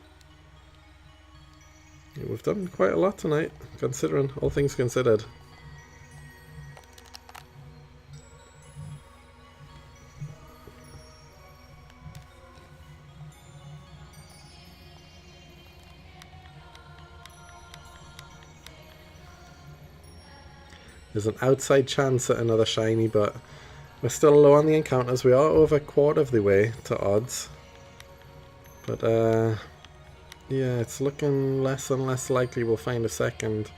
Yeah, we've done quite a lot tonight, considering all things considered. There's an outside chance at another shiny, but we're still low on the encounters. We are over a quarter of the way to odds. But, yeah, it's looking less and less likely we'll find a second.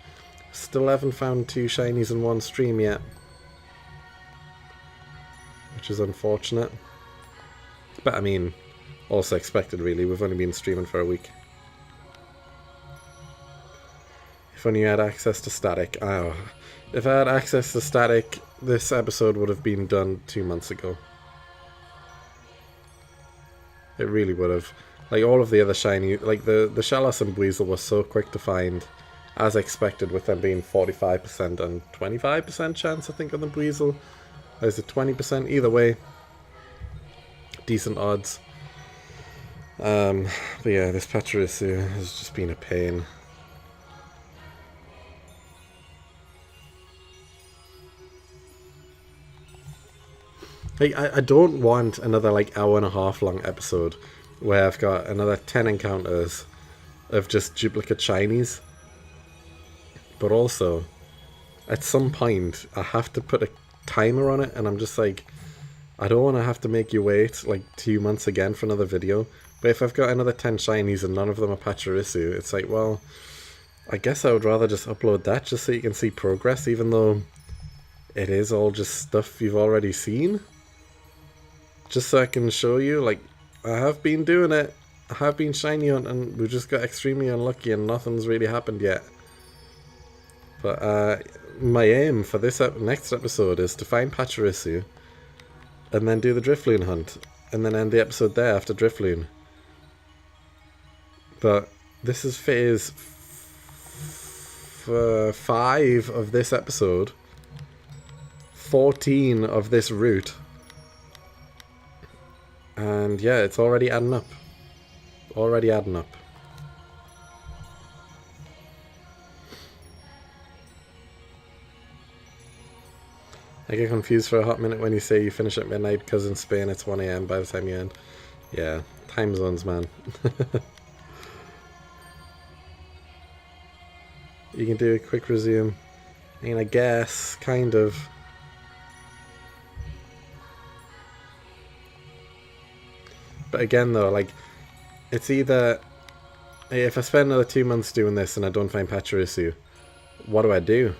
Still haven't found 2 shinies in one stream yet. Which is unfortunate. But, I mean, also expected, really. We've only been streaming for a week. If only you had access to static. Oh, if I had access to static, this episode would have been done 2 months ago. It really would have. Like, all of the other shiny, like the Shellos and Weasel were so quick to find, as expected, with them being 45% and 25% chance, I think, on the Buizel. Or is it 20%? Either way, decent odds. But yeah, this Pachirisu has just been a pain. Like, I don't want another like hour-and-a-half long episode where I've got another 10 encounters of just duplicate shinies. But also, at some point, I have to put a timer on it, and I'm just like, I don't want to have to make you wait like 2 months again for another video. But if I've got another 10 shinies and none of them are Pachirisu, it's like, well, I guess I would rather just upload that just so you can see progress, even though it is all just stuff you've already seen. Just so I can show you, like, I have been doing it. I have been shiny hunting. We just got extremely unlucky and nothing's really happened yet. But my aim for this next episode is to find Pachirisu and then do the Drifloon hunt and then end the episode there after Drifloon. But this is phase 5 of this episode, 14 of this route. And yeah, it's already adding up. Already adding up. I get confused for a hot minute when you say you finish at midnight because in Spain it's 1 AM by the time you end. Yeah, time zones, man. You can do a quick resume. I mean, I guess, kind of. But again though, like, it's either, if I spend another 2 months doing this and I don't find Pachirisu, what do?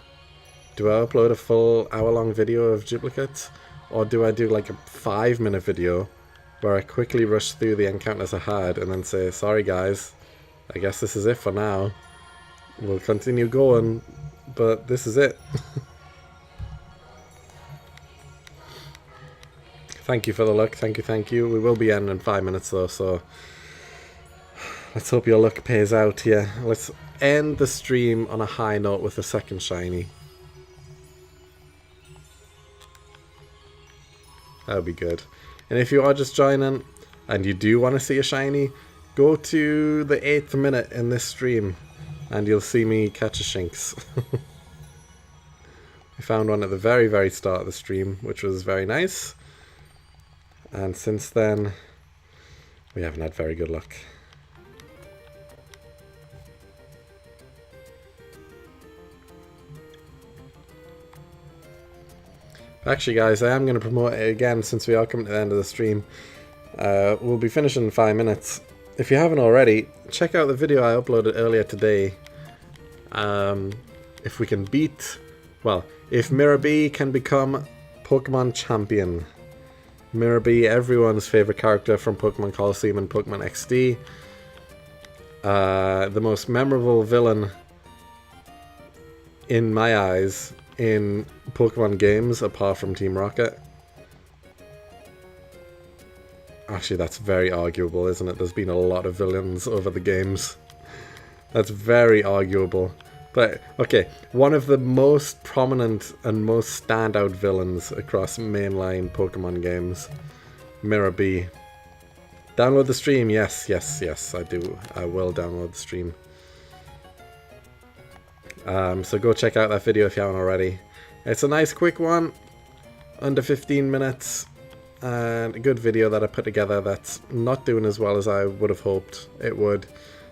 Do I upload a full hour-long video of duplicates? Or do I do like a 5-minute video where I quickly rush through the encounters I had and then say, sorry guys, I guess this is it for now. We'll continue going, but this is it. Thank you for the luck, thank you. We will be ending in 5 minutes though, so let's hope your luck pays out here. Let's end the stream on a high note with a second shiny. That would be good. And if you are just joining and you do want to see a shiny, go to the 8th minute in this stream and you'll see me catch a Shinx. We found one at the very, very start of the stream, which was very nice. And since then, we haven't had very good luck. Actually, guys, I am going to promote it again since we are coming to the end of the stream. We'll be finishing in 5 minutes. If you haven't already, check out the video I uploaded earlier today. If we can beat... Well, if Mirabee can become Pokemon Champion. Mirabee, everyone's favourite character from Pokemon Colosseum and Pokemon XD. The most memorable villain, in my eyes, in Pokemon games, apart from Team Rocket. Actually, that's very arguable, isn't it? There's been a lot of villains over the games. That's very arguable. But, okay, one of the most prominent and most standout villains across mainline Pokemon games. Mirabee. Download the stream, yes, I do. I will download the stream. So go check out that video if you haven't already. It's a nice quick one, under 15 minutes, and a good video that I put together that's not doing as well as I would have hoped it would.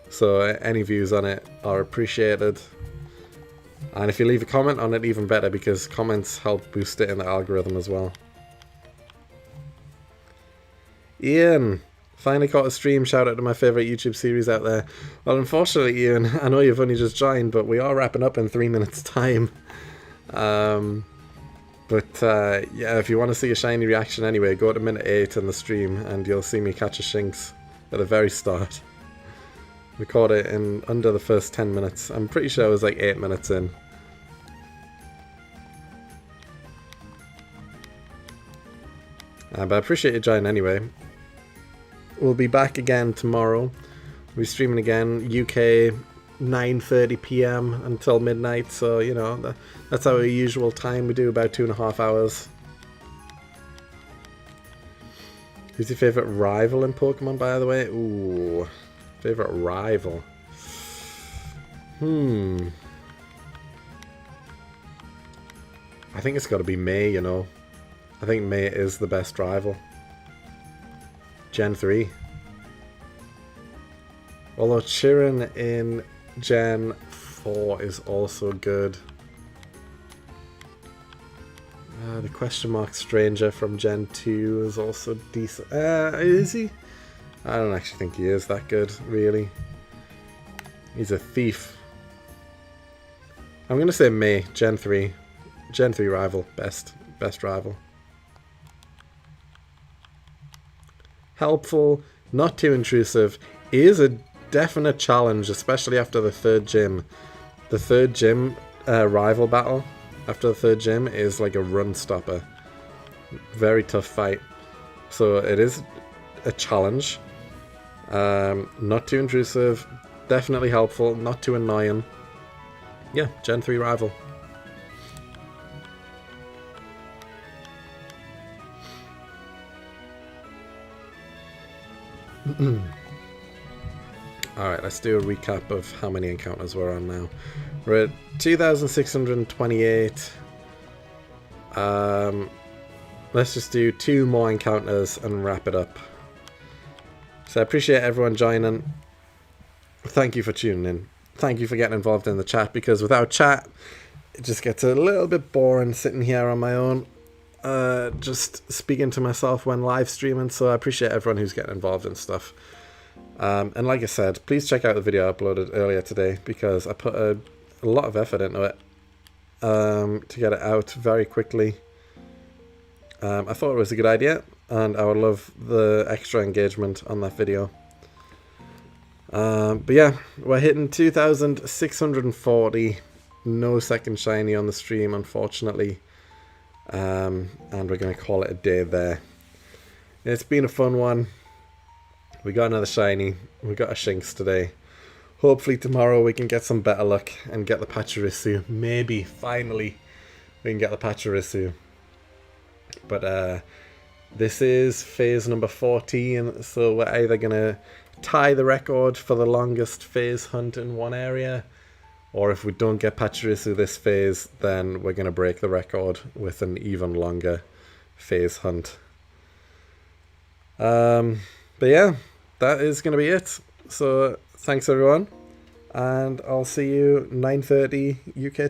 So any views on it are appreciated. And if you leave a comment on it, even better, because comments help boost it in the algorithm as well. Ian, finally caught a stream. Shout out to my favourite YouTube series out there. Well, unfortunately, Ian, I know you've only just joined, but we are wrapping up in 3 minutes time. Yeah, if you want to see a shiny reaction anyway, go to minute 8 in the stream and you'll see me catch a Shinx at the very start. We caught it in under the first 10 minutes. I'm pretty sure it was like 8 minutes in. But I appreciate you joining anyway. We'll be back again tomorrow. We'll be streaming again, UK 9:30 p.m. until midnight, so you know that's our usual time. We do about 2.5 hours. Who's your favorite rival in Pokemon, by the way? Ooh, favorite rival. I think it's got to be May, you know. I think May is the best rival. Gen 3. Although Chirin in Gen 4 is also good. The question mark Stranger from Gen 2 is also decent. Is he? I don't actually think he is that good, really. He's a thief. I'm going to say May, Gen 3. Gen 3 rival, best rival. Helpful, not too intrusive. Is a definite challenge, especially after the third gym. The third gym rival battle after the third gym is like a run stopper. Very tough fight. So it is a challenge. Not too intrusive. Definitely helpful. Not too annoying. Yeah, Gen 3 rival. Alright, let's do a recap of how many encounters we're on now. We're at 2,628. Let's just do 2 more encounters and wrap it up. So I appreciate everyone joining. Thank you for tuning in. Thank you for getting involved in the chat, because without chat, it just gets a little bit boring sitting here on my own, just speaking to myself when live streaming. So I appreciate everyone who's getting involved in stuff. And like I said, please check out the video I uploaded earlier today, because I put a lot of effort into it to get it out very quickly. I thought it was a good idea, and I would love the extra engagement on that video. But yeah, we're hitting 2,640. No second shiny on the stream, unfortunately. And we're going to call it a day there. It's been a fun one. We got another shiny. We got a Shinx today. Hopefully tomorrow we can get some better luck and get the Pachirisu. Maybe, finally, we can get the Pachirisu. But this is phase number 14, so we're either going to tie the record for the longest phase hunt in one area, or if we don't get Pachirisu this phase, then we're going to break the record with an even longer phase hunt. But yeah, that is going to be it. So thanks everyone, and I'll see you 9:30 UK